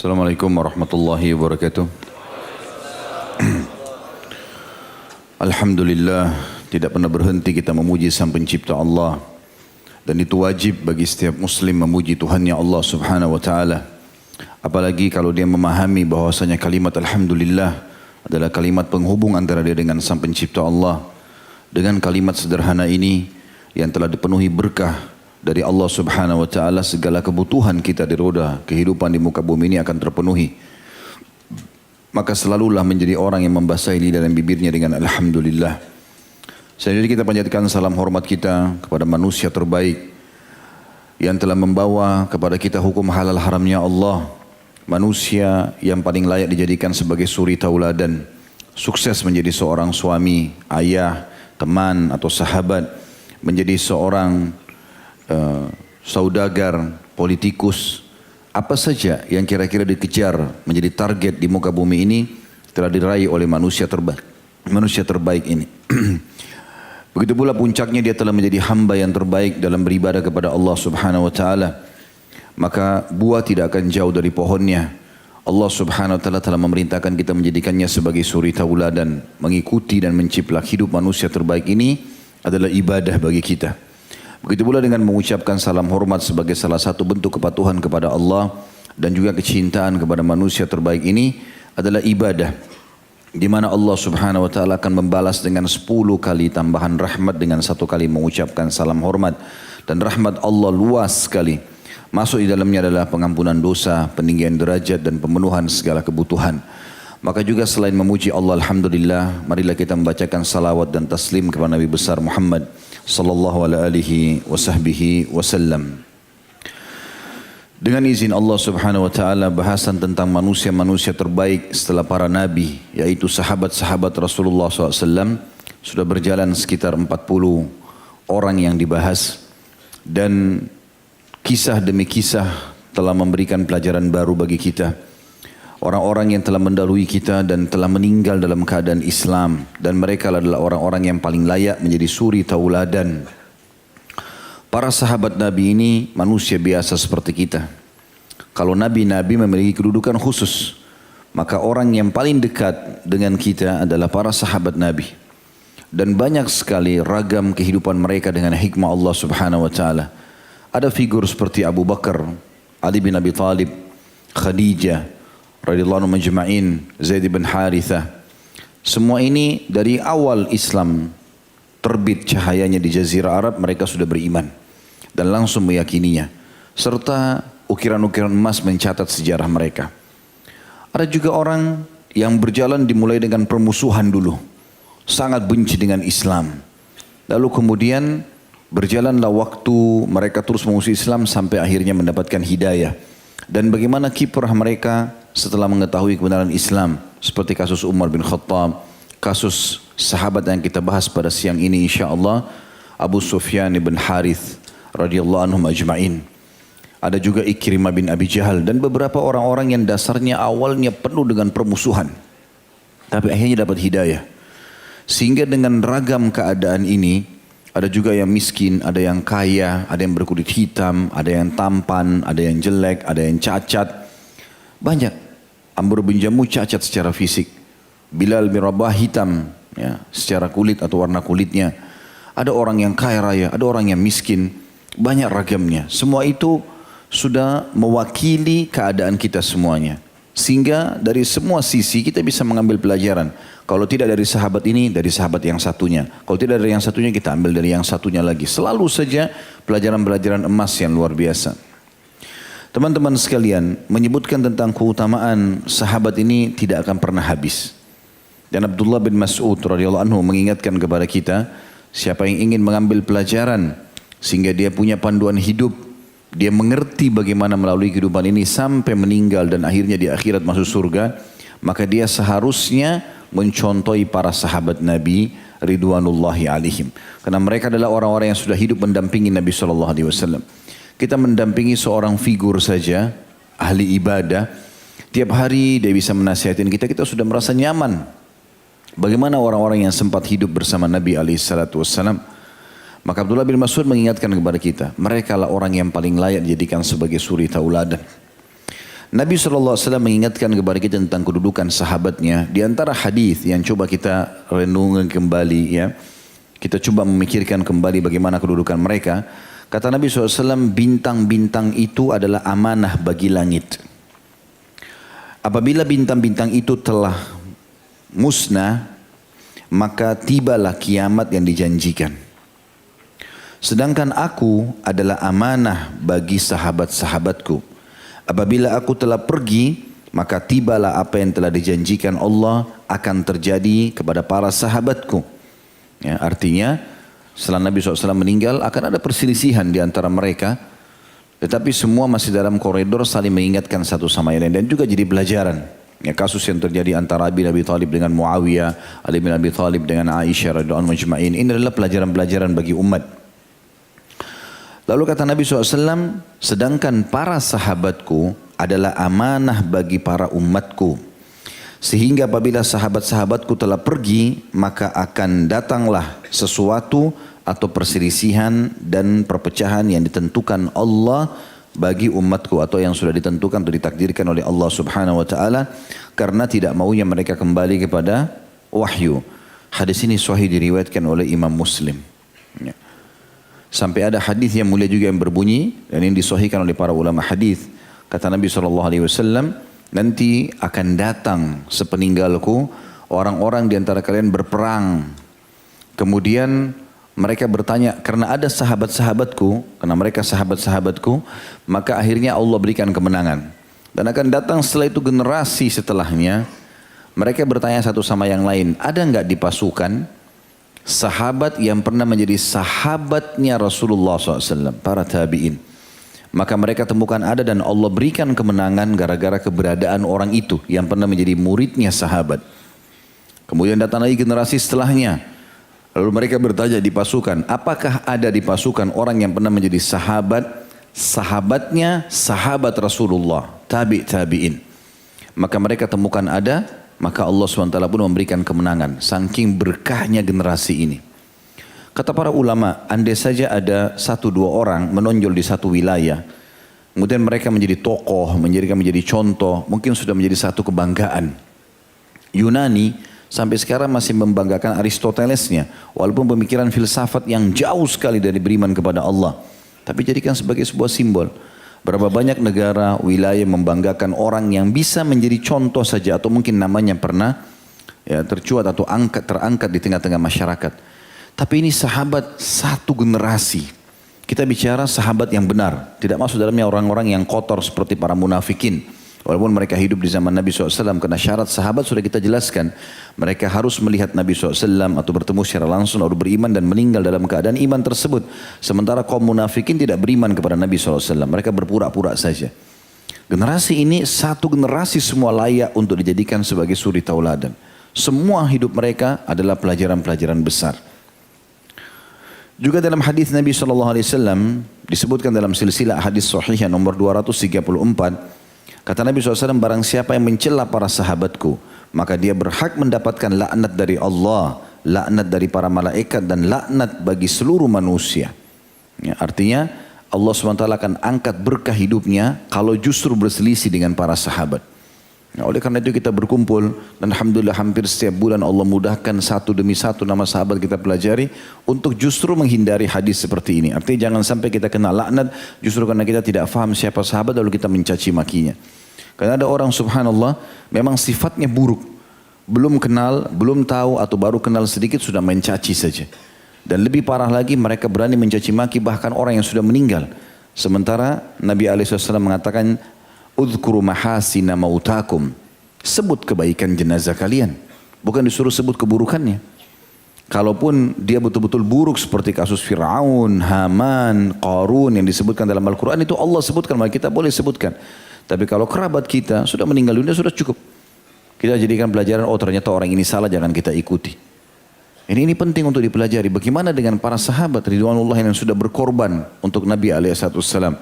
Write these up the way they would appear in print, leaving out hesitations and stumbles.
Assalamualaikum warahmatullahi wabarakatuh. Alhamdulillah, tidak pernah berhenti kita memuji Sang Pencipta Allah. Dan itu wajib bagi setiap muslim memuji Tuhannya Allah Subhanahu wa taala. Apalagi kalau dia memahami bahwasanya kalimat alhamdulillah adalah kalimat penghubung antara dia dengan Sang Pencipta Allah. Dengan kalimat sederhana ini yang telah dipenuhi berkah dari Allah Subhanahu wa taala, segala kebutuhan kita di roda kehidupan di muka bumi ini akan terpenuhi. Maka selalulah menjadi orang yang membasahi lidah dan bibirnya dengan alhamdulillah. Selanjutnya kita panjatkan salam hormat kita kepada manusia terbaik yang telah membawa kepada kita hukum halal haramnya Allah. Manusia yang paling layak dijadikan sebagai suri tauladan, sukses menjadi seorang suami, ayah, teman atau sahabat, menjadi seorang saudagar, politikus, apa saja yang kira-kira dikejar menjadi target di muka bumi ini telah diraih oleh manusia terbaik ini. Begitu pula puncaknya dia telah menjadi hamba yang terbaik dalam beribadah kepada Allah Subhanahu wa taala. Maka buah tidak akan jauh dari pohonnya. Allah Subhanahu wa taala telah memerintahkan kita menjadikannya sebagai suri tauladan, mengikuti dan menciplak hidup manusia terbaik ini adalah ibadah bagi kita. Begitu pula dengan mengucapkan salam hormat sebagai salah satu bentuk kepatuhan kepada Allah dan juga kecintaan kepada manusia terbaik ini adalah ibadah, di mana Allah Subhanahu wa taala akan membalas dengan 10 kali tambahan rahmat dengan 1 kali mengucapkan salam hormat. Dan rahmat Allah luas sekali. Masuk di dalamnya adalah pengampunan dosa, peninggian derajat dan pemenuhan segala kebutuhan. Maka juga selain memuji Allah alhamdulillah, marilah kita membacakan salawat dan taslim kepada Nabi besar Muhammad sallallahu alaihi wasallam. Dengan izin Allah Subhanahu wa taala, bahasan tentang manusia-manusia terbaik setelah para nabi, yaitu sahabat-sahabat Rasulullah SAW, sudah berjalan sekitar 40 orang yang dibahas. Dan kisah demi kisah telah memberikan pelajaran baru bagi kita. Orang-orang yang telah mendahului kita dan telah meninggal dalam keadaan Islam. Dan mereka adalah orang-orang yang paling layak menjadi suri tauladan. Para sahabat Nabi ini manusia biasa seperti kita. Kalau Nabi-Nabi memiliki kedudukan khusus, maka orang yang paling dekat dengan kita adalah para sahabat Nabi. Dan banyak sekali ragam kehidupan mereka dengan hikmah Allah Subhanahu wa taala. Ada figur seperti Abu Bakar, Ali bin Abi Thalib, Khadijah radhiyallahu anhum majma'in, Zaid bin Harithah. Semua ini dari awal Islam terbit cahayanya di Jazirah Arab, mereka sudah beriman dan langsung meyakininya. Serta ukiran-ukiran emas mencatat sejarah mereka. Ada juga orang yang berjalan dimulai dengan permusuhan dulu. Sangat benci dengan Islam. Lalu kemudian berjalanlah waktu, mereka terus memusuhi Islam sampai akhirnya mendapatkan hidayah. Dan bagaimana kiprah mereka setelah mengetahui kebenaran Islam. Seperti kasus Umar bin Khattab, kasus sahabat yang kita bahas pada siang ini insyaAllah, Abu Sufyan bin Harith radhiyallahu anhum ajma'in. Ada juga Ikrimah bin Abi Jahal dan beberapa orang-orang yang dasarnya awalnya penuh dengan permusuhan. Tapi akhirnya dapat hidayah. Sehingga dengan ragam keadaan ini, ada juga yang miskin, ada yang kaya, ada yang berkulit hitam, ada yang tampan, ada yang jelek, ada yang cacat. Banyak. Amr bin Jamuh cacat secara fisik. Bilal bin Rabah hitam ya, secara kulit atau warna kulitnya. Ada orang yang kaya raya, ada orang yang miskin. Banyak ragamnya. Semua itu sudah mewakili keadaan kita semuanya. Sehingga dari semua sisi kita bisa mengambil pelajaran. Kalau tidak dari sahabat ini, dari sahabat yang satunya. Kalau tidak dari yang satunya, kita ambil dari yang satunya lagi. Selalu saja pelajaran-pelajaran emas yang luar biasa. Teman-teman sekalian, menyebutkan tentang keutamaan sahabat ini tidak akan pernah habis. Dan Abdullah bin Mas'ud radhiyallahu anhu mengingatkan kepada kita, siapa yang ingin mengambil pelajaran sehingga dia punya panduan hidup, dia mengerti bagaimana melalui kehidupan ini sampai meninggal dan akhirnya di akhirat masuk surga, maka dia seharusnya mencontohi para sahabat Nabi ridwanullahi alaihim. Karena mereka adalah orang-orang yang sudah hidup mendampingi Nabi SAW. Kita mendampingi seorang figur saja, ahli ibadah, tiap hari dia bisa menasihatin kita, kita sudah merasa nyaman. Bagaimana orang-orang yang sempat hidup bersama Nabi SAW? Maka Abdullah bin Mas'ud mengingatkan kepada kita, mereka lah orang yang paling layak dijadikan sebagai suri tauladan. Nabi SAW mengingatkan kepada kita tentang kedudukan sahabatnya. Di antara hadis yang coba kita renungkan kembali ya. Kita coba memikirkan kembali bagaimana kedudukan mereka. Kata Nabi SAW, bintang-bintang itu adalah amanah bagi langit. Apabila bintang-bintang itu telah musnah, maka tibalah kiamat yang dijanjikan. Sedangkan aku adalah amanah bagi sahabat-sahabatku. Apabila aku telah pergi, maka tibalah apa yang telah dijanjikan Allah akan terjadi kepada para sahabatku. Ya, artinya setelah Nabi SAW meninggal akan ada perselisihan di antara mereka. Tetapi semua masih dalam koridor saling mengingatkan satu sama yang lain. Dan juga jadi pelajaran. Ya, kasus yang terjadi antara Ali bin Abi Thalib dengan Muawiyah, Ali bin Abi Thalib dengan Aisyah radhiyallahu anha majma'in. Ini adalah pelajaran-pelajaran bagi umat. Lalu kata Nabi SAW, sedangkan para sahabatku adalah amanah bagi para umatku. Sehingga apabila sahabat-sahabatku telah pergi, maka akan datanglah sesuatu atau perselisihan dan perpecahan yang ditentukan Allah bagi umatku atau yang sudah ditentukan atau ditakdirkan oleh Allah Subhanahu wa taala karena tidak maunya mereka kembali kepada wahyu. Hadis ini sahih diriwayatkan oleh Imam Muslim. Ya. Sampai ada hadis yang mulia juga yang berbunyi dan ini disahihkan oleh para ulama hadis. Kata Nabi SAW, nanti akan datang sepeninggalku orang-orang di antara kalian berperang. Kemudian mereka bertanya, karena ada sahabat-sahabatku, karena mereka sahabat-sahabatku, maka akhirnya Allah berikan kemenangan. Dan akan datang setelah itu generasi setelahnya, mereka bertanya satu sama yang lain, ada enggak di pasukan sahabat yang pernah menjadi sahabatnya Rasulullah SAW, para tabi'in. Maka mereka temukan ada dan Allah berikan kemenangan gara-gara keberadaan orang itu yang pernah menjadi muridnya sahabat. Kemudian datang lagi generasi setelahnya. Lalu mereka bertanya di pasukan, apakah ada di pasukan orang yang pernah menjadi sahabatnya sahabat Rasulullah, tabi'in. Maka mereka temukan ada, maka Allah SWT pun memberikan kemenangan. Saking berkahnya generasi ini. Kata para ulama, andai saja ada 1-2 orang menonjol di satu wilayah, kemudian mereka menjadi tokoh, menjadi contoh, mungkin sudah menjadi satu kebanggaan. Yunani sampai sekarang masih membanggakan Aristotelesnya, walaupun pemikiran filsafat yang jauh sekali dari beriman kepada Allah, tapi jadikan sebagai sebuah simbol. Berapa banyak negara, wilayah membanggakan orang yang bisa menjadi contoh saja, atau mungkin namanya pernah ya, tercuat atau terangkat di tengah-tengah masyarakat. Tapi ini sahabat satu generasi. Kita bicara sahabat yang benar. Tidak masuk dalamnya orang-orang yang kotor seperti para munafikin. Walaupun mereka hidup di zaman Nabi SAW. Karena syarat sahabat sudah kita jelaskan. Mereka harus melihat Nabi SAW atau bertemu secara langsung. Lalu beriman dan meninggal dalam keadaan iman tersebut. Sementara kaum munafikin tidak beriman kepada Nabi SAW. Mereka berpura-pura saja. Generasi ini satu generasi semua layak untuk dijadikan sebagai suri tauladan. Semua hidup mereka adalah pelajaran-pelajaran besar. Juga dalam hadis Nabi SAW disebutkan dalam silsilah hadis sahih nomor 234. Kata Nabi SAW, barang siapa yang mencela para sahabatku, maka dia berhak mendapatkan laknat dari Allah, laknat dari para malaikat dan laknat bagi seluruh manusia. Ya, artinya Allah SWT akan angkat berkah hidupnya kalau justru berselisih dengan para sahabat. Nah, oleh karena itu kita berkumpul dan alhamdulillah hampir setiap bulan Allah mudahkan satu demi satu nama sahabat kita pelajari untuk justru menghindari hadis seperti ini. Artinya jangan sampai kita kena laknat justru karena kita tidak faham siapa sahabat lalu kita mencaci makinya. Karena ada orang subhanallah memang sifatnya buruk. Belum kenal, belum tahu atau baru kenal sedikit sudah mencaci saja. Dan lebih parah lagi mereka berani mencaci maki bahkan orang yang sudah meninggal. Sementara Nabi SAW mengatakan, udhkuru mahasina mautakum. Sebut kebaikan jenazah kalian. Bukan disuruh sebut keburukannya. Kalaupun dia betul-betul buruk seperti kasus Fir'aun, Haman, Qarun yang disebutkan dalam Al-Quran itu Allah sebutkan, maka kita boleh sebutkan. Tapi kalau kerabat kita sudah meninggal dunia sudah cukup. Kita jadikan pelajaran, oh ternyata orang ini salah, jangan kita ikuti. Ini penting untuk dipelajari. Bagaimana dengan para sahabat ridwanullah yang sudah berkorban untuk Nabi SAW.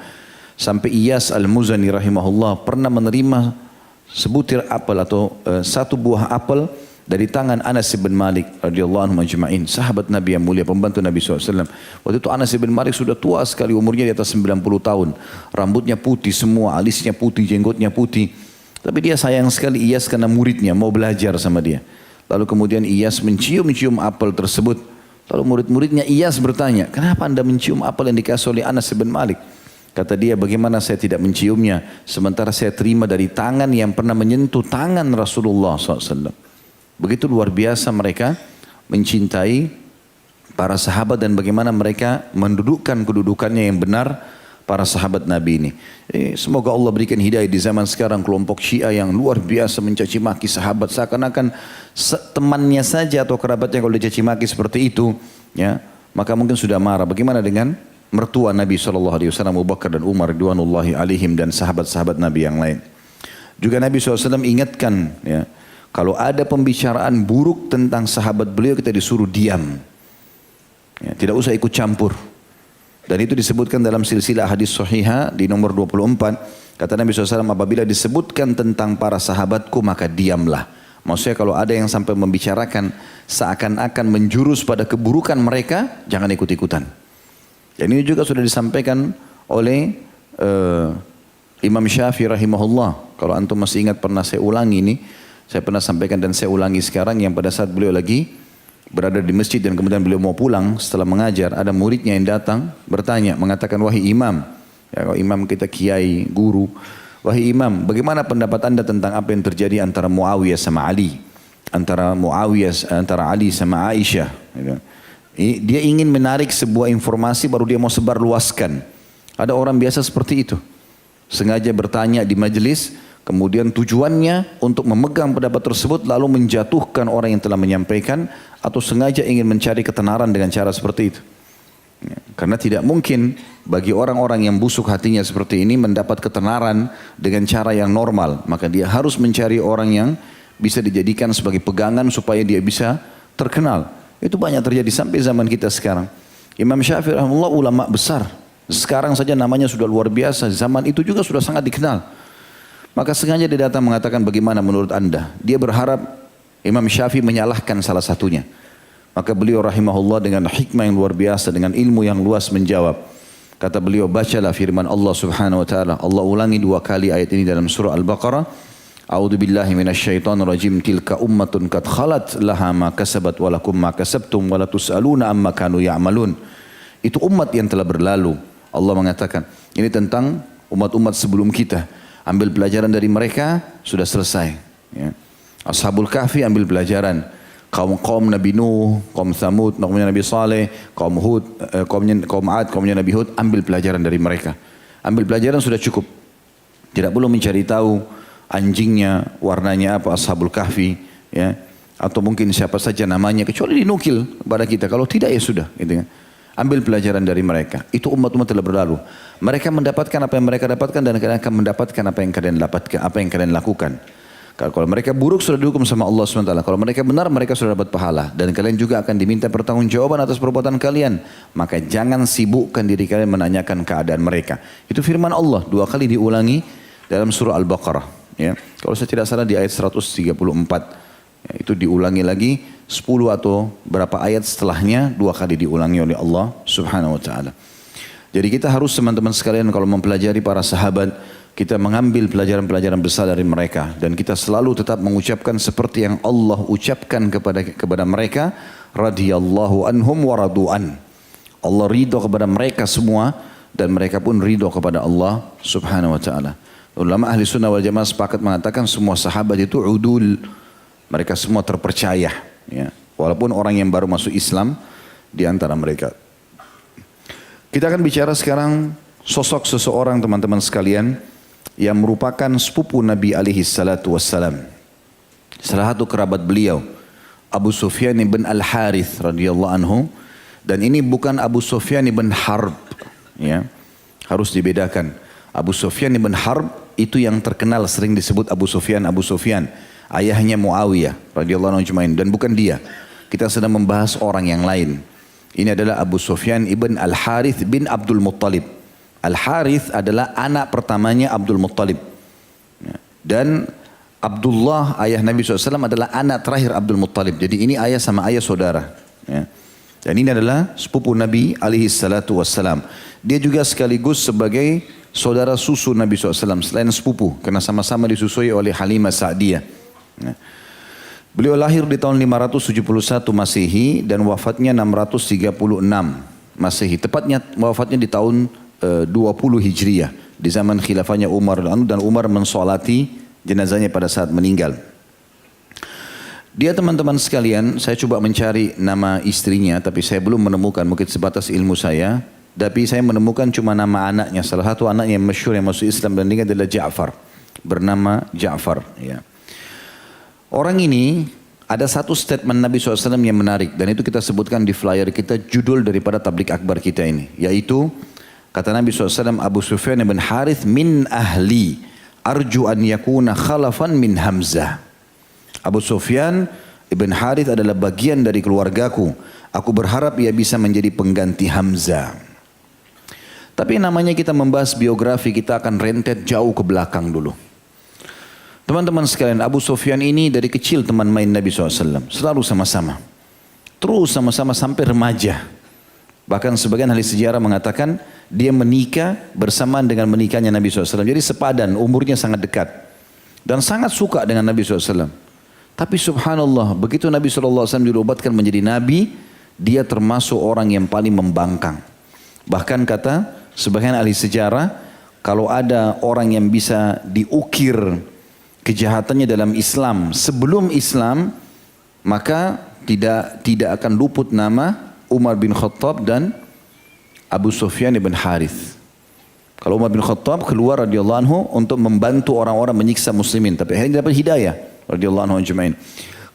Sampai Iyas Al-Muzani rahimahullah pernah menerima sebutir apel atau satu buah apel dari tangan Anas bin Malik radhiyallahu anhu majma'in, sahabat Nabi yang mulia, pembantu Nabi SAW. Waktu itu Anas bin Malik sudah tua sekali, umurnya di atas 90 tahun. Rambutnya putih semua, alisnya putih, jenggotnya putih. Tapi dia sayang sekali Iyas karena muridnya, mau belajar sama dia. Lalu kemudian Iyas mencium-cium apel tersebut. Lalu murid-muridnya Iyas bertanya, kenapa anda mencium apel yang dikasih oleh Anas bin Malik? Kata dia, bagaimana saya tidak menciumnya, sementara saya terima dari tangan yang pernah menyentuh tangan Rasulullah SAW. Begitu luar biasa mereka mencintai para sahabat dan bagaimana mereka mendudukkan kedudukannya yang benar para sahabat Nabi ini. Semoga Allah berikan hidayah di zaman sekarang kelompok Syiah yang luar biasa mencaci maki sahabat, seakan-akan temannya saja atau kerabatnya kalau dicaci maki seperti itu, ya, maka mungkin sudah marah. Bagaimana dengan mertua Nabi SAW, Abu Bakar dan Umar ridwanullahi alaihim dan sahabat-sahabat Nabi yang lain. Juga Nabi SAW ingatkan, ya, kalau ada pembicaraan buruk tentang sahabat beliau, kita disuruh diam. Ya, tidak usah ikut campur. Dan itu disebutkan dalam silsilah hadis sahihah di nomor 24. Kata Nabi SAW, apabila disebutkan tentang para sahabatku maka diamlah. Maksudnya kalau ada yang sampai membicarakan seakan-akan menjurus pada keburukan mereka, jangan ikut-ikutan. Dan ini juga sudah disampaikan oleh Imam Syafi'i rahimahullah. Kalau antum masih ingat, pernah saya ulangi ini. Saya pernah sampaikan dan saya ulangi sekarang, yang pada saat beliau lagi berada di masjid dan kemudian beliau mau pulang setelah mengajar, ada muridnya yang datang bertanya, mengatakan, wahai imam, ya, kalau imam kita kiai, guru, wahai imam, bagaimana pendapat anda tentang apa yang terjadi antara Muawiyah sama Ali, antara Ali sama Aisyah, gitu. Dia ingin menarik sebuah informasi baru dia mau sebar luaskan. Ada orang biasa seperti itu, sengaja bertanya di majelis, kemudian tujuannya untuk memegang pendapat tersebut lalu menjatuhkan orang yang telah menyampaikan, atau sengaja ingin mencari ketenaran dengan cara seperti itu. Ya, karena tidak mungkin bagi orang-orang yang busuk hatinya seperti ini mendapat ketenaran dengan cara yang normal. Maka dia harus mencari orang yang bisa dijadikan sebagai pegangan supaya dia bisa terkenal. Itu banyak terjadi sampai zaman kita sekarang. Imam Syafi'i rahimahullah ulama besar. Sekarang saja namanya sudah luar biasa. Zaman itu juga sudah sangat dikenal. Maka sengaja dia datang mengatakan, bagaimana menurut anda? Dia berharap Imam Syafi'i menyalahkan salah satunya. Maka beliau rahimahullah dengan hikmah yang luar biasa, dengan ilmu yang luas menjawab. Kata beliau, bacalah firman Allah subhanahu wa ta'ala. Allah ulangi 2 kali ayat ini dalam surah Al-Baqarah. A'udzu billahi minasyaitonir rajim. Tilka ummatun qad khalat laha ma kasabat wa lakum ma kasabtum wa la tus'aluna amma kanu ya'malun. Itu umat yang telah berlalu. Allah mengatakan, ini tentang umat-umat sebelum kita. Ambil pelajaran dari mereka, sudah selesai. Ya. Ashabul Kahfi ambil pelajaran. Kaum Nabi Nuh, kaum Thamud, kaumnya Nabi Saleh, kaum Hud, kaum Ad, kaumnya Nabi Hud, ambil pelajaran dari mereka. Ambil pelajaran sudah cukup. Tidak perlu mencari tahu anjingnya, warnanya apa, Ashabul Kahfi, ya. Atau mungkin siapa saja namanya, kecuali dinukil kepada kita. Kalau tidak ya sudah, gitu kan. Ambil pelajaran dari mereka. Itu umat-umat telah berlalu. Mereka mendapatkan apa yang mereka dapatkan dan kalian akan mendapatkan apa yang kalian dapatkan, apa yang kalian lakukan. Kalau mereka buruk sudah dihukum sama Allah SWT. Kalau mereka benar mereka sudah dapat pahala. Dan kalian juga akan diminta pertanggungjawaban atas perbuatan kalian. Maka jangan sibukkan diri kalian menanyakan keadaan mereka. Itu firman Allah 2 kali diulangi dalam surah Al-Baqarah. Ya. Kalau saya tidak salah di ayat 134. Ya, itu diulangi lagi 10 atau berapa ayat setelahnya 2 kali diulangi oleh Allah Subhanahu wa ta'ala. Jadi kita harus teman-teman sekalian kalau mempelajari para sahabat, kita mengambil pelajaran-pelajaran besar dari mereka dan kita selalu tetap mengucapkan seperti yang Allah ucapkan kepada mereka, radhiyallahu anhum wa radu'an. Allah ridho kepada mereka semua dan mereka pun ridho kepada Allah Subhanahu wa ta'ala. Ulama ahli sunnah wal jamaah sepakat mengatakan semua sahabat itu udul, mereka semua terpercaya. Ya, walaupun orang yang baru masuk Islam di antara mereka. Kita akan bicara sekarang sosok seseorang teman-teman sekalian yang merupakan sepupu Nabi alaihi salatu wassalam. Salah satu kerabat beliau, Abu Sufyan ibn Al-Harith radhiyallahu anhu. Dan ini bukan Abu Sufyan ibn Harb. Ya, harus dibedakan. Abu Sufyan ibn Harb itu yang terkenal sering disebut Abu Sufyan, Abu Sufyan. Ayahnya Muawiyah radhiyallahu anhu ajma'in, dan bukan dia. Kita sedang membahas orang yang lain. Ini adalah Abu Sufyan ibn Al-Harith bin Abdul Muttalib. Al-Harith adalah anak pertamanya Abdul Muttalib. Dan Abdullah ayah Nabi SAW adalah anak terakhir Abdul Muttalib. Jadi ini ayah sama ayah saudara. Ya. Dan ini adalah sepupu Nabi SAW. Dia juga sekaligus sebagai saudara susu Nabi SAW selain sepupu. Karena sama-sama disusui oleh Halimah Sa'diyah. Ya. Beliau lahir di tahun 571 Masehi dan wafatnya 636 Masehi. Tepatnya wafatnya di tahun 20 Hijriyah. Di zaman khilafahnya Umar dan Umar mensolati jenazahnya pada saat meninggal. Dia teman-teman sekalian, saya coba mencari nama istrinya tapi saya belum menemukan, mungkin sebatas ilmu saya. Tapi saya menemukan cuma nama anaknya. Salah satu anaknya yang masyhur yang masuk Islam dan meninggal adalah Ja'far. Bernama Ja'far. Ya. Orang ini ada satu statement Nabi SAW yang menarik. Dan itu kita sebutkan di flyer kita, judul daripada tablik akbar kita ini. Yaitu, kata Nabi SAW, Abu Sufyan bin Harith min ahli. Arju an yakuna khalafan min Hamzah. Abu Sufyan ibn Harith adalah bagian dari keluargaku. Aku berharap ia bisa menjadi pengganti Hamzah. Tapi namanya kita membahas biografi, kita akan rentet jauh ke belakang dulu. Teman-teman sekalian, Abu Sufyan ini dari kecil teman main Nabi SAW. Selalu sama-sama. Terus sama-sama sampai remaja. Bahkan sebagian ahli sejarah mengatakan dia menikah bersamaan dengan menikahnya Nabi SAW. Jadi sepadan, umurnya sangat dekat. Dan sangat suka dengan Nabi SAW. Tapi subhanallah, begitu Nabi SAW dirobatkan menjadi Nabi, dia termasuk orang yang paling membangkang. Bahkan kata sebagian ahli sejarah, kalau ada orang yang bisa diukir kejahatannya dalam Islam sebelum Islam, maka tidak akan luput nama Umar bin Khattab dan Abu Sufyan bin Harith. Kalau Umar bin Khattab keluar radhiyallahu anhu untuk membantu orang-orang menyiksa muslimin, tapi akhirnya dapat hidayah radhiyallahu anhu ajma'in.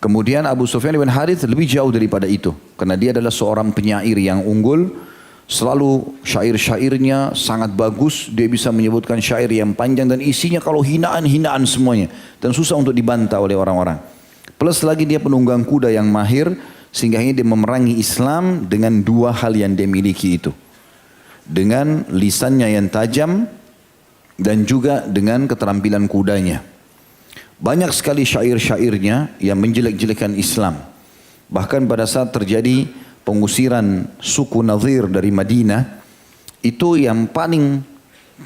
Kemudian Abu Sufyan bin Harith lebih jauh daripada itu, karena dia adalah seorang penyair yang unggul. Selalu syair-syairnya sangat bagus. Dia bisa menyebutkan syair yang panjang dan isinya kalau hinaan-hinaan semuanya. Dan susah untuk dibantah oleh orang-orang. Plus lagi dia penunggang kuda yang mahir. Sehingga dia memerangi Islam dengan dua hal yang dia miliki itu. Dengan lisannya yang tajam dan juga dengan keterampilan kudanya. Banyak sekali syair-syairnya yang menjelek-jelekan Islam. Bahkan pada saat terjadi pengusiran suku Nadhir dari Madinah, itu yang paling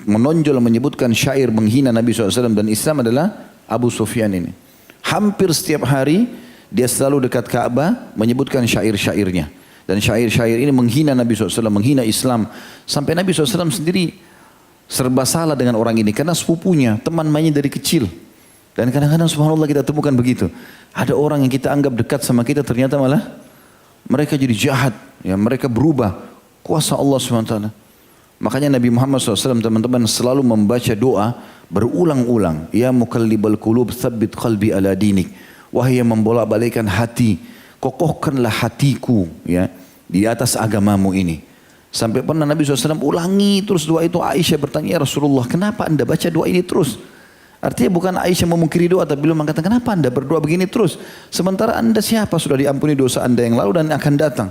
menonjol menyebutkan syair menghina Nabi SAW dan Islam adalah Abu Sufyan ini. Hampir setiap hari dia selalu dekat Ka'bah menyebutkan syair-syairnya. Dan syair-syair ini menghina Nabi SAW, menghina Islam. Sampai Nabi SAW sendiri serba salah dengan orang ini. Karena sepupunya, teman mainnya dari kecil. Dan kadang-kadang subhanallah kita temukan begitu. Ada orang yang kita anggap dekat sama kita ternyata malah mereka jadi jahat, ya, mereka berubah. Kuasa Allah SWT. Makanya Nabi Muhammad SAW teman-teman selalu membaca doa berulang-ulang. Ya muqallibal qulub tsabbit qalbi ala dinik. Wahai yang membolak-balikkan hati, kokohkanlah hatiku ya di atas agamamu ini. Sampai pernah Nabi SAW ulangi terus doa itu. Aisyah bertanya, ya Rasulullah, kenapa anda baca doa ini terus? Artinya bukan Aisyah memungkiri doa, tapi beliau mengatakan, kenapa anda berdoa begini terus? Sementara anda siapa sudah diampuni dosa anda yang lalu dan akan datang.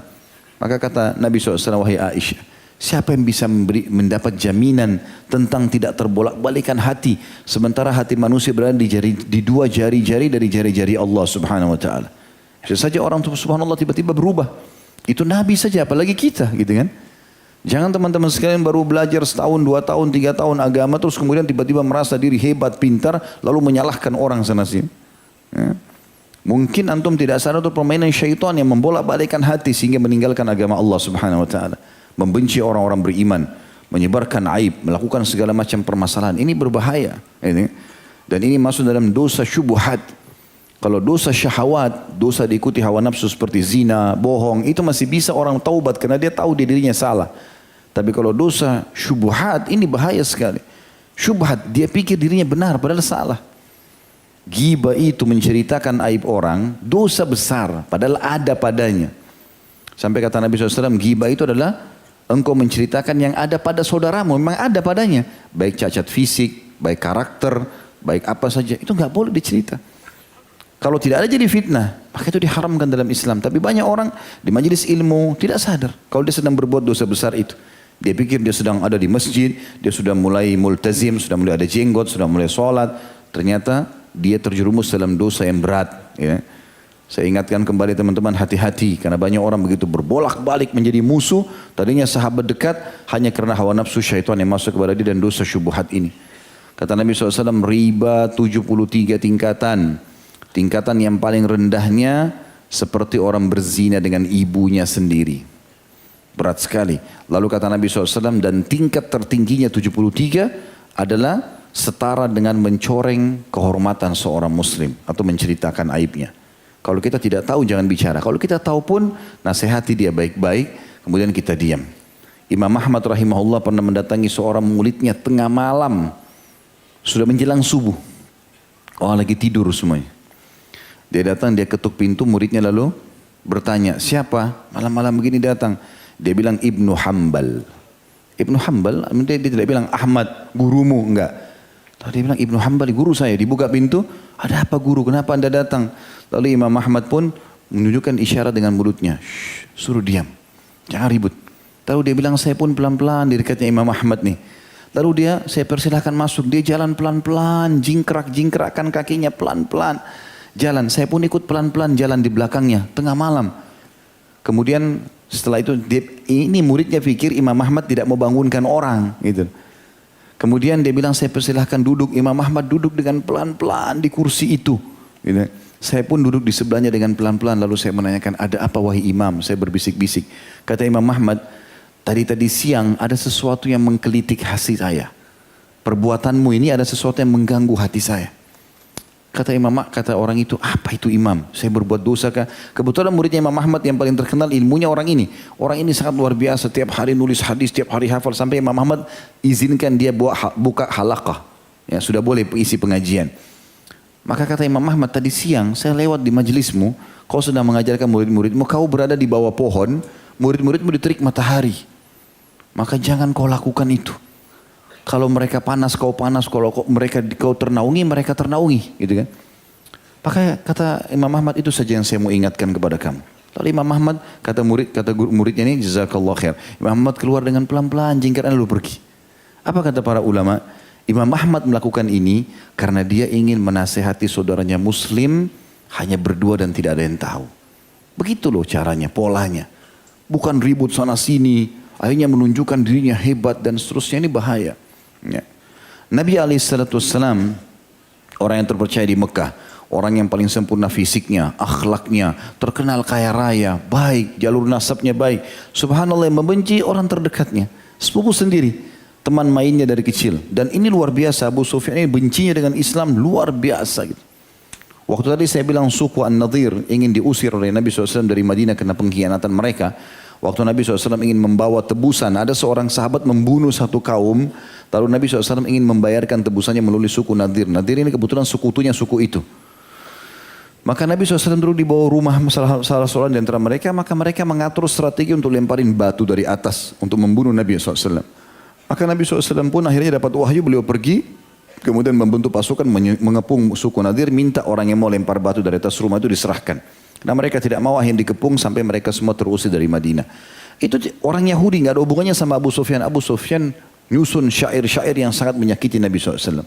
Maka kata Nabi SAW, wahai Aisyah, siapa yang bisa mendapat jaminan tentang tidak terbolak-balikan hati, sementara hati manusia berada di dua jari-jari dari jari-jari Allah Subhanahu Wa Taala. Bisa saja orang subhanallah tiba-tiba berubah. Itu Nabi saja, apalagi kita, gitu kan? Jangan teman-teman sekalian baru belajar setahun, 2 tahun, 3 tahun agama terus kemudian tiba-tiba merasa diri hebat, pintar, lalu menyalahkan orang sana sini. Ya. Mungkin antum tidak sadar itu permainan syaitan yang membolak-balikkan hati sehingga meninggalkan agama Allah Subhanahu Wa Taala, membenci orang-orang beriman, menyebarkan aib, melakukan segala macam permasalahan. Ini berbahaya. Ini. Dan ini masuk dalam dosa syubhat. Kalau dosa syahwat, dosa diikuti hawa nafsu seperti zina, bohong, itu masih bisa orang taubat karena dia tahu dirinya salah. Tapi kalau dosa syubhat, ini bahaya sekali. Syubhat, dia pikir dirinya benar padahal salah. Ghibah itu menceritakan aib orang, dosa besar padahal ada padanya. Sampai kata Nabi SAW, ghibah itu adalah engkau menceritakan yang ada pada saudaramu, memang ada padanya. Baik cacat fisik, baik karakter, baik apa saja, itu nggak boleh dicerita. Kalau tidak ada jadi fitnah, maka itu diharamkan dalam Islam. Tapi banyak orang di majelis ilmu tidak sadar kalau dia sedang berbuat dosa besar itu. Dia pikir dia sedang ada di masjid, dia sudah mulai multazim, sudah mulai ada jenggot, sudah mulai sholat. Ternyata dia terjerumus dalam dosa yang berat. Ya. Saya ingatkan kembali teman-teman, hati-hati karena banyak orang begitu berbolak-balik menjadi musuh. Tadinya sahabat dekat hanya karena hawa nafsu syaitan yang masuk kepada dia dan dosa syubhat ini. Kata Nabi SAW, riba 73 tingkatan. Tingkatan yang paling rendahnya seperti orang berzina dengan ibunya sendiri. Berat sekali. Lalu kata Nabi SAW, dan tingkat tertingginya 73 adalah setara dengan mencoreng kehormatan seorang muslim atau menceritakan aibnya. Kalau kita tidak tahu jangan bicara. Kalau kita tahu pun nasihati dia baik-baik, kemudian kita diam. Imam Ahmad rahimahullah pernah mendatangi seorang muridnya tengah malam. Sudah menjelang subuh. Orang lagi tidur semuanya. Dia datang, dia ketuk pintu, muridnya lalu bertanya, siapa? Malam-malam begini datang. Dia bilang Ibnu Hanbal. Ibnu Hanbal, dia tidak bilang Ahmad, gurumu, enggak. Dia bilang Ibnu Hanbal, guru saya. Dibuka pintu, ada apa guru, kenapa anda datang? Lalu Imam Ahmad pun menunjukkan isyarat dengan mulutnya. Suruh diam, jangan ribut. Lalu dia bilang, saya pun pelan-pelan di dekatnya Imam Ahmad nih. Lalu saya persilahkan masuk. Dia jalan pelan-pelan, jingkrak-jingkrakkan kakinya pelan-pelan. Jalan, saya pun ikut pelan-pelan jalan di belakangnya, tengah malam. Kemudian setelah itu, ini muridnya pikir Imam Ahmad tidak mau bangunkan orang. Gitu. Kemudian dia bilang, saya persilahkan duduk. Imam Ahmad duduk dengan pelan-pelan di kursi itu. Gitu. Saya pun duduk di sebelahnya dengan pelan-pelan. Lalu saya menanyakan, ada apa wahai imam? Saya berbisik-bisik. Kata Imam Ahmad, tadi siang ada sesuatu yang menggelitik hati saya. Perbuatanmu ini ada sesuatu yang mengganggu hati saya. Kata orang itu, apa itu imam? Saya berbuat dosa kah? Kebetulan muridnya Imam Ahmad yang paling terkenal ilmunya orang ini. Orang ini sangat luar biasa, tiap hari nulis hadis, tiap hari hafal. Sampai Imam Ahmad izinkan dia buka halaqah. Ya, sudah boleh isi pengajian. Maka kata Imam Ahmad, tadi siang saya lewat di majelismu, kau sedang mengajarkan murid-muridmu, kau berada di bawah pohon, murid-muridmu diterik matahari. Maka jangan kau lakukan itu. Kalau mereka panas, kau panas. Kalau kau ternaungi, mereka ternaungi. Gitu kan? Maka kata Imam Ahmad, itu saja yang saya mau ingatkan kepada kamu. Lalu Imam Ahmad, kata muridnya ini, jazakallah khair. Imam Ahmad keluar dengan pelan-pelan, jingkrak lalu pergi. Apa kata para ulama? Imam Ahmad melakukan ini karena dia ingin menasehati saudaranya muslim hanya berdua dan tidak ada yang tahu. Begitu loh caranya, polanya. Bukan ribut sana sini, akhirnya menunjukkan dirinya hebat dan seterusnya, ini bahaya. Ya. Nabi SAW, orang yang terpercaya di Mekah, orang yang paling sempurna fisiknya, akhlaknya, terkenal kaya raya, baik, jalur nasabnya baik. Subhanallah, yang membenci orang terdekatnya, sepupu sendiri, teman mainnya dari kecil. Dan ini luar biasa, Abu Sufyan ini bencinya dengan Islam luar biasa. Gitu. Waktu tadi saya bilang suku An-Nadir ingin diusir oleh Nabi SAW dari Madinah karena pengkhianatan mereka. Waktu Nabi SAW ingin membawa tebusan, ada seorang sahabat membunuh satu kaum, lalu Nabi SAW ingin membayarkan tebusannya melalui suku Nadir. Nadir ini kebetulan sekutunya suku itu. Maka Nabi SAW duduk di bawah rumah salah seorang di antara mereka, maka mereka mengatur strategi untuk lemparin batu dari atas untuk membunuh Nabi SAW. Maka Nabi SAW pun akhirnya dapat wahyu, beliau pergi, kemudian membentuk pasukan mengepung suku Nadir, minta orang yang mau lempar batu dari atas rumah itu diserahkan. Karena mereka tidak mau akhirnya dikepung sampai mereka semua terusir dari Madinah. Itu orang Yahudi, nggak ada hubungannya sama Abu Sufyan. Abu Sufyan nyusun syair-syair yang sangat menyakiti Nabi SAW.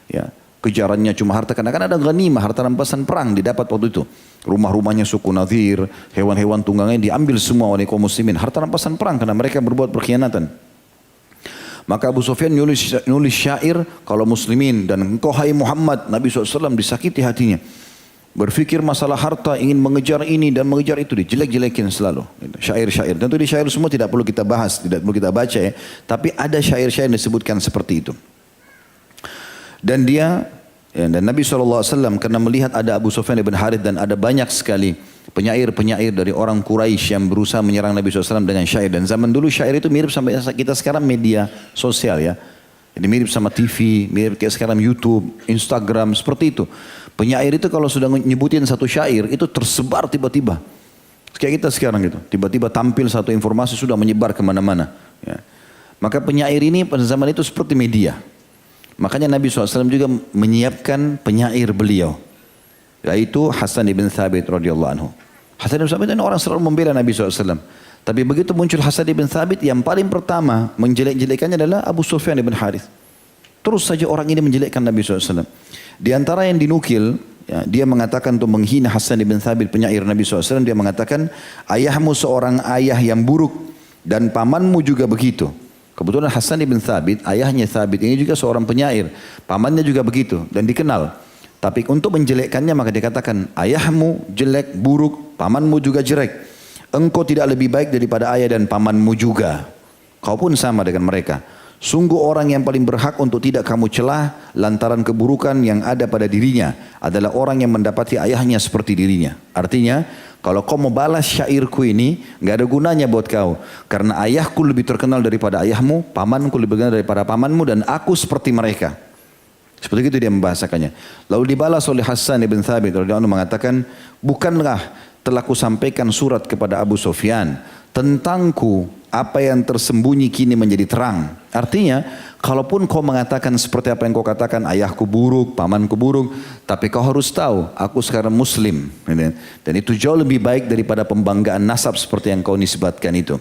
Ya, kejarannya cuma harta, karena kan ada ghanimah, harta rampasan perang didapat waktu itu. Rumah-rumahnya suku Nadir, hewan-hewan tunggangannya diambil semua oleh kaum muslimin. Harta rampasan perang karena mereka berbuat perkhianatan. Maka Abu Sufyan nulis syair, kalau muslimin dan engkau hai Muhammad, Nabi SAW disakiti hatinya. Berfikir masalah harta, ingin mengejar ini dan mengejar itu, dijelek-jelekin selalu. Syair-syair. Tentu di syair semua tidak perlu kita bahas, tidak perlu kita baca ya. Tapi ada syair-syair yang disebutkan seperti itu. Dan dan Nabi SAW karena melihat ada Abu Sufyan ibn Harith dan ada banyak sekali penyair-penyair dari orang Quraisy yang berusaha menyerang Nabi SAW dengan syair. Dan zaman dulu syair itu mirip sampai kita sekarang media sosial ya. Jadi mirip sama TV, mirip kayak sekarang YouTube, Instagram, seperti itu. Penyair itu kalau sudah nyebutin satu syair, itu tersebar tiba-tiba. Kayak kita sekarang gitu, tiba-tiba tampil satu informasi sudah menyebar kemana-mana. Ya. Maka penyair ini pada zaman itu seperti media. Makanya Nabi SAW juga menyiapkan penyair beliau. Yaitu Hasan ibn Thabit radhiyallahu anhu. Hasan ibn Thabit ini orang selalu membela Nabi SAW. Tapi begitu muncul Hasan ibn Thabit, yang paling pertama menjelek-jelekannya adalah Abu Sufyan ibn Harith. Terus saja orang ini menjelekkan Nabi SAW. Di antara yang dinukil, ya, dia mengatakan untuk menghina Hassan ibn Thabit, penyair Nabi SAW, dia mengatakan, ayahmu seorang ayah yang buruk dan pamanmu juga begitu. Kebetulan Hassan ibn Thabit, ayahnya Thabit ini juga seorang penyair, pamannya juga begitu dan dikenal. Tapi untuk menjelekkannya maka dikatakan, ayahmu jelek, buruk, pamanmu juga jelek. Engkau tidak lebih baik daripada ayah dan pamanmu juga. Kau pun sama dengan mereka. Sungguh orang yang paling berhak untuk tidak kamu celah lantaran keburukan yang ada pada dirinya adalah orang yang mendapati ayahnya seperti dirinya. Artinya, kalau kau mau balas syairku ini, nggak ada gunanya buat kau. Karena ayahku lebih terkenal daripada ayahmu, pamanku lebih terkenal daripada pamanmu, dan aku seperti mereka. Seperti itu dia membahasakannya. Lalu dibalas oleh Hassan ibn Thabit radhiyallahu anhu mengatakan, bukankah telah kusampaikan surat kepada Abu Sufyan tentangku, apa yang tersembunyi kini menjadi terang. Artinya, kalaupun kau mengatakan seperti apa yang kau katakan, ayahku buruk, pamanku buruk, tapi kau harus tahu, aku sekarang muslim. Dan itu jauh lebih baik daripada pembanggaan nasab seperti yang kau nisbatkan itu.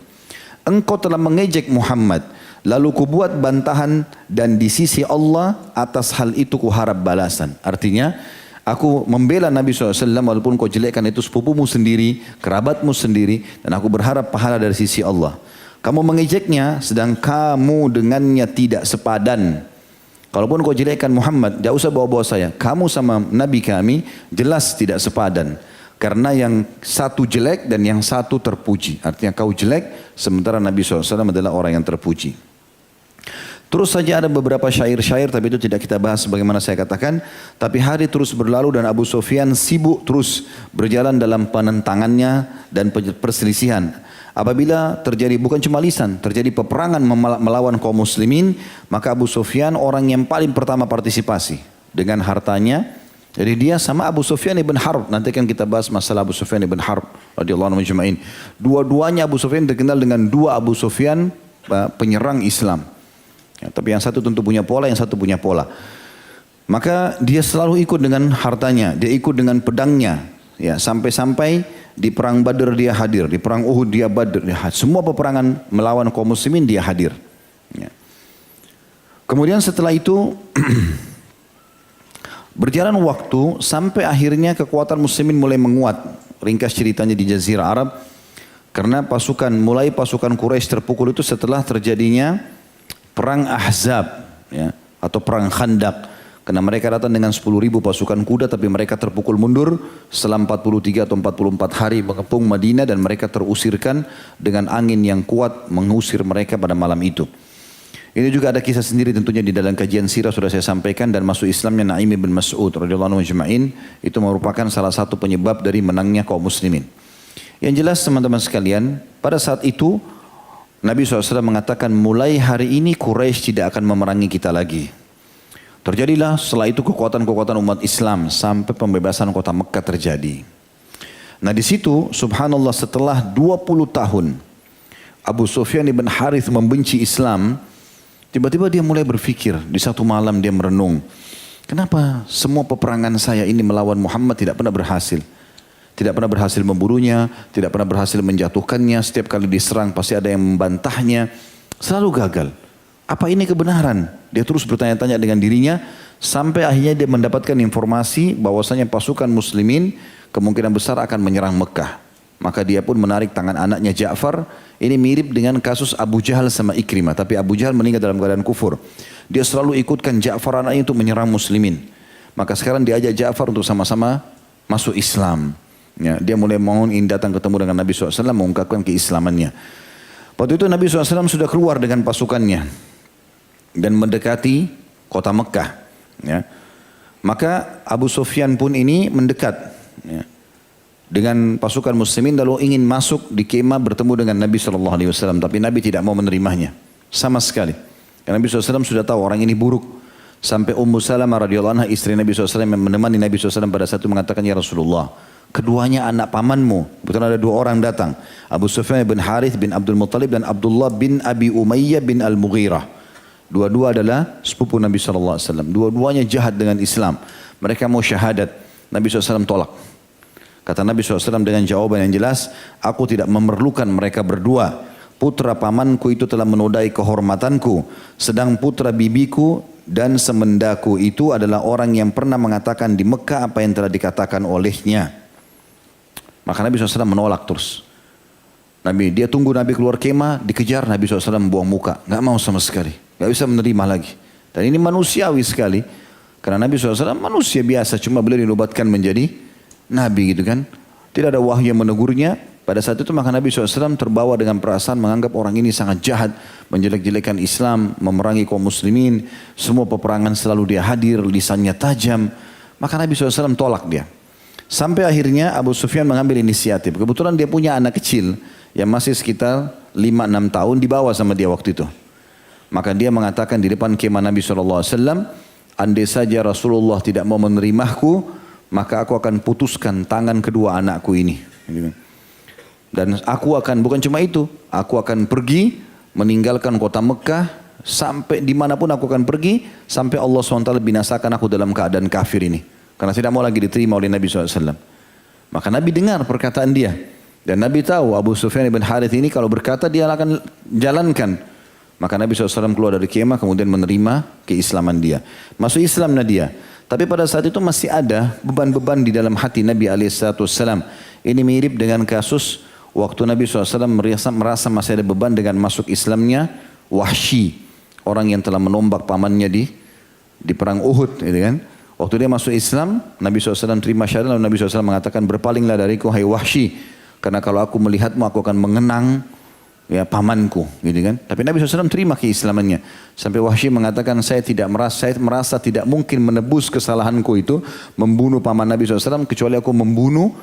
Engkau telah mengejek Muhammad, lalu kubuat bantahan dan di sisi Allah atas hal itu kuharap balasan. Artinya, aku membela Nabi SAW walaupun kau jelekkan itu sepupumu sendiri, kerabatmu sendiri, dan aku berharap pahala dari sisi Allah. Kamu mengejeknya sedang kamu dengannya tidak sepadan. Kalaupun kau jelekkan Muhammad, tidak usah bawa-bawa saya. Kamu sama Nabi kami jelas tidak sepadan. Karena yang satu jelek dan yang satu terpuji. Artinya kau jelek sementara Nabi SAW adalah orang yang terpuji. Terus saja ada beberapa syair-syair, tapi itu tidak kita bahas sebagaimana saya katakan. Tapi hari terus berlalu dan Abu Sufyan sibuk terus berjalan dalam penentangannya dan perselisihan. Apabila terjadi bukan cuma lisan, terjadi peperangan melawan kaum muslimin, maka Abu Sufyan orang yang paling pertama partisipasi dengan hartanya. Jadi dia sama Abu Sufyan ibn Harb, nanti kan kita bahas masalah Abu Sufyan ibn Harb radhiyallahu anhu majma'in. Dua-duanya Abu Sufyan terkenal dengan dua Abu Sufyan penyerang Islam. Ya, tapi yang satu tentu punya pola, yang satu punya pola. Maka dia selalu ikut dengan hartanya, dia ikut dengan pedangnya. Ya, sampai-sampai di perang Badr dia hadir, di perang Uhud dia semua peperangan melawan kaum muslimin dia hadir. Ya. Kemudian setelah itu berjalan waktu sampai akhirnya kekuatan muslimin mulai menguat. Ringkas ceritanya di Jazirah Arab, karena mulai pasukan Quraisy terpukul itu setelah terjadinya perang Ahzab, ya, atau perang Khandaq. Karena mereka datang dengan 10.000 pasukan kuda, tapi mereka terpukul mundur setelah 43 atau 44 hari mengepung Madinah, dan mereka terusirkan dengan angin yang kuat mengusir mereka pada malam itu. Ini juga ada kisah sendiri tentunya di dalam kajian sirah sudah saya sampaikan, dan masuk Islamnya Naim bin Mas'ud radhiyallahu anhu ajma'in itu merupakan salah satu penyebab dari menangnya kaum muslimin. Yang jelas teman-teman sekalian, pada saat itu Nabi SAW mengatakan mulai hari ini Quraisy tidak akan memerangi kita lagi. Terjadilah setelah itu kekuatan-kekuatan umat Islam sampai pembebasan kota Mekah terjadi. Nah di situ subhanallah setelah 20 tahun Abu Sufyan ibn Harith membenci Islam, tiba-tiba dia mulai berpikir, di satu malam dia merenung, kenapa semua peperangan saya ini melawan Muhammad tidak pernah berhasil? Tidak pernah berhasil membunuhnya, tidak pernah berhasil menjatuhkannya, setiap kali diserang pasti ada yang membantahnya, selalu gagal. Apa ini kebenaran? Dia terus bertanya-tanya dengan dirinya, sampai akhirnya dia mendapatkan informasi bahwasanya pasukan muslimin kemungkinan besar akan menyerang Mekah. Maka dia pun menarik tangan anaknya Ja'far. Ini mirip dengan kasus Abu Jahal sama Ikrimah, tapi Abu Jahal meninggal dalam keadaan kufur. Dia selalu ikutkan Ja'far anaknya untuk menyerang muslimin. Maka sekarang diajak Ja'far untuk sama-sama masuk Islam. Ya, dia mulai ingin datang ketemu dengan Nabi SAW, mengungkapkan keislamannya. Waktu itu Nabi SAW sudah keluar dengan pasukannya dan mendekati kota Mekah. Ya. Maka Abu Sufyan pun ini mendekat, ya, dengan pasukan muslimin lalu ingin masuk di kemah bertemu dengan Nabi SAW. Tapi Nabi tidak mau menerimanya sama sekali. Karena Nabi SAW sudah tahu orang ini buruk. Sampai Ummu Salamah radhiyallahu anha istri Nabi SAW yang menemani Nabi SAW pada saat itu mengatakan, ya Rasulullah, keduanya anak pamanmu. Betul ada dua orang datang. Abu Sufyan bin Harith bin Abdul Muttalib dan Abdullah bin Abi Umayyah bin Al-Mughirah. Dua-dua adalah sepupu Nabi SAW. Dua-duanya jahat dengan Islam. Mereka mau syahadat. Nabi SAW tolak. Kata Nabi SAW dengan jawaban yang jelas, aku tidak memerlukan mereka berdua. Putra pamanku itu telah menodai kehormatanku. Sedang putra bibiku dan semendaku itu adalah orang yang pernah mengatakan di Mekah apa yang telah dikatakan olehnya. Maka Nabi SAW menolak terus. Dia tunggu Nabi keluar kemah, dikejar, Nabi SAW buang muka. Nggak mau sama sekali, nggak bisa menerima lagi. Dan ini manusiawi sekali. Karena Nabi SAW manusia biasa, cuma beliau dinobatkan menjadi Nabi gitu kan. Tidak ada wahyu yang menegurnya. Pada saat itu maka Nabi SAW terbawa dengan perasaan menganggap orang ini sangat jahat, menjelek-jelekan Islam, memerangi kaum muslimin, semua peperangan selalu dia hadir, lisannya tajam. Maka Nabi SAW tolak dia. Sampai akhirnya Abu Sufyan mengambil inisiatif. Kebetulan dia punya anak kecil yang masih sekitar 5-6 tahun, dibawa sama dia waktu itu. Maka dia mengatakan di depan kemah Nabi SAW, andai saja Rasulullah tidak mau menerimaku, maka aku akan putuskan tangan kedua anakku ini. Dan aku akan, bukan cuma itu, aku akan pergi meninggalkan kota Mekah sampai dimanapun aku akan pergi, sampai Allah SWT binasakan aku dalam keadaan kafir ini. Karena tidak mau lagi diterima oleh Nabi SAW. Maka Nabi dengar perkataan dia. Dan Nabi tahu Abu Sufyan ibn Harith ini kalau berkata dia akan jalankan. Maka Nabi SAW keluar dari kemah kemudian menerima keislaman dia. Masuk Islam dia. Tapi pada saat itu masih ada beban-beban di dalam hati Nabi SAW. Ini mirip dengan kasus waktu Nabi SAW merasa masih ada beban dengan masuk Islamnya Wahsy, orang yang telah menombak pamannya di perang Uhud, gitu kan? Waktu dia masuk Islam, Nabi SAW terima syahadat, lalu Nabi SAW mengatakan, berpalinglah dariku hai Wahsy, karena kalau aku melihatmu aku akan mengenang ya pamanku, gitu kan? Tapi Nabi SAW terima keislamannya. Sampai Wahsy mengatakan, saya merasa tidak mungkin menebus kesalahanku itu, membunuh paman Nabi SAW, kecuali aku membunuh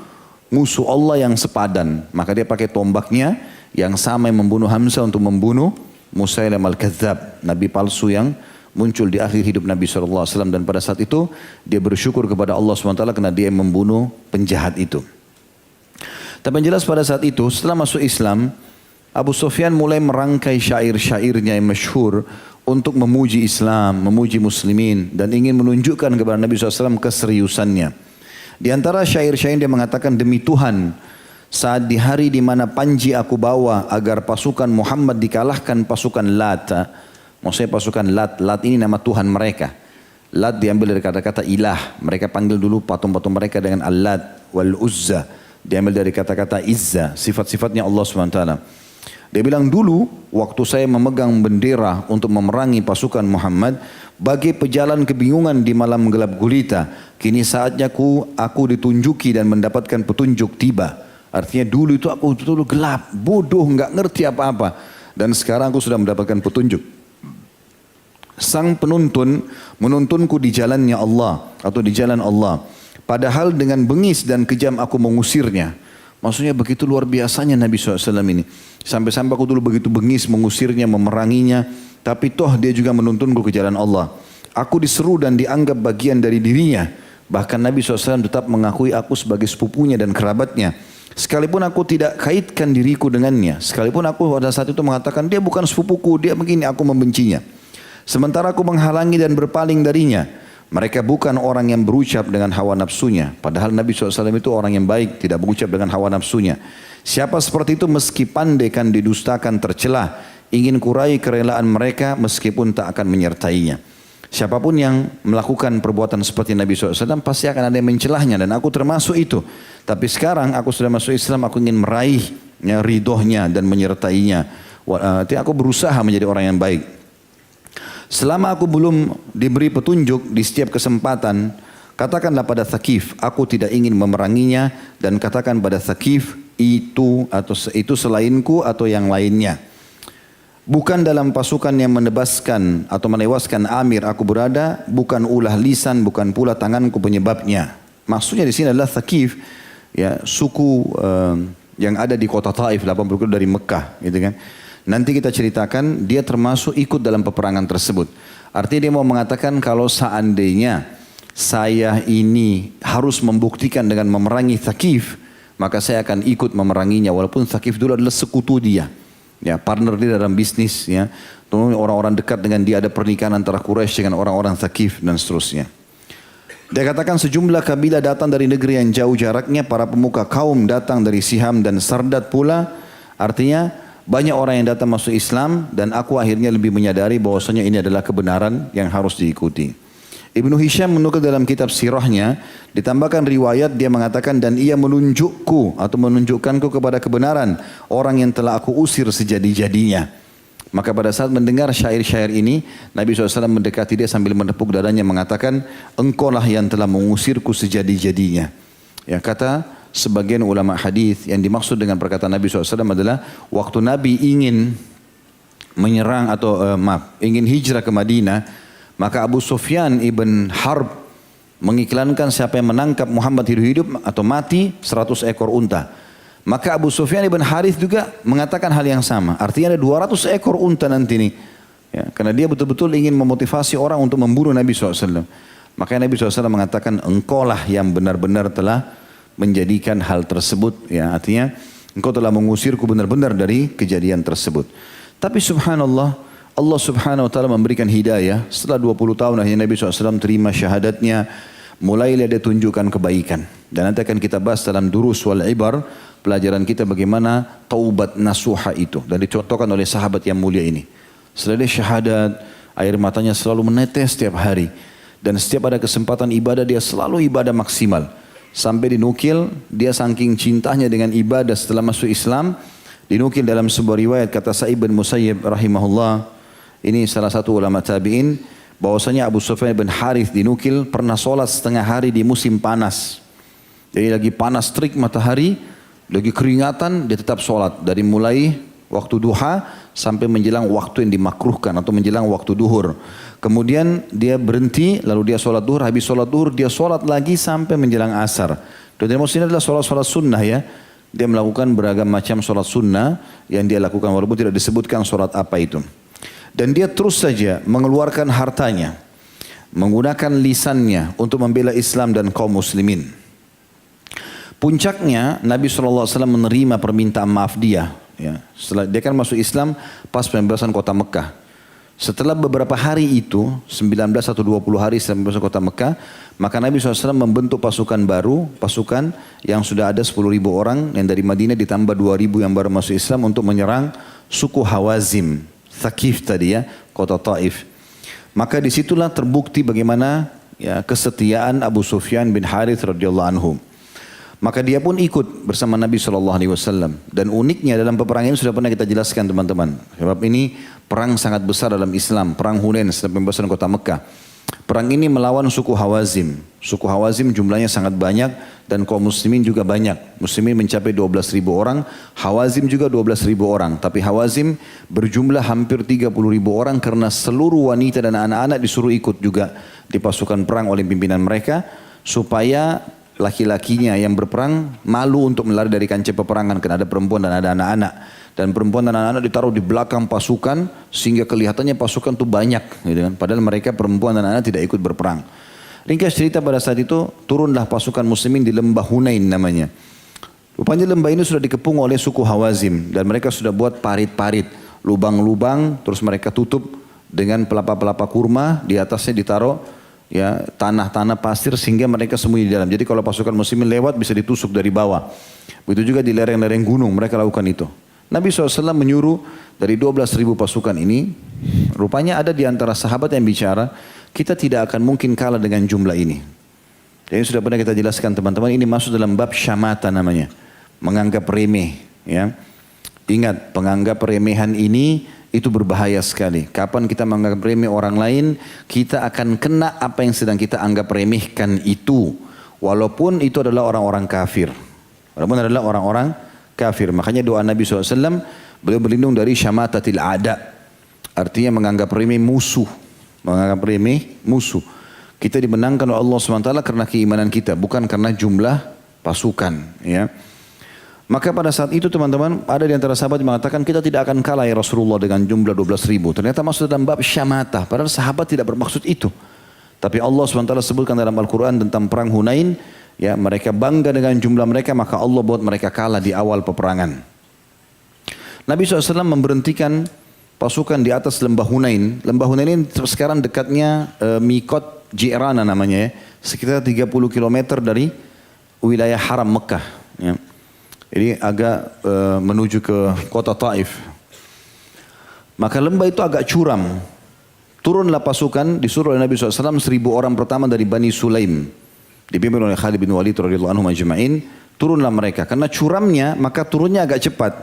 musuh Allah yang sepadan. Maka dia pakai tombaknya yang sama yang membunuh Hamzah untuk membunuh Musailam al-Kadzab, nabi palsu yang muncul di akhir hidup Nabi SAW. Dan pada saat itu dia bersyukur kepada Allah SWT karena dia membunuh penjahat itu. Tapi yang jelas pada saat itu setelah masuk Islam, Abu Sufyan mulai merangkai syair-syairnya yang masyhur untuk memuji Islam, memuji muslimin, dan ingin menunjukkan kepada Nabi SAW keseriusannya. Di antara syair-syair dia mengatakan, demi Tuhan, saat di hari di mana panji aku bawa agar pasukan Muhammad dikalahkan pasukan Lat. Maksudnya pasukan Lat. Lat ini nama Tuhan mereka. Lat diambil dari kata-kata ilah. Mereka panggil dulu patung-patung mereka dengan Al-Lat wal Uzza. Diambil dari kata-kata Izza. Sifat-sifatnya Allah SWT. Dia bilang dulu waktu saya memegang bendera untuk memerangi pasukan Muhammad, bagai pejalan kebingungan di malam gelap gulita, kini saatnya aku ditunjuki dan mendapatkan petunjuk tiba. Artinya dulu itu aku betul-betul gelap, bodoh, nggak ngerti apa-apa, dan sekarang aku sudah mendapatkan petunjuk. Sang penuntun menuntunku di jalannya Allah atau di jalan Allah. Padahal dengan bengis dan kejam aku mengusirnya. Maksudnya begitu luar biasanya Nabi SAW ini. Sampai-sampai aku dulu begitu bengis mengusirnya, memeranginya. Tapi toh dia juga menuntunku ke jalan Allah. Aku diseru dan dianggap bagian dari dirinya. Bahkan Nabi SAW tetap mengakui aku sebagai sepupunya dan kerabatnya. Sekalipun aku tidak kaitkan diriku dengannya. Sekalipun aku pada saat itu mengatakan dia bukan sepupuku, dia begini, aku membencinya. Sementara aku menghalangi dan berpaling darinya. Mereka bukan orang yang berucap dengan hawa nafsunya. Padahal Nabi SAW itu orang yang baik, tidak berucap dengan hawa nafsunya. Siapa seperti itu meski pandai kan didustakan tercelah. Ingin kurai kerelaan mereka meskipun tak akan menyertainya. Siapapun yang melakukan perbuatan seperti Nabi SAW pasti akan ada yang mencelahnya. Dan aku termasuk itu. Tapi sekarang aku sudah masuk Islam, aku ingin meraih ridhonya dan menyertainya. Aku berusaha menjadi orang yang baik. Selama aku belum diberi petunjuk di setiap kesempatan, katakanlah pada Thaqif, aku tidak ingin memeranginya, dan katakan pada Thaqif, itu selainku atau yang lainnya. Bukan dalam pasukan yang menebaskan atau menewaskan Amir aku berada, bukan ulah lisan, bukan pula tanganku penyebabnya. Maksudnya di sini adalah Thaqif, ya, suku yang ada di kota Taif, 80 km dari Mekah, gitu kan. Nanti kita ceritakan dia termasuk ikut dalam peperangan tersebut. Artinya dia mau mengatakan kalau seandainya saya ini harus membuktikan dengan memerangi Thaqif, maka saya akan ikut memeranginya. Walaupun Thaqif dulu adalah sekutu dia, ya, partner dia dalam bisnis, ya. Orang-orang dekat dengan dia, ada pernikahan antara Quraisy dengan orang-orang Thaqif dan seterusnya. Dia katakan sejumlah kabilah datang dari negeri yang jauh jaraknya, para pemuka kaum datang dari Siham dan Sardad pula. Artinya banyak orang yang datang masuk Islam dan aku akhirnya lebih menyadari bahwasanya ini adalah kebenaran yang harus diikuti. Ibnu Hisham menukil dalam kitab sirahnya, ditambahkan riwayat dia mengatakan, dan ia menunjukku atau menunjukkanku kepada kebenaran orang yang telah aku usir sejadi-jadinya. Maka pada saat mendengar syair-syair ini, Nabi SAW mendekati dia sambil menepuk dadanya mengatakan, engkau lah yang telah mengusirku sejadi-jadinya. Ya, kata sebagian ulama hadis yang dimaksud dengan perkataan Nabi SAW adalah waktu Nabi ingin menyerang atau ingin hijrah ke Madinah, maka Abu Sufyan ibn Harb mengiklankan siapa yang menangkap Muhammad hidup-hidup atau mati 100 ekor unta. Maka Abu Sufyan ibn Harith juga mengatakan hal yang sama. Artinya ada 200 ekor unta nanti nih. Ya, karena dia betul-betul ingin memotivasi orang untuk membunuh Nabi SAW. Makanya Nabi SAW mengatakan, engkau lah yang benar-benar telah menjadikan hal tersebut. Ya, artinya engkau telah mengusirku benar-benar dari kejadian tersebut. Tapi subhanallah, Allah subhanahu wa ta'ala memberikan hidayah. Setelah 20 tahun akhirnya Nabi SAW terima syahadatnya. Mulailah dia tunjukkan kebaikan. Dan nanti akan kita bahas dalam durus wal ibar. Pelajaran kita bagaimana taubat nasuha itu. Dan dicontohkan oleh sahabat yang mulia ini. Setelah dia syahadat, air matanya selalu menetes setiap hari. Dan setiap ada kesempatan ibadah dia selalu ibadah maksimal. Sampai dinukil dia saking cintanya dengan ibadah setelah masuk Islam. Dinukil dalam sebuah riwayat kata Sa'id bin Musayyib rahimahullah. Ini salah satu ulama tabi'in, bahwasanya Abu Sufyan bin Harith dinukil pernah sholat setengah hari di musim panas. Jadi lagi panas terik matahari, lagi keringatan, dia tetap sholat. Dari mulai waktu duha sampai menjelang waktu yang dimakruhkan atau menjelang waktu duhur. Kemudian dia berhenti, lalu dia sholat duhur, habis sholat duhur dia sholat lagi sampai menjelang asar. Dan maksudnya adalah sholat-sholat sunnah ya. Dia melakukan beragam macam sholat sunnah yang dia lakukan walaupun tidak disebutkan sholat apa itu. Dan dia terus saja mengeluarkan hartanya, menggunakan lisannya untuk membela Islam dan kaum muslimin. Puncaknya Nabi SAW menerima permintaan maaf dia. Ya. Setelah dia kan masuk Islam pas pembebasan kota Mekah. Setelah beberapa hari itu, 19 atau 20 hari setelah pembebasan kota Mekah, maka Nabi SAW membentuk pasukan baru, pasukan yang sudah ada 10.000 orang, yang dari Madinah ditambah 2.000 yang baru masuk Islam untuk menyerang suku Hawazim. Thaqif tadi ya, kota Taif. Maka disitulah terbukti bagaimana ya, kesetiaan Abu Sufyan bin Harith radhiyallahu anhu. Maka dia pun ikut bersama Nabi SAW. Dan uniknya dalam peperangan ini sudah pernah kita jelaskan teman-teman. Sebab ini perang sangat besar dalam Islam, perang Hunain setelah pembebasan kota Mekah. Perang ini melawan suku Hawazim. Suku Hawazim jumlahnya sangat banyak dan kaum muslimin juga banyak. Muslimin mencapai 12.000 orang, Hawazim juga 12.000 orang. Tapi Hawazim berjumlah hampir 30.000 orang karena seluruh wanita dan anak-anak disuruh ikut juga di pasukan perang oleh pimpinan mereka. Supaya laki-lakinya yang berperang malu untuk melari dari kancah peperangan karena ada perempuan dan ada anak-anak. Dan perempuan dan anak-anak ditaruh di belakang pasukan sehingga kelihatannya pasukan itu banyak gitu kan. Padahal mereka perempuan dan anak tidak ikut berperang. Ringkas cerita pada saat itu turunlah pasukan muslimin di lembah Hunain namanya. Rupanya lembah ini sudah dikepung oleh suku Hawazim dan mereka sudah buat parit-parit, lubang-lubang, terus mereka tutup dengan pelapa-pelapa kurma, di atasnya ditaruh ya tanah-tanah pasir sehingga mereka sembunyi di dalam. Jadi kalau pasukan muslimin lewat bisa ditusuk dari bawah. Begitu juga di lereng-lereng gunung mereka lakukan itu. Nabi SAW menyuruh dari 12.000 pasukan ini, rupanya ada di antara sahabat yang bicara, kita tidak akan mungkin kalah dengan jumlah ini. Jadi sudah pernah kita jelaskan teman-teman, ini masuk dalam bab syamata namanya, menganggap remeh. Ya. Ingat, penganggap remehan ini itu berbahaya sekali. Kapan kita menganggap remeh orang lain, kita akan kena apa yang sedang kita anggap remehkan itu. Walaupun itu adalah orang-orang kafir. Walaupun adalah orang-orang kafir. Makanya doa Nabi SAW, beliau berlindung dari syamatatil a'da. Artinya menganggap remeh musuh. Menganggap remeh musuh. Kita dimenangkan oleh Allah SWT karena keimanan kita, bukan karena jumlah pasukan. Ya. Maka pada saat itu teman-teman, ada di antara sahabat yang mengatakan kita tidak akan kalah ya Rasulullah dengan jumlah 12.000. Ternyata masuk dalam bab syamata. Padahal sahabat tidak bermaksud itu. Tapi Allah SWT sebutkan dalam Al-Quran tentang perang Hunain. Ya, mereka bangga dengan jumlah mereka, maka Allah buat mereka kalah di awal peperangan. Nabi SAW memberhentikan pasukan di atas lembah Hunain. Lembah Hunain ini sekarang dekatnya Mikot Ji'rana namanya ya. Sekitar 30 km dari wilayah haram Mekah. Ya. Jadi agak menuju ke kota Taif. Maka lembah itu agak curam. Turunlah pasukan, disuruh oleh Nabi SAW 1.000 orang pertama dari Bani Sulaim. Dipimpin oleh Khalid bin Walid radhiyallahu anhu majma'in. Turunlah mereka. Karena curamnya, maka turunnya agak cepat.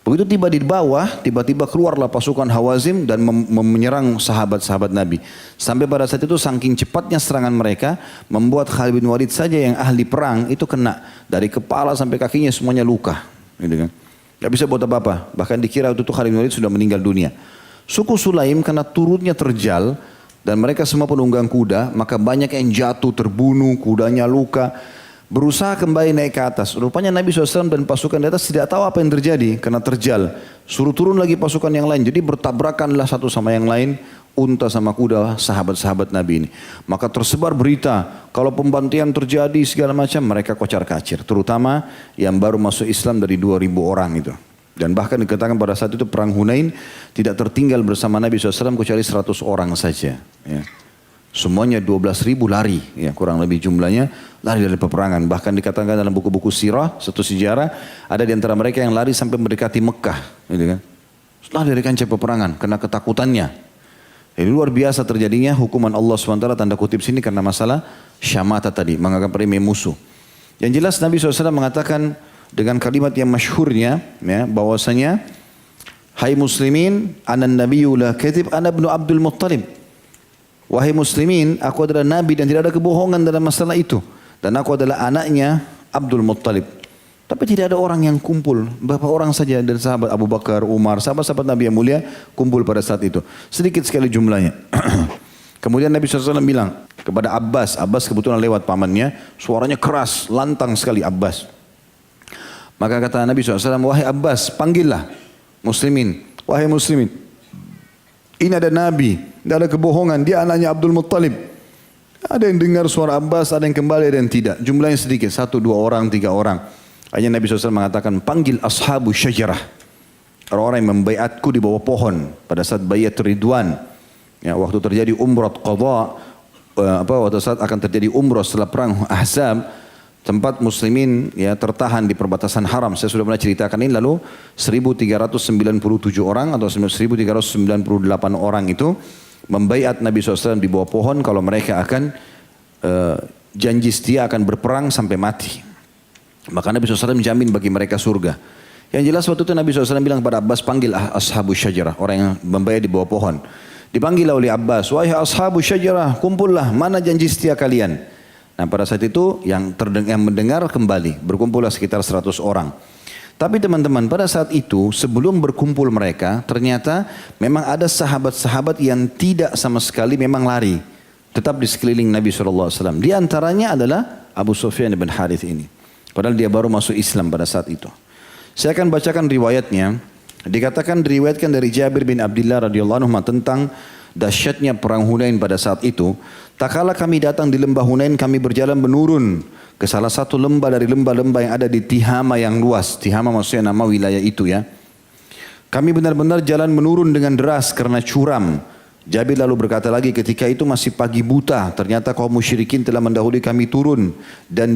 Begitu tiba di bawah, tiba-tiba keluarlah pasukan Hawazim dan menyerang sahabat-sahabat Nabi. Sampai pada saat itu saking cepatnya serangan mereka, membuat Khalid bin Walid saja yang ahli perang itu kena. Dari kepala sampai kakinya semuanya luka. Gitu kan. Gak bisa buat apa-apa. Bahkan dikira waktu itu Khalid bin Walid sudah meninggal dunia. Suku Sulaim karena turunnya terjal dan mereka semua penunggang kuda, maka banyak yang jatuh, terbunuh, kudanya luka. Berusaha kembali naik ke atas. Rupanya Nabi SAW dan pasukan di atas tidak tahu apa yang terjadi karena terjal. Suruh turun lagi pasukan yang lain. Jadi bertabrakanlah satu sama yang lain, unta sama kuda sahabat-sahabat Nabi ini. Maka tersebar berita kalau pembantian terjadi segala macam, mereka kocar-kacir. Terutama yang baru masuk Islam dari 2.000 orang itu. Dan bahkan dikatakan pada saat itu perang Hunain tidak tertinggal bersama Nabi SAW kecuali 100 orang saja. Ya. Semuanya 12.000 lari, ya, kurang lebih jumlahnya lari dari peperangan. Bahkan dikatakan dalam buku-buku sirah, satu sejarah, ada di antara mereka yang lari sampai mendekati Mekah. Gitu kan. Lari dari kancah peperangan karena ketakutannya. Jadi luar biasa terjadinya hukuman Allah SWT tanda kutip sini karena masalah syamata tadi, menganggap remeh musuh. Yang jelas Nabi SAW mengatakan dengan kalimat yang masyhurnya, ya, bahwasanya hai muslimin, anan nabiyyu la kadhib, ana ibnu Abdul Muttalib. Wahai muslimin, aku adalah nabi dan tidak ada kebohongan dalam masalah itu. Dan aku adalah anaknya Abdul Muttalib. Tapi tidak ada orang yang kumpul. Beberapa orang saja dari sahabat Abu Bakar, Umar, sahabat-sahabat Nabi yang mulia kumpul pada saat itu. Sedikit sekali jumlahnya. Kemudian Nabi SAW bilang kepada Abbas. Abbas kebetulan lewat pamannya. Suaranya keras, lantang sekali Abbas. Maka kata Nabi SAW, wahai Abbas, panggillah muslimin. Wahai muslimin, ini ada Nabi, tidak ada kebohongan, dia anaknya Abdul Muttalib. Ada yang dengar suara Abbas, ada yang kembali, ada yang tidak. Jumlahnya sedikit, 1, 2 orang, 3 orang. Akhirnya Nabi SAW mengatakan, panggil ashabu syajarah. Orang-orang yang membaiatku di bawah pohon pada saat baiat Ridwan. Ya, waktu terjadi umrah qadha, waktu saat akan terjadi umrah setelah perang Ahzab, tempat muslimin ya tertahan di perbatasan haram. Saya sudah pernah ceritakan ini lalu 1397 orang atau 1398 orang itu membaiat Nabi SAW di bawah pohon kalau mereka akan janji setia akan berperang sampai mati. Maka Nabi SAW menjamin bagi mereka surga. Yang jelas waktu itu Nabi SAW bilang kepada Abbas, panggil ashabu syajarah, orang yang membaiat di bawah pohon. Dipanggil oleh Abbas, wahai ashabu syajarah, kumpullah, mana janji setia kalian? Nah pada saat itu yang mendengar kembali, berkumpullah sekitar 100 orang. Tapi teman-teman pada saat itu sebelum berkumpul mereka ternyata memang ada sahabat-sahabat yang tidak sama sekali memang lari. Tetap di sekeliling Nabi SAW. Di antaranya adalah Abu Sufyan bin Harith ini. Padahal dia baru masuk Islam pada saat itu. Saya akan bacakan riwayatnya. Dikatakan diriwayatkan dari Jabir bin Abdullah radhiyallahu anhu tentang dahsyatnya perang Hunain pada saat itu. Tak kala kami datang di lembah Hunain, kami berjalan menurun ke salah satu lembah dari lembah-lembah yang ada di Tihama yang luas. Tihama maksudnya nama wilayah itu ya. Kami benar-benar jalan menurun dengan deras karena curam. Jabir lalu berkata lagi, ketika itu masih pagi buta, ternyata kaum musyrikin telah mendahului kami turun dan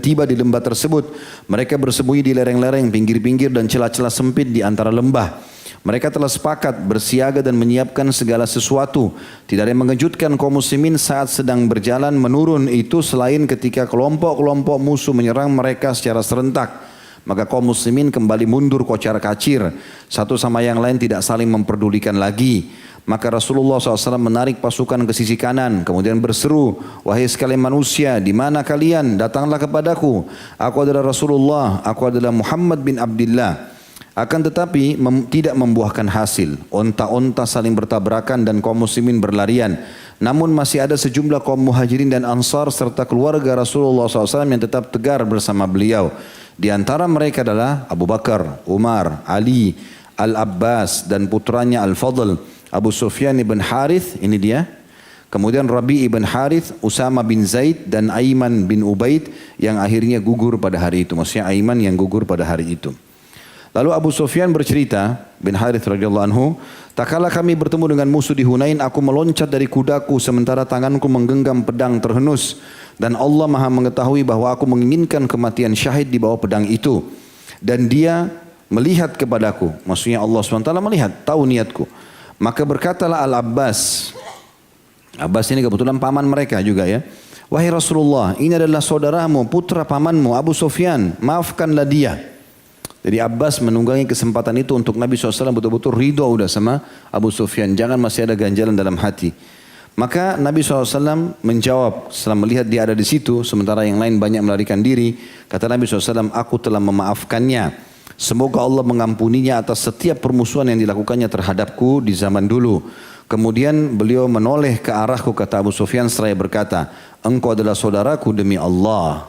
tiba di lembah tersebut. Mereka bersembunyi di lereng-lereng, pinggir-pinggir dan celah-celah sempit di antara lembah. Mereka telah sepakat bersiaga dan menyiapkan segala sesuatu. Tidak ada yang mengejutkan kaum muslimin saat sedang berjalan menurun itu selain ketika kelompok-kelompok musuh menyerang mereka secara serentak. Maka kaum muslimin kembali mundur kocar-kacir. Satu sama yang lain tidak saling memperdulikan lagi. Maka Rasulullah SAW menarik pasukan ke sisi kanan. Kemudian berseru, wahai sekalian manusia, di mana kalian? Datanglah kepadaku. Aku adalah Rasulullah, aku adalah Muhammad bin Abdullah. Akan tetapi tidak membuahkan hasil. Onta-onta saling bertabrakan dan kaum muslimin berlarian. Namun masih ada sejumlah kaum muhajirin dan ansar serta keluarga Rasulullah SAW yang tetap tegar bersama beliau. Di antara mereka adalah Abu Bakar, Umar, Ali, Al-Abbas dan putranya Al-Fadl, Abu Sufyan ibn Harith, ini dia. Kemudian Rabi' ibn Harith, Usama bin Zaid dan Aiman bin Ubaid yang akhirnya gugur pada hari itu. Maksudnya Aiman yang gugur pada hari itu. Lalu Abu Sufyan bercerita, bin Harith radhiyallahu anhu, tak kala kami bertemu dengan musuh di Hunain, aku meloncat dari kudaku sementara tanganku menggenggam pedang terhenus. Dan Allah maha mengetahui bahwa aku menginginkan kematian syahid di bawah pedang itu. Dan dia melihat kepadaku. Maksudnya Allah SWT melihat, tahu niatku. Maka berkatalah Al-Abbas. Abbas ini kebetulan paman mereka juga ya. Wahai Rasulullah, ini adalah saudaramu, putra pamanmu Abu Sufyan, maafkanlah dia. Jadi Abbas menunggangi kesempatan itu untuk Nabi SAW betul-betul ridho udah sama Abu Sufyan. Jangan masih ada ganjalan dalam hati. Maka Nabi SAW menjawab setelah melihat dia ada di situ, sementara yang lain banyak melarikan diri. Kata Nabi SAW, aku telah memaafkannya. Semoga Allah mengampuninya atas setiap permusuhan yang dilakukannya terhadapku di zaman dulu. Kemudian beliau menoleh ke arahku, kata Abu Sufyan seraya berkata, engkau adalah saudaraku demi Allah.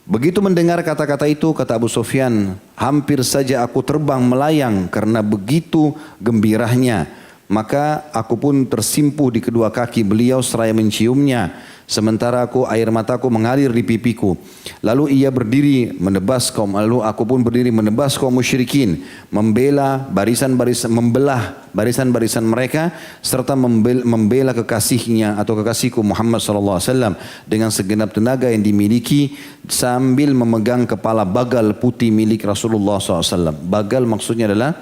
Begitu mendengar kata-kata itu, kata Abu Sufyan, hampir saja aku terbang melayang karena begitu gembiranya. Maka aku pun tersimpuh di kedua kaki beliau seraya menciumnya. Sementara air mataku mengalir di pipiku. Lalu ia berdiri menebas lalu aku pun berdiri menebas kaum musyrikin, membelah barisan-barisan mereka serta membela kekasihnya atau kekasihku Muhammad SAW dengan segenap tenaga yang dimiliki sambil memegang kepala bagal putih milik Rasulullah SAW. Bagal maksudnya adalah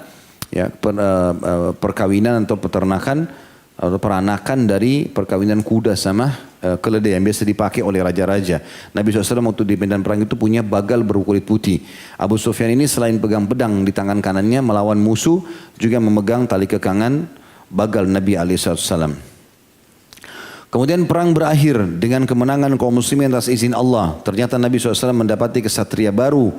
ya, perkawinan atau peternakan atau peranakan dari perkawinan kuda sama keledai yang biasa dipakai oleh raja-raja. Nabi SAW waktu di medan perang itu punya bagal berkulit putih. Abu Sufyan ini selain pegang pedang di tangan kanannya melawan musuh, juga memegang tali kekangan bagal Nabi SAW. Kemudian perang berakhir dengan kemenangan kaum muslimin atas izin Allah. Ternyata Nabi SAW mendapati kesatria baru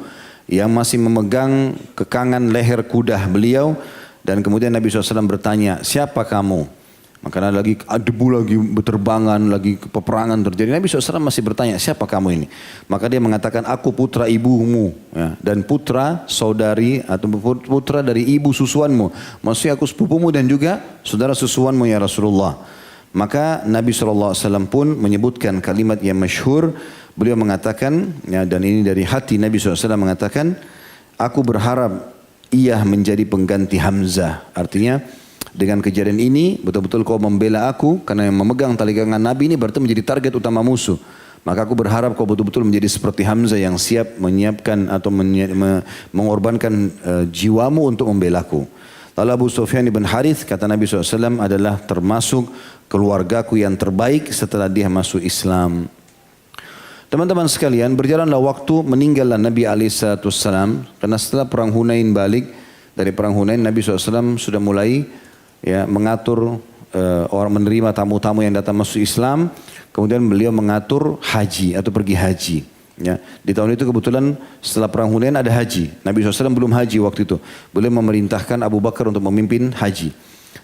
yang masih memegang kekangan leher kuda beliau. Dan kemudian Nabi SAW bertanya, siapa kamu? Maka lagi debu lagi berterbangan, lagi peperangan terjadi. Nabi SAW masih bertanya, siapa kamu ini? Maka dia mengatakan, aku putra ibumu ya, dan putra saudari atau putra dari ibu susuanmu. Maksudnya aku sepupumu dan juga saudara susuanmu ya Rasulullah. Maka Nabi SAW pun menyebutkan kalimat yang masyhur. Beliau mengatakan, ya, dan ini dari hati Nabi SAW mengatakan, aku berharap ia menjadi pengganti Hamzah. Artinya, dengan kejadian ini betul-betul kau membela aku, karena yang memegang tali kekangan Nabi ini berarti menjadi target utama musuh. Maka aku berharap kau betul-betul menjadi seperti Hamzah yang siap menyiapkan atau mengorbankan jiwamu untuk membelaku. Lalu Abu Sufyan ibn Harith kata Nabi SAW adalah termasuk keluargaku yang terbaik setelah dia masuk Islam. Teman-teman sekalian, berjalanlah waktu, meninggallah Nabi SAW karena setelah perang Hunain balik dari perang Hunain, Nabi SAW sudah mulai ya, mengatur orang menerima tamu-tamu yang datang masuk Islam. Kemudian beliau mengatur haji atau pergi haji. Ya, di tahun itu kebetulan setelah perang Hunain ada haji. Nabi SAW belum haji waktu itu. Beliau memerintahkan Abu Bakar untuk memimpin haji.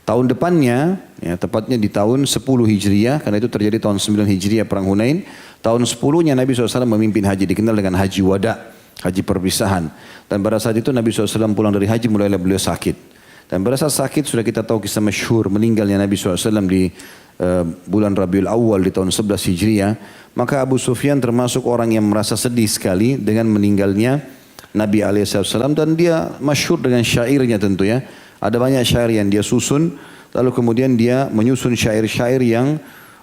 Tahun depannya, ya, tepatnya di tahun 10 Hijriah, karena itu terjadi tahun 9 Hijriah perang Hunain. Tahun 10-nya Nabi SAW memimpin haji, dikenal dengan haji wada, haji perpisahan. Dan pada saat itu Nabi SAW pulang dari haji, mulailah beliau sakit. Dan pada saat sakit sudah kita tahu kisah masyhur meninggalnya Nabi SAW di bulan Rabiul Awal di tahun 11 Hijriah. Maka Abu Sufyan termasuk orang yang merasa sedih sekali dengan meninggalnya Nabi SAW. Dan dia masyhur dengan syairnya tentu ya. Ada banyak syair yang dia susun. Lalu kemudian dia menyusun syair-syair yang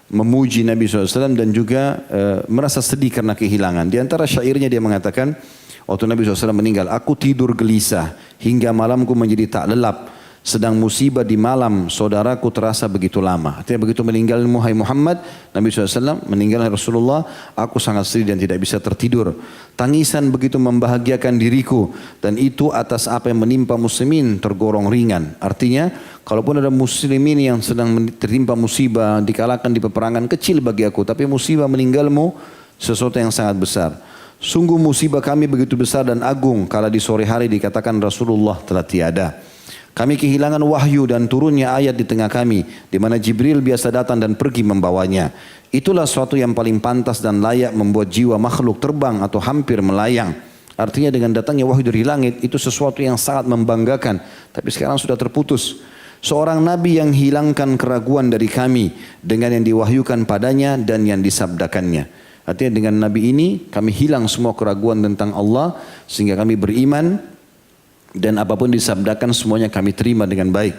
memuji Nabi SAW dan juga merasa sedih karena kehilangan. Di antara syairnya dia mengatakan, waktu Nabi SAW meninggal, aku tidur gelisah hingga malamku menjadi tak lelap. Sedang musibah di malam saudaraku terasa begitu lama. Artinya begitu meninggal Muhammad, Nabi SAW meninggal Rasulullah, aku sangat sedih dan tidak bisa tertidur. Tangisan begitu membahagiakan diriku, dan itu atas apa yang menimpa muslimin tergolong ringan. Artinya kalaupun ada muslimin yang sedang tertimpa musibah, dikalahkan di peperangan, kecil bagi aku. Tapi musibah meninggalmu sesuatu yang sangat besar. Sungguh musibah kami begitu besar dan agung kala di sore hari dikatakan Rasulullah telah tiada. Kami kehilangan wahyu dan turunnya ayat di tengah kami, di mana Jibril biasa datang dan pergi membawanya. Itulah suatu yang paling pantas dan layak membuat jiwa makhluk terbang atau hampir melayang. Artinya dengan datangnya wahyu dari langit itu sesuatu yang sangat membanggakan. Tapi sekarang sudah terputus. Seorang nabi yang hilangkan keraguan dari kami dengan yang diwahyukan padanya dan yang disabdakannya. Artinya dengan nabi ini kami hilang semua keraguan tentang Allah sehingga kami beriman. Dan apapun disabdakan semuanya kami terima dengan baik.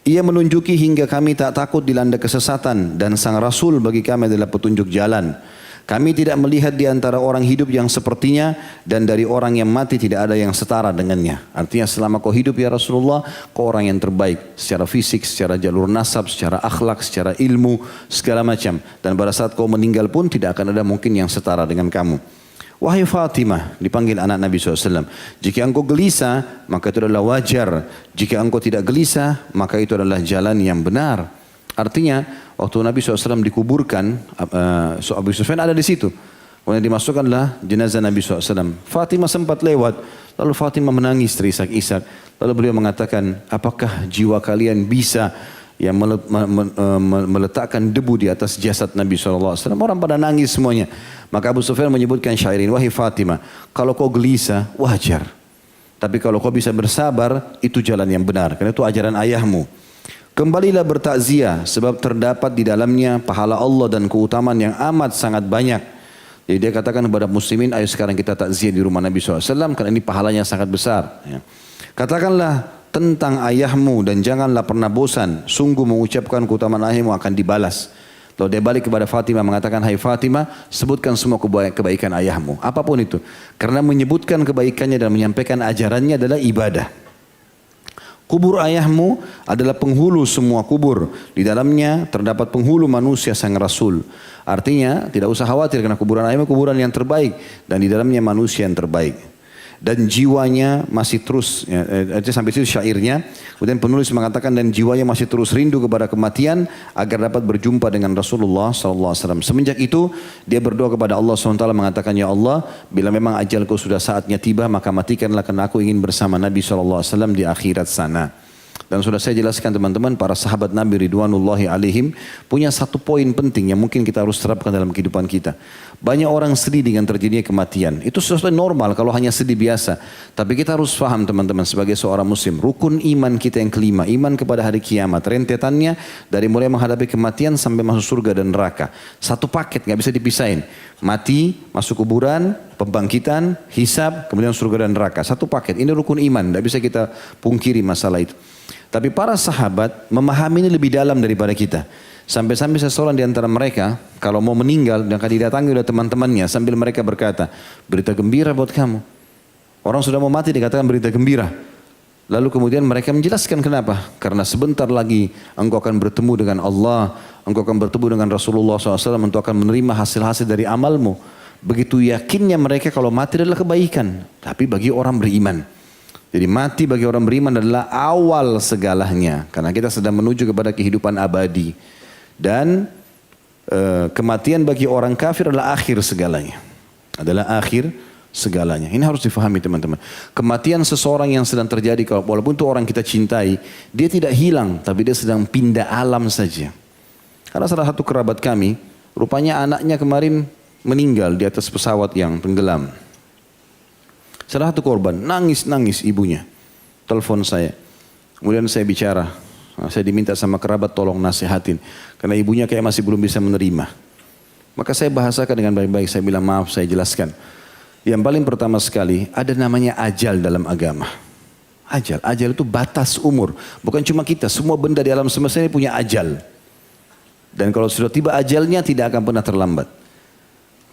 Ia menunjuki hingga kami tak takut dilanda kesesatan dan sang Rasul bagi kami adalah petunjuk jalan. Kami tidak melihat di antara orang hidup yang sepertinya dan dari orang yang mati tidak ada yang setara dengannya. Artinya selama kau hidup ya Rasulullah, kau orang yang terbaik secara fisik, secara jalur nasab, secara akhlak, secara ilmu, segala macam. Dan pada saat kau meninggal pun tidak akan ada mungkin yang setara dengan kamu. Wahai Fatimah, dipanggil anak Nabi SAW. Jika engkau gelisah, maka itu adalah wajar. Jika engkau tidak gelisah, maka itu adalah jalan yang benar. Artinya, waktu Nabi SAW dikuburkan, Abu Sufyan ada di situ. Kemudian dimasukkanlah jenazah Nabi SAW. Fatimah sempat lewat, lalu Fatimah menangis terisak-isak. Lalu beliau mengatakan, apakah jiwa kalian bisa yang meletakkan debu di atas jasad Nabi SAW. Orang pada nangis semuanya. Maka Abu Sufyan menyebutkan syairin, wahai Fatimah, kalau kau gelisah, wajar. Tapi kalau kau bisa bersabar, itu jalan yang benar. Karena itu ajaran ayahmu. Kembalilah bertakziah, sebab terdapat di dalamnya pahala Allah dan keutamaan yang amat sangat banyak. Jadi dia katakan kepada muslimin, ayo sekarang kita takziah di rumah Nabi SAW, karena ini pahalanya sangat besar. Katakanlah tentang ayahmu dan janganlah pernah bosan. Sungguh mengucapkan keutamaan ayahmu akan dibalas. Lalu dia balik kepada Fatimah mengatakan, hai Fatimah, sebutkan semua kebaikan ayahmu. Apapun itu. Karena menyebutkan kebaikannya dan menyampaikan ajarannya adalah ibadah. Kubur ayahmu adalah penghulu semua kubur. Di dalamnya terdapat penghulu manusia sang Rasul. Artinya tidak usah khawatir karena kuburan ayahmu kuburan yang terbaik. Dan di dalamnya manusia yang terbaik. Dan jiwanya masih terus, sampai situ syairnya. Kemudian penulis mengatakan dan jiwanya masih terus rindu kepada kematian agar dapat berjumpa dengan Rasulullah SAW. Semenjak itu dia berdoa kepada Allah SWT mengatakan, ya Allah, bila memang ajalku sudah saatnya tiba maka matikanlah karena aku ingin bersama Nabi SAW di akhirat sana. Dan sudah saya jelaskan teman-teman, para sahabat Nabi Ridwanullahi alaihim punya satu poin penting yang mungkin kita harus terapkan dalam kehidupan kita. Banyak orang sedih dengan terjadinya kematian. Itu sesuatu normal kalau hanya sedih biasa. Tapi kita harus paham teman-teman sebagai seorang muslim. Rukun iman kita yang kelima, iman kepada hari kiamat. Rentetannya dari mulai menghadapi kematian sampai masuk surga dan neraka. Satu paket, gak bisa dipisahin. Mati, masuk kuburan, pembangkitan, hisab, kemudian surga dan neraka. Satu paket, ini rukun iman. Gak bisa kita pungkiri masalah itu. Tapi para sahabat memahami ini lebih dalam daripada kita. Sampai-sampai seseorang di antara mereka, kalau mau meninggal, dan akan didatangi oleh teman-temannya, sambil mereka berkata, berita gembira buat kamu. Orang sudah mau mati dikatakan berita gembira. Lalu kemudian mereka menjelaskan kenapa. Karena sebentar lagi engkau akan bertemu dengan Allah, engkau akan bertemu dengan Rasulullah SAW, engkau akan menerima hasil-hasil dari amalmu. Begitu yakinnya mereka kalau mati adalah kebaikan. Tapi bagi orang beriman. Jadi mati bagi orang beriman adalah awal segalanya. Karena kita sedang menuju kepada kehidupan abadi. Dan kematian bagi orang kafir adalah akhir segalanya. Adalah akhir segalanya. Ini harus difahami teman-teman. Kematian seseorang yang sedang terjadi, walaupun itu orang kita cintai, dia tidak hilang, tapi dia sedang pindah alam saja. Karena salah satu kerabat kami, rupanya anaknya kemarin meninggal di atas pesawat yang tenggelam. Salah satu korban, nangis-nangis ibunya. Telepon saya. Kemudian saya bicara. Saya diminta sama kerabat tolong nasihatin. Karena ibunya kayak masih belum bisa menerima. Maka saya bahasakan dengan baik-baik. Saya bilang maaf, saya jelaskan. Yang paling pertama sekali, ada namanya ajal dalam agama. Ajal. Ajal itu batas umur. Bukan cuma kita, semua benda di alam semesta ini punya ajal. Dan kalau sudah tiba ajalnya tidak akan pernah terlambat.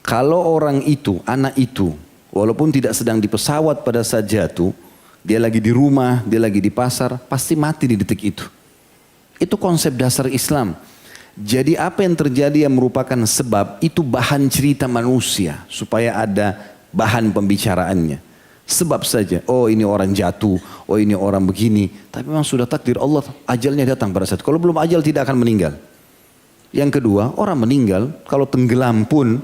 Kalau orang itu, anak itu, walaupun tidak sedang di pesawat pada saat jatuh, dia lagi di rumah, dia lagi di pasar, pasti mati di detik itu. Itu konsep dasar Islam. Jadi apa yang terjadi yang merupakan sebab, itu bahan cerita manusia. Supaya ada bahan pembicaraannya. Sebab saja, oh ini orang jatuh, oh ini orang begini. Tapi memang sudah takdir Allah, ajalnya datang pada saat. Kalau belum ajal tidak akan meninggal. Yang kedua, orang meninggal, kalau tenggelam pun,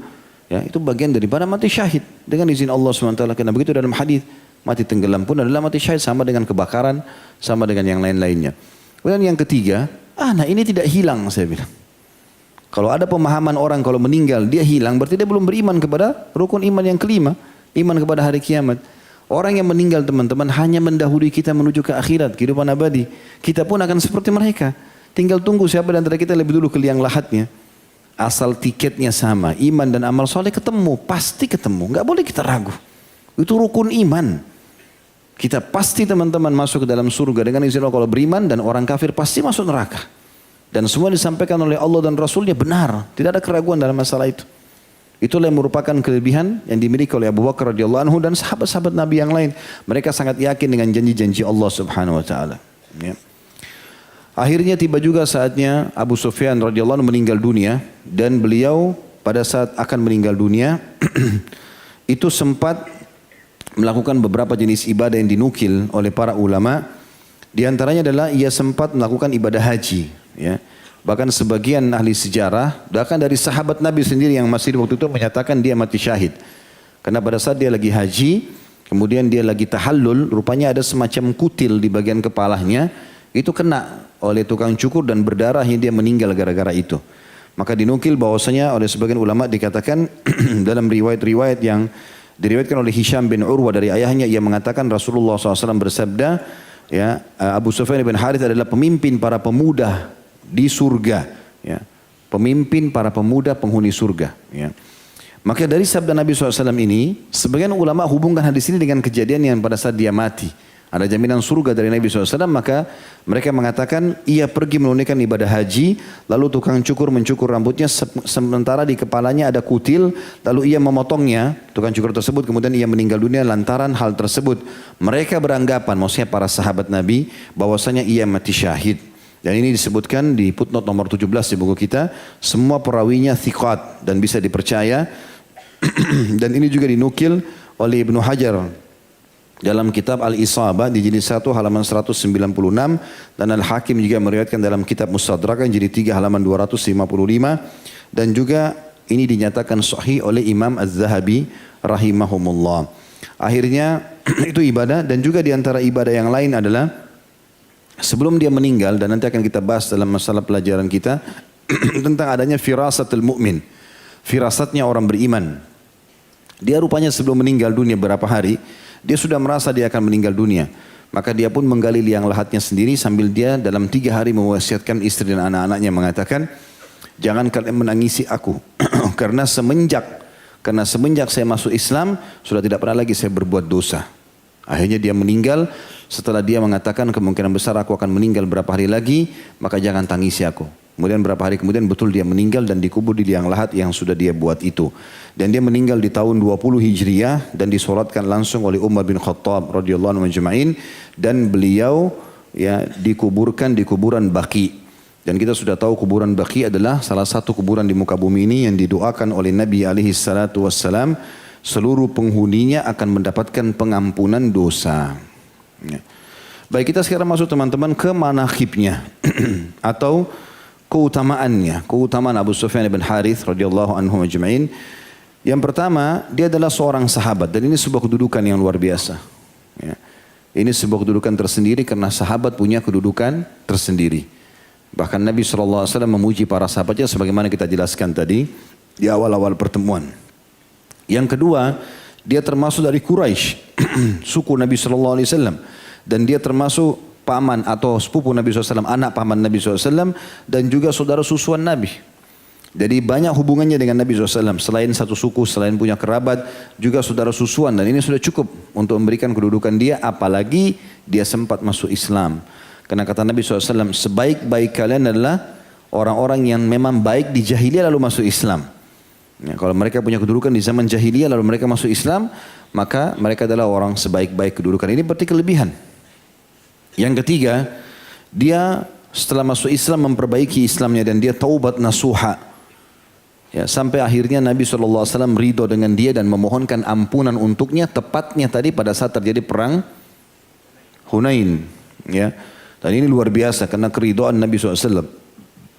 ya, itu bagian daripada mati syahid dengan izin Allah SWT. Karena begitu dalam hadis, mati tenggelam pun adalah mati syahid, sama dengan kebakaran, sama dengan yang lain-lainnya. Kemudian yang ketiga, nah ini tidak hilang saya bilang. Kalau ada pemahaman orang kalau meninggal dia hilang, berarti dia belum beriman kepada rukun iman yang kelima, iman kepada hari kiamat. Orang yang meninggal teman-teman hanya mendahului kita menuju ke akhirat, kehidupan abadi. Kita pun akan seperti mereka. Tinggal tunggu siapa di antara kita lebih dulu ke liang lahatnya. Asal tiketnya sama, iman dan amal soleh ketemu, pasti ketemu. Nggak boleh kita ragu. Itu rukun iman. Kita pasti teman-teman masuk ke dalam surga dengan izin Allah kalau beriman, dan orang kafir pasti masuk neraka. Dan semua disampaikan oleh Allah dan Rasulnya benar. Tidak ada keraguan dalam masalah itu. Itulah yang merupakan kelebihan yang dimiliki oleh Abu Bakar radhiyallahu anhu dan sahabat-sahabat Nabi yang lain. Mereka sangat yakin dengan janji-janji Allah Subhanahu wa taala. Ya. Akhirnya tiba juga saatnya Abu Sufyan radhiyallahu anhu meninggal dunia, dan beliau pada saat akan meninggal dunia itu sempat melakukan beberapa jenis ibadah yang dinukil oleh para ulama. Di antaranya adalah ia sempat melakukan ibadah haji, ya. Bahkan sebagian ahli sejarah, bahkan dari sahabat Nabi sendiri yang masih waktu itu menyatakan dia mati syahid. Karena pada saat dia lagi haji, kemudian dia lagi tahallul, rupanya ada semacam kutil di bagian kepalanya, itu kena oleh tukang cukur dan berdarah, dia meninggal gara-gara itu. Maka dinukil bahwasanya oleh sebagian ulama dikatakan dalam riwayat-riwayat yang diriwayatkan oleh Hisham bin Urwah dari ayahnya, ia mengatakan Rasulullah SAW bersabda, ya, Abu Sufyan bin Harith adalah pemimpin para pemuda di surga, ya, pemimpin para pemuda penghuni surga, ya. Maka dari sabda Nabi SAW ini, sebagian ulama hubungkan hadis ini dengan kejadian yang pada saat dia mati. Ada jaminan surga dari Nabi SAW, maka mereka mengatakan ia pergi menunaikan ibadah haji, lalu tukang cukur mencukur rambutnya, sementara di kepalanya ada kutil, lalu ia memotongnya, tukang cukur tersebut, kemudian ia meninggal dunia lantaran hal tersebut. Mereka beranggapan, maksudnya para sahabat Nabi, bahwasanya ia mati syahid. Dan ini disebutkan di footnote nomor 17 di buku kita, semua perawinya thiqat dan bisa dipercaya. Dan ini juga dinukil oleh Ibnu Hajar dalam kitab Al-Isabah di jilid 1 halaman 196, dan Al-Hakim juga meriwayatkan dalam kitab Mustadrak jilid 3 halaman 255, dan juga ini dinyatakan sahih oleh Imam Az-Zahabi rahimahumullah. Akhirnya itu ibadah, dan juga diantara ibadah yang lain adalah sebelum dia meninggal, dan nanti akan kita bahas dalam masalah pelajaran kita tentang adanya firasatul mu'min, firasatnya orang beriman. Dia rupanya sebelum meninggal dunia beberapa hari, dia sudah merasa dia akan meninggal dunia. Maka dia pun menggali liang lahatnya sendiri sambil dia dalam 3 hari mewasiatkan istri dan anak-anaknya, mengatakan, jangan kalian menangisi aku karena semenjak saya masuk Islam sudah tidak pernah lagi saya berbuat dosa. Akhirnya dia meninggal setelah dia mengatakan kemungkinan besar aku akan meninggal berapa hari lagi, maka jangan tangisi aku. Kemudian berapa hari kemudian betul dia meninggal dan dikubur di liang lahat yang sudah dia buat itu. Dan dia meninggal di tahun 20 Hijriah dan disolatkan langsung oleh Umar bin Khattab radhiyallahu anhu majma'in, dan beliau ya dikuburkan di kuburan Baqi. Dan kita sudah tahu kuburan Baqi adalah salah satu kuburan di muka bumi ini yang didoakan oleh Nabi alaihi salatu wassalam, seluruh penghuninya akan mendapatkan pengampunan dosa. Ya. Baik, kita sekarang masuk teman-teman ke manaqibnya atau keutamaannya, keutamaan Abu Sufyan bin Harith radhiyallahu anhu ajma'in. Yang pertama, dia adalah seorang sahabat, dan ini sebuah kedudukan yang luar biasa. Ya. Ini sebuah kedudukan tersendiri karena sahabat punya kedudukan tersendiri. Bahkan Nabi SAW memuji para sahabatnya sebagaimana kita jelaskan tadi di awal-awal pertemuan. Yang kedua, dia termasuk dari Quraisy, suku Nabi SAW, dan dia termasuk paman atau sepupu Nabi SAW, anak paman Nabi SAW, dan juga saudara susuan Nabi. Jadi banyak hubungannya dengan Nabi SAW, selain satu suku, selain punya kerabat, juga saudara susuan, dan ini sudah cukup untuk memberikan kedudukan dia, apalagi dia sempat masuk Islam. Karena kata Nabi SAW, sebaik-baik kalian adalah orang-orang yang memang baik di jahiliyah lalu masuk Islam. Ya, kalau mereka punya kedudukan di zaman jahiliyah lalu mereka masuk Islam, maka mereka adalah orang sebaik-baik kedudukan. Ini berarti kelebihan. Yang ketiga, dia setelah masuk Islam memperbaiki Islamnya dan dia taubat nasuha. Ya, sampai akhirnya Nabi SAW ridho dengan dia dan memohonkan ampunan untuknya, tepatnya tadi pada saat terjadi perang Hunain. Ya. Dan ini luar biasa karena keridhaan Nabi SAW.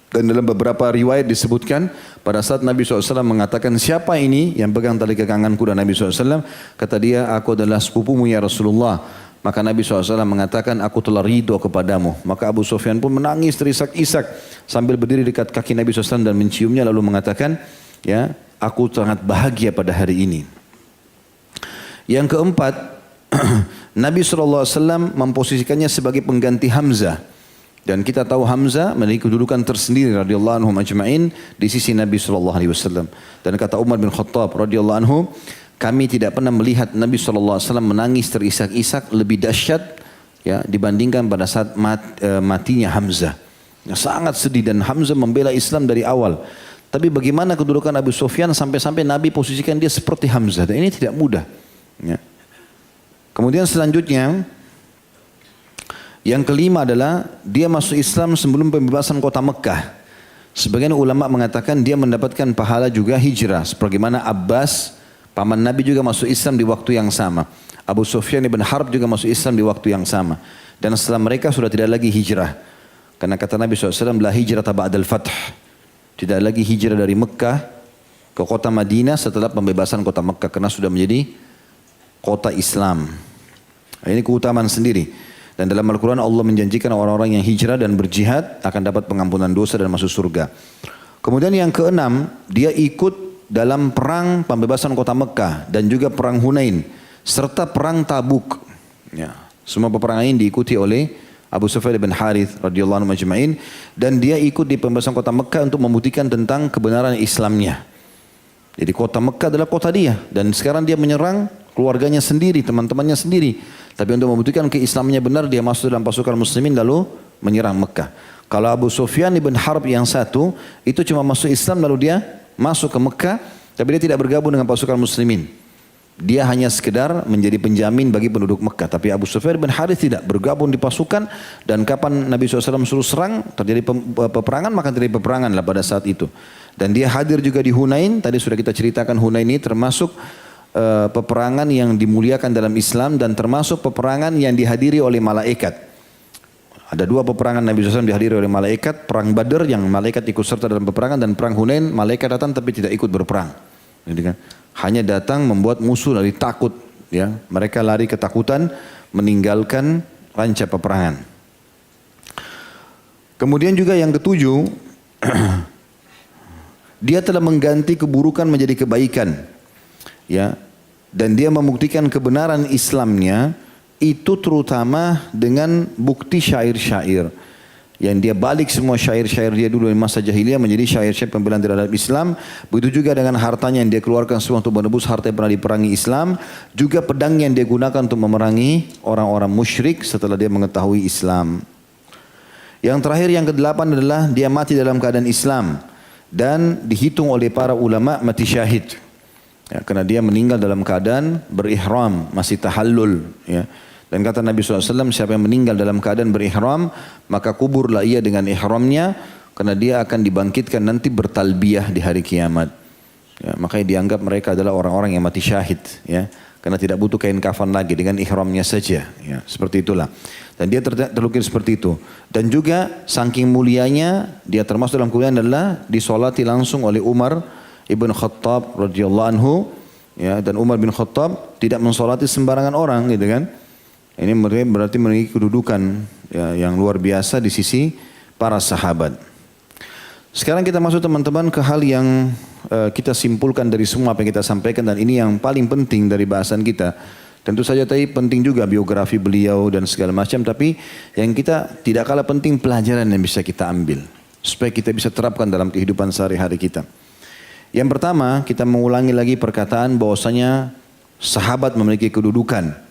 Dan dalam beberapa riwayat disebutkan pada saat Nabi SAW mengatakan, siapa ini yang pegang tali kekangan kuda Nabi SAW? Kata dia, aku adalah sepupumu ya Rasulullah. Maka Nabi SAW mengatakan, aku telah ridho kepadamu. Maka Abu Sufyan pun menangis terisak-isak sambil berdiri dekat kaki Nabi SAW dan menciumnya, lalu mengatakan, ya, aku sangat bahagia pada hari ini. Yang keempat, Nabi SAW memposisikannya sebagai pengganti Hamzah. Dan kita tahu Hamzah memiliki kedudukan tersendiri radhiyallahu anhu majma'in di sisi Nabi SAW. Dan kata Umar bin Khattab radhiyallahu anhu, kami tidak pernah melihat Nabi SAW menangis terisak-isak lebih dahsyat ya, dibandingkan pada saat matinya Hamzah. Sangat sedih, dan Hamzah membela Islam dari awal. Tapi bagaimana kedudukan Abu Sufyan sampai-sampai Nabi posisikan dia seperti Hamzah. Dan ini tidak mudah. Ya. Kemudian selanjutnya, yang kelima adalah dia masuk Islam sebelum pembebasan kota Mekah. Sebagian ulama mengatakan dia mendapatkan pahala juga hijrah. Sebagaimana Abbas, paman Nabi juga masuk Islam di waktu yang sama. Abu Sufyan ibn Harb juga masuk Islam di waktu yang sama. Dan setelah mereka sudah tidak lagi hijrah. Karena kata Nabi SAW, la hijrah ba'dal fath. Tidak lagi hijrah dari Mekah ke kota Madinah setelah pembebasan kota Mekah. Karena sudah menjadi kota Islam. Nah, ini keutamaan sendiri. Dan dalam Al-Quran Allah menjanjikan orang-orang yang hijrah dan berjihad akan dapat pengampunan dosa dan masuk surga. Kemudian yang keenam, dia ikut dalam perang pembebasan kota Mekah. Dan juga perang Hunain. Serta perang Tabuk. Ya. Semua peperangan ini diikuti oleh Abu Sufyan bin Harith radhiyallahu anhu majma'in, dan dia ikut di pembebasan kota Mekah untuk membuktikan tentang kebenaran Islamnya. Jadi kota Mekah adalah kota dia, dan sekarang dia menyerang keluarganya sendiri, teman-temannya sendiri. Tapi untuk membuktikan keislamannya benar, dia masuk dalam pasukan muslimin lalu menyerang Mekah. Kalau Abu Sufyan bin Harb yang satu, itu cuma masuk Islam lalu dia masuk ke Mekah, tapi dia tidak bergabung dengan pasukan muslimin. Dia hanya sekedar menjadi penjamin bagi penduduk Mekah. Tapi Abu Sufyan bin Harith tidak bergabung di pasukan. Dan kapan Nabi SAW suruh serang, terjadi peperangan, maka terjadi peperangan lah pada saat itu. Dan dia hadir juga di Hunain. Tadi sudah kita ceritakan Hunain ini termasuk peperangan yang dimuliakan dalam Islam. Dan termasuk peperangan yang dihadiri oleh malaikat. Ada dua peperangan Nabi SAW dihadiri oleh malaikat. Perang Badr yang malaikat ikut serta dalam peperangan. Dan perang Hunain, malaikat datang tapi tidak ikut berperang. Jadi kan? Hanya datang membuat musuh lari takut, ya. Mereka lari ketakutan, meninggalkan ranca peperangan. Kemudian juga yang ketujuh, dia telah mengganti keburukan menjadi kebaikan, ya. Dan dia membuktikan kebenaran Islamnya itu terutama dengan bukti syair-syair. Yang dia balik semua syair-syair dia dulu di masa jahiliyah menjadi syair-syair pembelaan terhadap Islam. Begitu juga dengan hartanya yang dia keluarkan semua untuk menebus harta yang pernah diperangi Islam. Juga pedang yang dia gunakan untuk memerangi orang-orang musyrik setelah dia mengetahui Islam. Yang terakhir, yang kedelapan adalah dia mati dalam keadaan Islam. Dan dihitung oleh para ulama mati syahid. Ya, karena dia meninggal dalam keadaan berihram, masih tahallul. Ya. Dan kata Nabi SAW, siapa yang meninggal dalam keadaan berihram, maka kuburlah ia dengan ihramnya, karena dia akan dibangkitkan nanti bertalbiyah di hari kiamat. Ya, makanya dianggap mereka adalah orang-orang yang mati syahid. Ya, karena tidak butuh kain kafan lagi, dengan ihramnya saja. Ya, seperti itulah. Dan dia terlukir seperti itu. Dan juga saking mulianya, dia termasuk dalam kemuliaan adalah disolati langsung oleh Umar ibn Khattab radhiyallahu anhu. Ya, dan Umar bin Khattab tidak mensolati sembarangan orang, gitu kan. Ini berarti memiliki kedudukan ya, yang luar biasa di sisi para sahabat. Sekarang kita masuk teman-teman ke hal yang kita simpulkan dari semua apa yang kita sampaikan. Dan ini yang paling penting dari bahasan kita. Tentu saja tadi penting juga biografi beliau dan segala macam. Tapi yang kita tidak kalah penting pelajaran yang bisa kita ambil. Supaya kita bisa terapkan dalam kehidupan sehari-hari kita. Yang pertama, kita mengulangi lagi perkataan bahwasanya sahabat memiliki kedudukan.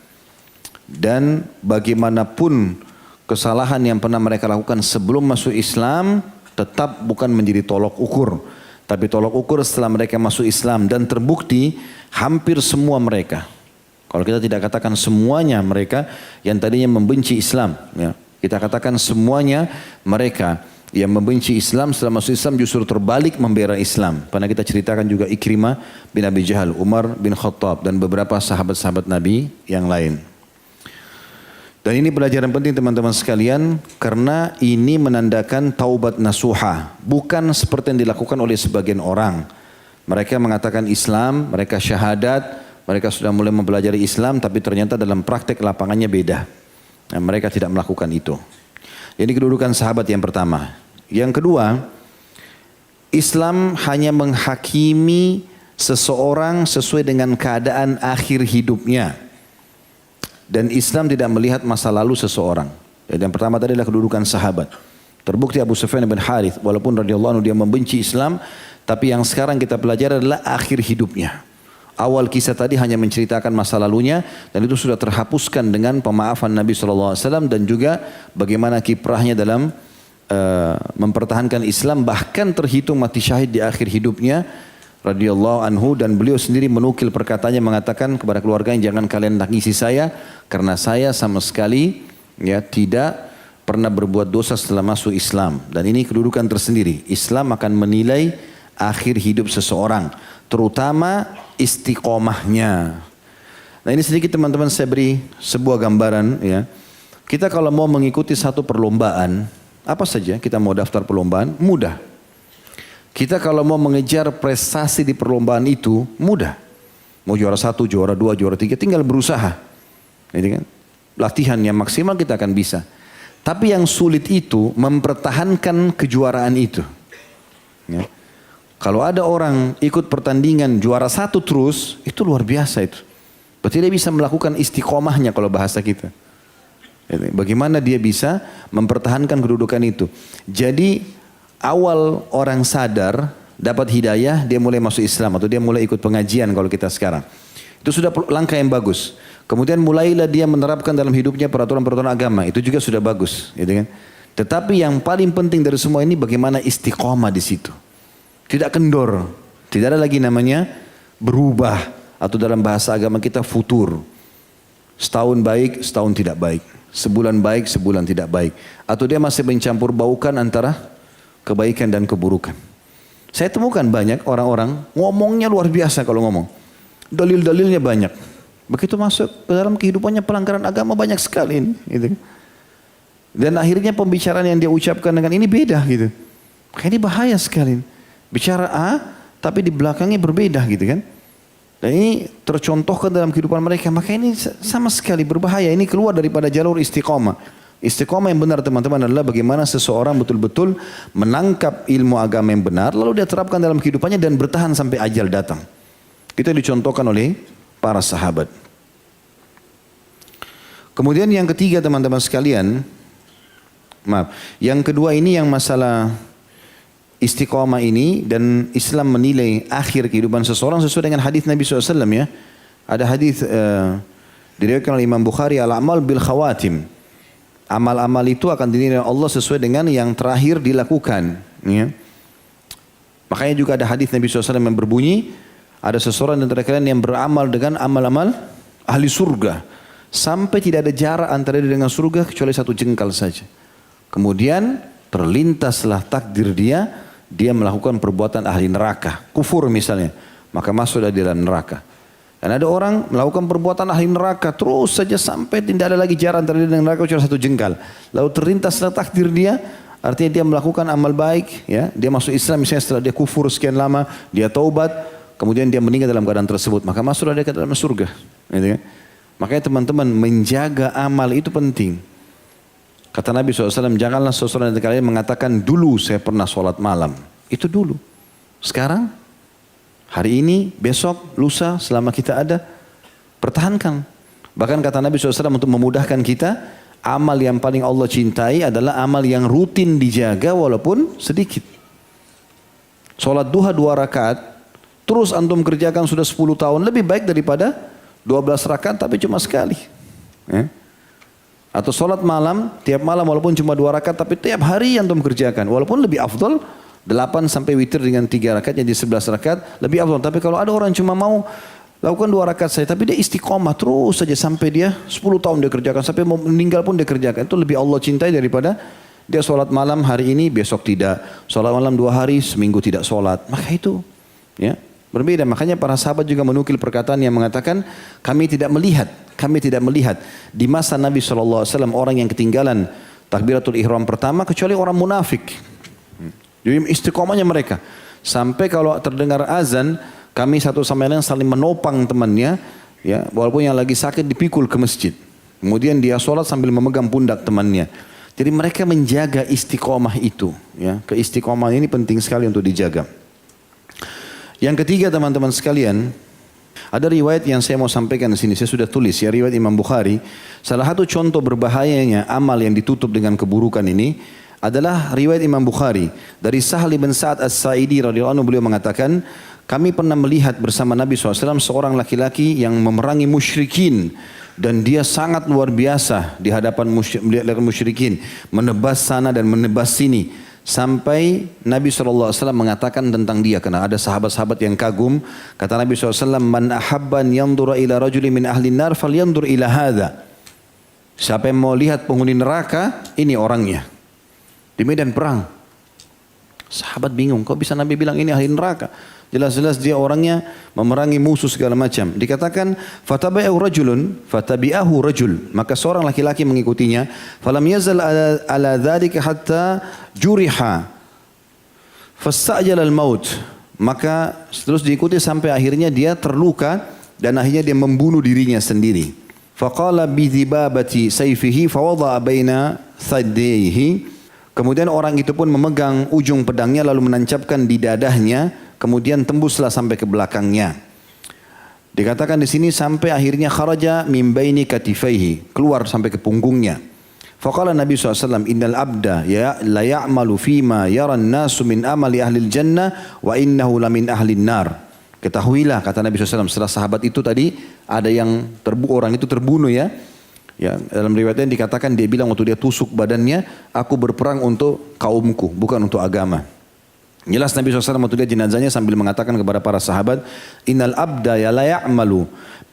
Dan bagaimanapun kesalahan yang pernah mereka lakukan sebelum masuk Islam tetap bukan menjadi tolok ukur. Tapi tolok ukur setelah mereka masuk Islam. Dan terbukti hampir semua mereka. Kalau kita tidak katakan semuanya mereka yang tadinya membenci Islam. Ya, kita katakan semuanya mereka yang membenci Islam setelah masuk Islam justru terbalik membela Islam. Pernah kita ceritakan juga Ikrimah bin Abi Jahal, Umar bin Khattab dan beberapa sahabat-sahabat Nabi yang lain. Dan ini pelajaran penting teman-teman sekalian, karena ini menandakan taubat nasuha, bukan seperti yang dilakukan oleh sebagian orang. Mereka mengatakan Islam, mereka syahadat, mereka sudah mulai mempelajari Islam, tapi ternyata dalam praktek lapangannya beda. Nah, mereka tidak melakukan itu. Ini kedudukan sahabat yang pertama. Yang kedua, Islam hanya menghakimi seseorang sesuai dengan keadaan akhir hidupnya. Dan Islam tidak melihat masa lalu seseorang. Jadi yang pertama tadi adalah kedudukan sahabat. Terbukti Abu Sufyan bin Harith, walaupun radhiyallahu anhu dia membenci Islam, tapi yang sekarang kita pelajari adalah akhir hidupnya. Awal kisah tadi hanya menceritakan masa lalunya, dan itu sudah terhapuskan dengan pemaafan Nabi SAW dan juga bagaimana kiprahnya dalam mempertahankan Islam, bahkan terhitung mati syahid di akhir hidupnya radhiyallahu anhu, dan beliau sendiri menukil perkataannya mengatakan kepada keluarganya, jangan kalian tangisi saya karena saya sama sekali ya tidak pernah berbuat dosa setelah masuk Islam, dan ini kedudukan tersendiri. Islam akan menilai akhir hidup seseorang, terutama istiqomahnya. Nah ini sedikit teman-teman saya beri sebuah gambaran ya. Kita kalau mau mengikuti satu perlombaan, apa saja kita mau daftar perlombaan, mudah. Kita kalau mau mengejar prestasi di perlombaan itu, mudah. Mau juara 1, juara 2, juara 3, tinggal berusaha. Ini kan, latihan yang maksimal kita akan bisa. Tapi yang sulit itu mempertahankan kejuaraan itu. Ya. Kalau ada orang ikut pertandingan juara 1 terus, itu luar biasa itu. Berarti dia bisa melakukan istiqomahnya kalau bahasa kita. Bagaimana dia bisa mempertahankan kedudukan itu. Jadi awal orang sadar dapat hidayah, dia mulai masuk Islam atau dia mulai ikut pengajian kalau kita sekarang. Itu sudah langkah yang bagus. Kemudian mulailah dia menerapkan dalam hidupnya peraturan-peraturan agama. Itu juga sudah bagus. Gitu kan? Tetapi yang paling penting dari semua ini bagaimana istiqomah di situ. Tidak kendor. Tidak ada lagi namanya berubah. Atau dalam bahasa agama kita futur. Setahun baik, setahun tidak baik. Sebulan baik, sebulan tidak baik. Atau dia masih mencampur baukan antara kebaikan dan keburukan. Saya temukan banyak orang-orang ngomongnya luar biasa kalau ngomong. Dalil-dalilnya banyak. Begitu masuk ke dalam kehidupannya pelanggaran agama banyak sekali ini. Gitu. Dan akhirnya pembicaraan yang dia ucapkan dengan ini beda gitu. Ini bahaya sekali. Bicara A tapi di belakangnya berbeda gitu kan. Dan ini tercontohkan dalam kehidupan mereka. Maka ini sama sekali berbahaya. Ini keluar daripada jalur istiqomah. Istiqomah yang benar teman-teman adalah bagaimana seseorang betul-betul menangkap ilmu agama yang benar. Lalu dia terapkan dalam kehidupannya dan bertahan sampai ajal datang. Itu yang dicontohkan oleh para sahabat. Kemudian yang ketiga teman-teman sekalian. Yang kedua ini yang masalah istiqomah ini, dan Islam menilai akhir kehidupan seseorang sesuai dengan hadis Nabi SAW ya. Ada hadis diriwayatkan oleh Imam Bukhari, al-amal bil khawatim. Amal-amal itu akan dinilai Allah sesuai dengan yang terakhir dilakukan. Ya. Makanya juga ada hadis Nabi SAW yang berbunyi, ada seseorang antara kalian yang beramal dengan amal-amal ahli surga. Sampai tidak ada jarak antara dia dengan surga kecuali 1 jengkal saja. Kemudian terlintaslah takdir dia melakukan perbuatan ahli neraka, kufur misalnya, maka masuklah di dalam neraka. Dan ada orang melakukan perbuatan ahli neraka terus saja sampai tidak ada lagi jarak antara dia dengan neraka kecuali 1 jengkal. Lalu terlintaslah takdir dia, artinya dia melakukan amal baik, ya, dia masuk Islam misalnya setelah dia kufur sekian lama, dia taubat, kemudian dia meninggal dalam keadaan tersebut, maka masuklah dia ke dalam surga. Gitu kan? Makanya teman-teman menjaga amal itu penting. Kata Nabi SAW, janganlah seseorang dari kalian mengatakan dulu saya pernah sholat malam. Itu dulu. Sekarang, hari ini, besok, lusa, selama kita ada, pertahankan. Bahkan kata Nabi SAW untuk memudahkan kita, amal yang paling Allah cintai adalah amal yang rutin dijaga walaupun sedikit. Sholat duha 2 rakaat, terus antum kerjakan sudah 10 tahun, lebih baik daripada 12 rakaat tapi cuma sekali. Ya. Atau sholat malam, tiap malam walaupun cuma 2 rakaat tapi tiap hari antum kerjakan. Walaupun lebih afdol 8 sampai witir dengan 3 rakaat jadi 11 rakaat lebih afdol. Tapi kalau ada orang cuma mau lakukan 2 rakaat saja tapi dia istiqomah terus saja sampai dia 10 tahun dia kerjakan, sampai mau meninggal pun dia kerjakan. Itu lebih Allah cintai daripada dia sholat malam hari ini besok tidak, sholat malam 2 hari seminggu tidak sholat. Maka itu ya berbeda. Makanya para sahabat juga menukil perkataan yang mengatakan kami tidak melihat di masa Nabi SAW orang yang ketinggalan takbiratul ihram pertama kecuali orang munafik. Jadi istiqomahnya mereka. Sampai kalau terdengar azan, kami satu sama lain saling menopang temannya, ya, walaupun yang lagi sakit dipikul ke masjid. Kemudian dia sholat sambil memegang pundak temannya. Jadi mereka menjaga istiqomah itu. Ya. Keistiqomahan ini penting sekali untuk dijaga. Yang ketiga teman-teman sekalian, ada riwayat yang saya mau sampaikan di sini. Saya sudah tulis ya, riwayat Imam Bukhari. Salah satu contoh berbahayanya amal yang ditutup dengan keburukan ini adalah riwayat Imam Bukhari dari Sahal bin Sa'ad As-Sa'idi radhiyallahu anhu. Beliau mengatakan, kami pernah melihat bersama Nabi SAW seorang laki-laki yang memerangi musyrikin Dan dia sangat luar biasa di hadapan musyrikin. Menebas sana dan menebas sini. Sampai Nabi SAW mengatakan tentang dia. Karena ada sahabat-sahabat yang kagum. Kata Nabi SAW, Man ahabban yandura ila rajuli min ahli nar fal yandur ila hadha. Siapa yang mau lihat penghuni neraka, ini orangnya. Di medan perang. Sahabat bingung, kok bisa Nabi bilang ini ahli neraka? Jelas-jelas dia orangnya memerangi musuh segala macam. Dikatakan fatabi'ahu rajul, maka seorang laki-laki mengikutinya. Falam yazal ala dzalika hatta juriha fastajala al-maut. Maka terus diikuti sampai akhirnya dia terluka dan akhirnya dia membunuh dirinya sendiri. Faqala bi dhibabati sayfihi fawada'a baina thaddayhi. Kemudian orang itu pun memegang ujung pedangnya lalu menancapkan di dadahnya. Kemudian tembuslah sampai ke belakangnya. Dikatakan di sini sampai akhirnya kharaja min baini katifaihi, keluar sampai ke punggungnya. Faqala Nabi SAW, Innal abda la ya'malu fima yaran nasu min amali ahli jannah wa innahu la min ahli nar. Ketahuilah, kata Nabi SAW, setelah sahabat itu tadi ada yang orang itu terbunuh ya. Ya, dalam riwayatnya dikatakan dia bilang waktu dia tusuk badannya, aku berperang untuk kaumku, bukan untuk agama. Jelas Nabi SAW waktu dia jenazahnya sambil mengatakan kepada para sahabat, Innal abda ya la ya'malu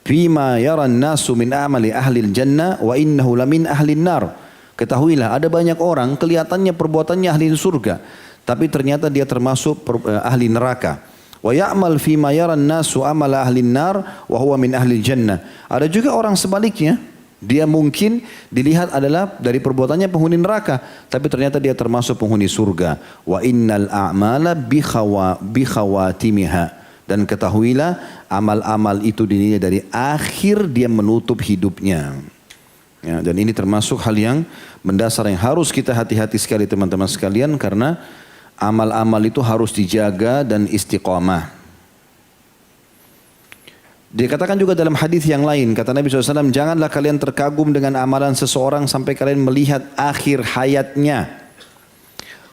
fima yaran nasu min amali ahlil jannah wa innahu lamin ahlin nar. Ketahuilah ada banyak orang kelihatannya perbuatannya ahli surga, tapi ternyata dia termasuk ahli neraka. Wa ya'mal fima yaran nasu amala ahlin nar wa huwa min ahlil jannah. Ada juga orang sebaliknya. Dia mungkin dilihat adalah dari perbuatannya penghuni neraka, tapi ternyata dia termasuk penghuni surga. Wa innal a'mala bikhawatimiha. Dan ketahuilah amal-amal itu dinilai dari akhir dia menutup hidupnya. Ya, dan ini termasuk hal yang mendasar yang harus kita hati-hati sekali teman-teman sekalian, karena amal-amal itu harus dijaga dan istiqamah. Dikatakan juga dalam hadis yang lain, kata Nabi SAW, janganlah kalian terkagum dengan amalan seseorang sampai kalian melihat akhir hayatnya.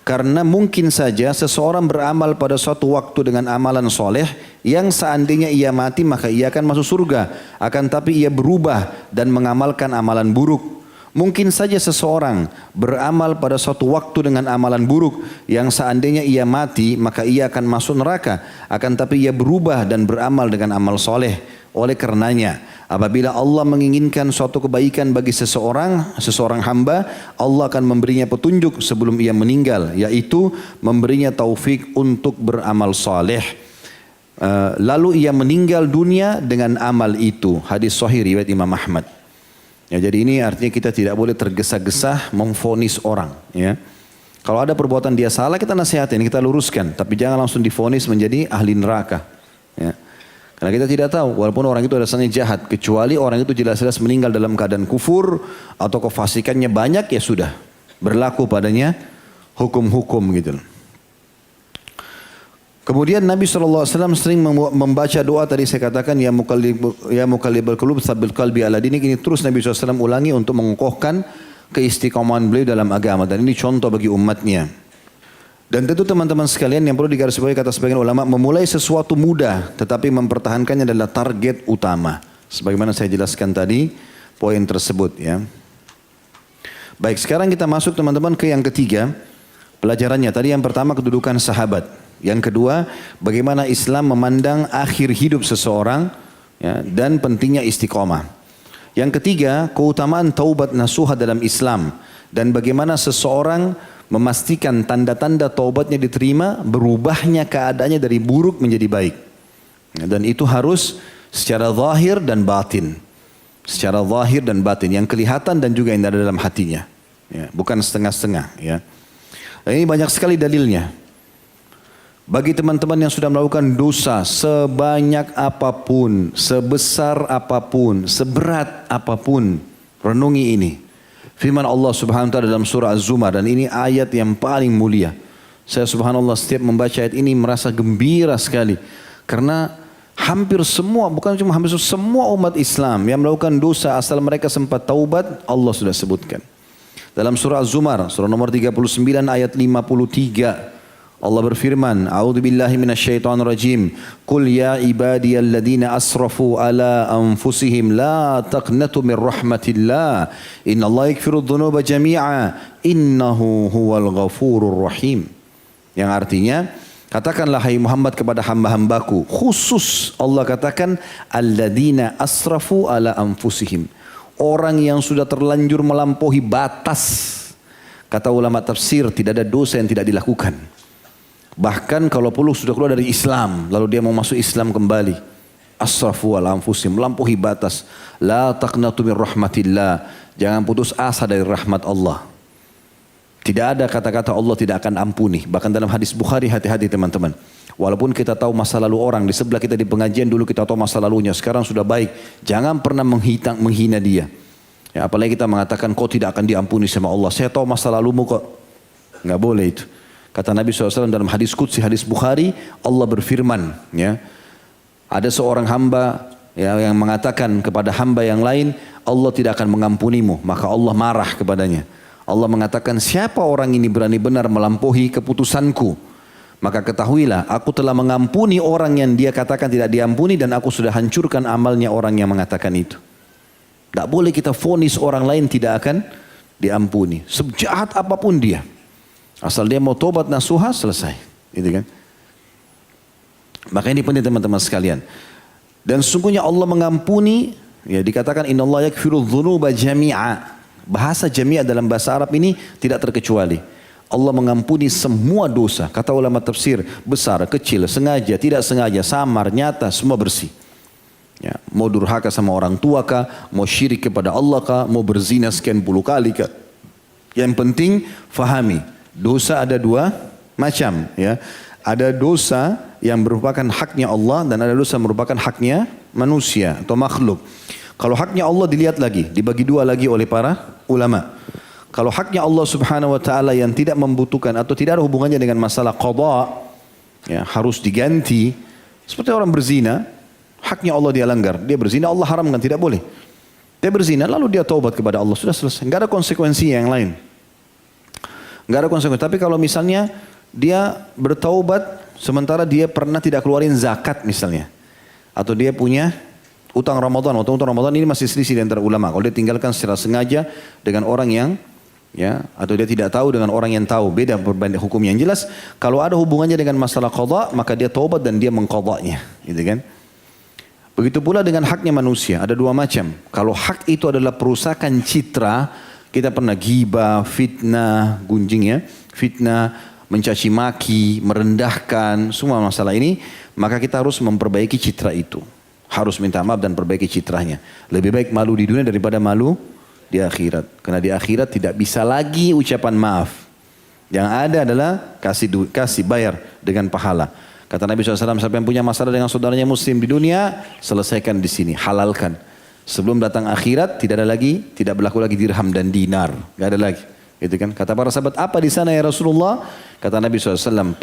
Karena mungkin saja seseorang beramal pada suatu waktu dengan amalan soleh, yang seandainya ia mati maka ia akan masuk surga. Akan tapi ia berubah dan mengamalkan amalan buruk. Mungkin saja seseorang beramal pada suatu waktu dengan amalan buruk, yang seandainya ia mati maka ia akan masuk neraka. Akan tapi ia berubah dan beramal dengan amal soleh. Oleh karenanya apabila Allah menginginkan suatu kebaikan bagi seseorang hamba, Allah akan memberinya petunjuk sebelum ia meninggal, yaitu memberinya taufik untuk beramal soleh. Lalu ia meninggal dunia dengan amal itu. Hadis sahih riwayat Imam Ahmad. Ya, jadi ini artinya kita tidak boleh tergesa-gesa memvonis orang. Ya. Kalau ada perbuatan dia salah, kita nasihatin, kita luruskan. Tapi jangan langsung divonis menjadi ahli neraka. Ya. Karena kita tidak tahu, walaupun orang itu dasarnya jahat. Kecuali orang itu jelas-jelas meninggal dalam keadaan kufur atau kefasikannya banyak, ya sudah. Berlaku padanya hukum-hukum gitu. Kemudian Nabi SAW sering membaca doa tadi saya katakan ya muqallibal qulub tsabbit qalbi ala dinik. Ini terus Nabi SAW ulangi untuk mengokohkan keistiqomahan beliau dalam agama, dan ini contoh bagi umatnya. Dan tentu teman-teman sekalian yang perlu digarisbawahi kata sebagian ulama, memulai sesuatu mudah tetapi mempertahankannya adalah target utama. Sebagaimana saya jelaskan tadi poin tersebut ya. Baik, sekarang kita masuk teman-teman ke yang ketiga pelajarannya. Tadi yang pertama kedudukan sahabat. Yang kedua, bagaimana Islam memandang akhir hidup seseorang ya, dan pentingnya istiqomah. Yang ketiga, keutamaan taubat nasuha dalam Islam dan bagaimana seseorang memastikan tanda-tanda taubatnya diterima, berubahnya keadaannya dari buruk menjadi baik. Ya, dan itu harus secara zahir dan batin. Secara zahir dan batin, yang kelihatan dan juga yang ada dalam hatinya. Ya, bukan setengah-setengah. Ya. Dan ini banyak sekali dalilnya. Bagi teman-teman yang sudah melakukan dosa sebanyak apapun, sebesar apapun, seberat apapun, renungi ini. Firman Allah Subhanahu wa taala dalam surah Az-Zumar, dan ini ayat yang paling mulia. Saya subhanallah setiap membaca ayat ini merasa gembira sekali. Karena hampir semua, bukan cuma hampir semua umat Islam yang melakukan dosa asal mereka sempat taubat, Allah sudah sebutkan. Dalam surah Az-Zumar, surah nomor 39 ayat 53. Allah berfirman, A'udzubillahi minasyaitonirrajim. Qul ya ibadiyalladzina asrafu ala anfusihim la taqnatu min rahmatillah. Innallaha yaghfirudz dzunuba jami'a. Innahu huwal ghafurur rahim. Yang artinya, katakanlah hai Muhammad kepada hamba-hambaku, khusus Allah katakan alladzina asrafu ala anfusihim. Orang yang sudah terlanjur melampaui batas. Kata ulama tafsir, tidak ada dosa yang tidak dilakukan. Bahkan kalau perlu sudah keluar dari Islam, lalu dia mau masuk Islam kembali. Asrafu ala anfusihim, melampaui batas. La taqnatu min rahmatillah. Jangan putus asa dari rahmat Allah. Tidak ada kata-kata Allah tidak akan ampuni. Bahkan dalam hadis Bukhari, hati-hati teman-teman. Walaupun kita tahu masa lalu orang, di sebelah kita di pengajian dulu kita tahu masa lalunya, sekarang sudah baik. Jangan pernah menghina dia. Ya, apalagi kita mengatakan kau tidak akan diampuni sama Allah. Saya tahu masa lalumu kok. Nggak boleh itu. Kata Nabi SAW dalam hadis Qudsi, hadis Bukhari, Allah berfirman, ya, ada seorang hamba ya, yang mengatakan kepada hamba yang lain, Allah tidak akan mengampunimu, maka Allah marah kepadanya. Allah mengatakan, siapa orang ini berani benar melampaui keputusanku? Maka ketahuilah, aku telah mengampuni orang yang dia katakan tidak diampuni dan aku sudah hancurkan amalnya orang yang mengatakan itu. Tidak boleh kita vonis orang lain tidak akan diampuni. Sejahat apapun dia. Asal dia mau tobat nasuha, selesai. Gitu kan? Maka ini penting teman-teman sekalian. Dan sungguhnya Allah mengampuni, ya dikatakan innallaha yaghfirudz dzunuba jami'a. Bahasa jami'a dalam bahasa Arab ini tidak terkecuali. Allah mengampuni semua dosa. Kata ulama tafsir, besar, kecil, sengaja, tidak sengaja, samar, nyata, semua bersih. Ya, mau durhaka sama orang tua kah, mau syirik kepada Allah kah, mau berzina sekian puluh kali kah. Yang penting fahami. Dosa ada dua macam, ya. Ada dosa yang merupakan haknya Allah dan ada dosa yang merupakan haknya manusia atau makhluk. Kalau haknya Allah dilihat lagi, dibagi dua lagi oleh para ulama. Kalau haknya Allah Subhanahu wa taala yang tidak membutuhkan atau tidak ada hubungannya dengan masalah qada, ya, harus diganti. Seperti orang berzina, haknya Allah dia langgar. Dia berzina, Allah haramkan, tidak boleh. Dia berzina lalu dia taubat kepada Allah, sudah selesai. Enggak ada konsekuensi yang lain. Enggak ada konsekuensi. Tapi kalau misalnya dia bertaubat sementara dia pernah tidak keluarin zakat misalnya, atau dia punya utang Ramadan, utang Ramadan ini masih selisih di antara ulama. Kalau dia tinggalkan secara sengaja dengan orang yang, ya, atau dia tidak tahu dengan orang yang tahu, beda perbanding hukum yang jelas. Kalau ada hubungannya dengan masalah qada, maka dia taubat dan dia mengqadanya, gitu kan? Begitu pula dengan haknya manusia, ada dua macam. Kalau hak itu adalah perusakan citra, kita pernah ghibah, fitnah, gunjing ya, fitnah, mencaci maki, merendahkan, semua masalah ini, maka kita harus memperbaiki citra itu. Harus minta maaf dan perbaiki citranya. Lebih baik malu di dunia daripada malu di akhirat. Karena di akhirat tidak bisa lagi ucapan maaf. Yang ada adalah kasih bayar dengan pahala. Kata Nabi SAW, siapa yang punya masalah dengan saudaranya muslim di dunia, selesaikan di sini, halalkan. Sebelum datang akhirat tidak ada lagi, tidak berlaku lagi dirham dan dinar, nggak ada lagi. Gitu kan? Kata para sahabat, apa di sana ya Rasulullah? Kata Nabi SAW,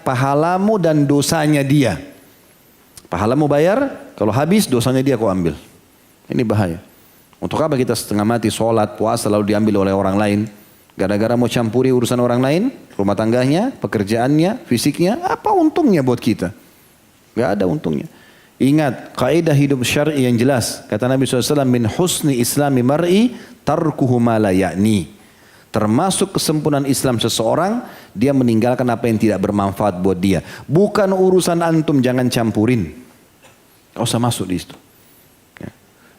pahalamu dan dosanya dia. Pahalamu bayar, kalau habis dosanya dia kau ambil. Ini bahaya. Untuk apa kita setengah mati sholat, puasa lalu diambil oleh orang lain? Gara-gara mau campuri urusan orang lain, rumah tangganya, pekerjaannya, fisiknya, apa untungnya buat kita? Gak ada untungnya. Ingat, kaidah hidup syar'i yang jelas. Kata Nabi SAW, min husni islami mar'i tarkuhu ma la ya'ni. Termasuk kesempurnaan Islam seseorang, dia meninggalkan apa yang tidak bermanfaat buat dia. Bukan urusan antum, jangan campurin. Gak usah masuk di situ.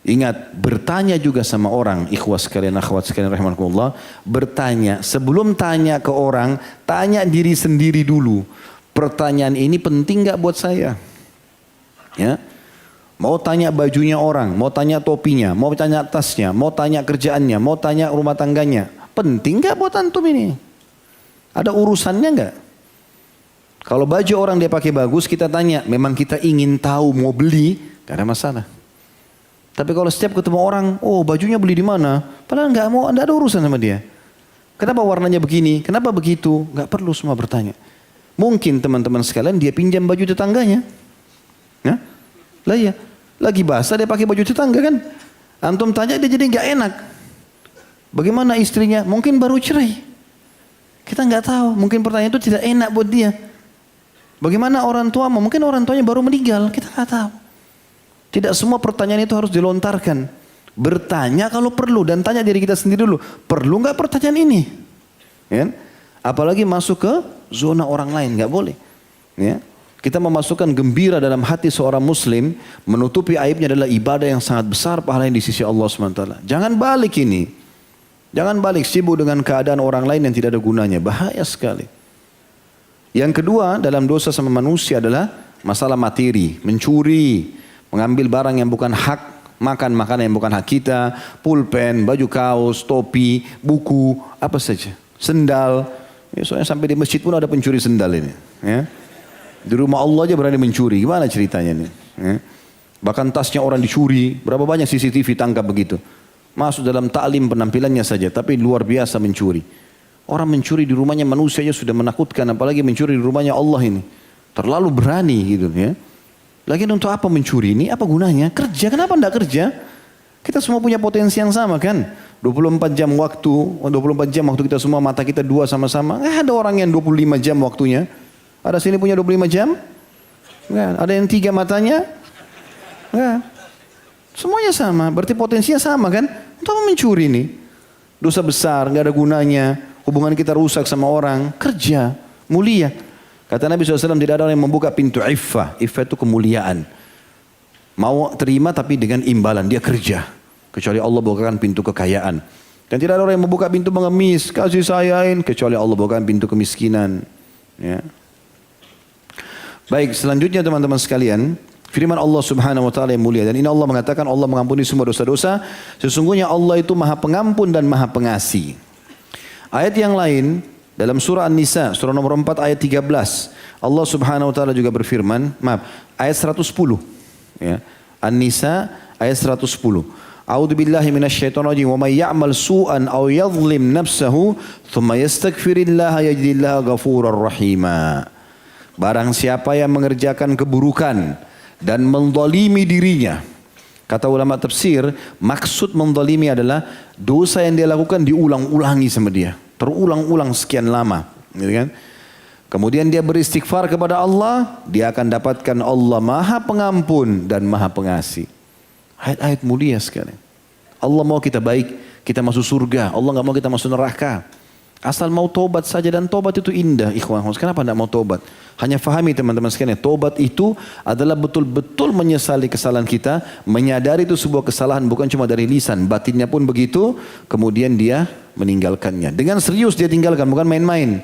Ingat, bertanya juga sama orang, ikhwas sekalian, akhwat sekalian rahimakumullah, bertanya, sebelum tanya ke orang, tanya diri sendiri dulu. Pertanyaan ini penting gak buat saya? Ya, mau tanya bajunya orang, mau tanya topinya, mau tanya tasnya, mau tanya kerjaannya, mau tanya rumah tangganya. Penting gak buat antum ini? Ada urusannya gak? Kalau baju orang dia pakai bagus, kita tanya, memang kita ingin tahu mau beli, gak ada masalah. Tapi kalau setiap ketemu orang, oh bajunya beli di mana? Padahal nggak ada urusan sama dia. Kenapa warnanya begini? Kenapa begitu? Nggak perlu semua bertanya. Mungkin teman-teman sekalian dia pinjam baju tetangganya. Ya? Lah iya, lagi basah dia pakai baju tetangga kan? Antum tanya dia jadi nggak enak. Bagaimana istrinya? Mungkin baru cerai. Kita nggak tahu, mungkin pertanyaan itu tidak enak buat dia. Bagaimana orang tua, mungkin orang tuanya baru meninggal, kita nggak tahu. Tidak semua pertanyaan itu harus dilontarkan. Bertanya kalau perlu dan tanya diri kita sendiri dulu, perlu nggak pertanyaan ini? Ya? Apalagi masuk ke zona orang lain, nggak boleh. Ya? Kita memasukkan gembira dalam hati seorang muslim, menutupi aibnya adalah ibadah yang sangat besar pahalanya di sisi Allah SWT. Jangan balik ini. Jangan balik sibuk dengan keadaan orang lain yang tidak ada gunanya. Bahaya sekali. Yang kedua dalam dosa sama manusia adalah masalah materi. Mencuri, mengambil barang yang bukan hak, makan makanan yang bukan hak kita, pulpen, baju kaos, topi, buku, apa saja. Sendal. Ya, soalnya sampai di masjid pun ada pencuri sendal ini. Ya. Di rumah Allah aja berani mencuri. Gimana ceritanya ini? Ya. Bahkan tasnya orang dicuri. Berapa banyak CCTV tangkap begitu. Masuk dalam taklim penampilannya saja. Tapi luar biasa mencuri. Orang mencuri di rumahnya manusia aja sudah menakutkan. Apalagi mencuri di rumahnya Allah ini. Terlalu berani gitu ya. Lagi untuk apa mencuri ini? Apa gunanya? Kerja. Kenapa tidak kerja? Kita semua punya potensi yang sama kan? 24 jam waktu. 24 jam waktu kita semua, mata kita dua sama-sama. Ada orang yang 25 jam waktunya. Ada sini punya 25 jam? Enggak. Ada yang 3 matanya? Enggak. Semuanya sama. Berarti potensinya sama kan? Untuk apa mencuri nih? Dosa besar, enggak ada gunanya. Hubungan kita rusak sama orang. Kerja, mulia. Kata Nabi SAW, tidak ada orang yang membuka pintu iffah. Iffah itu kemuliaan. Mau terima tapi dengan imbalan. Dia kerja. Kecuali Allah bukakan pintu kekayaan. Dan tidak ada orang yang membuka pintu mengemis. Kasih sayain. Kecuali Allah bukakan pintu kemiskinan. Ya. Baik, selanjutnya teman-teman sekalian, firman Allah Subhanahu wa taala yang mulia, dan ini Allah mengatakan Allah mengampuni semua dosa-dosa, sesungguhnya Allah itu Maha Pengampun dan Maha Pengasih. Ayat yang lain dalam surah An-Nisa, surah nomor 4 ayat 13, Allah Subhanahu wa taala juga berfirman, ayat 110. Ya. An-Nisa ayat 110. A'udzu billahi minasyaitonir rajim, wa may ya'mal su'an aw yadhlim nafsahu thumma yastaghfirillaha yajidillaha ghafurar rahima. Barang siapa yang mengerjakan keburukan dan mendolimi dirinya. Kata ulama tafsir, maksud mendolimi adalah dosa yang dia lakukan diulang-ulangi sama dia. Terulang-ulang sekian lama. Gitu kan? Kemudian dia beristighfar kepada Allah, dia akan dapatkan Allah Maha Pengampun dan Maha Pengasih. Ayat-ayat mulia sekali. Allah mau kita baik, kita masuk surga. Allah nggak mau kita masuk neraka. Asal mau tobat saja, dan tobat itu indah, ikhwan. Kenapa tidak mau tobat? Hanya fahami teman-teman sekalian, tobat itu adalah betul-betul menyesali kesalahan kita, menyadari itu sebuah kesalahan bukan cuma dari lisan, batinnya pun begitu, kemudian dia meninggalkannya. Dengan serius dia tinggalkan, bukan main-main.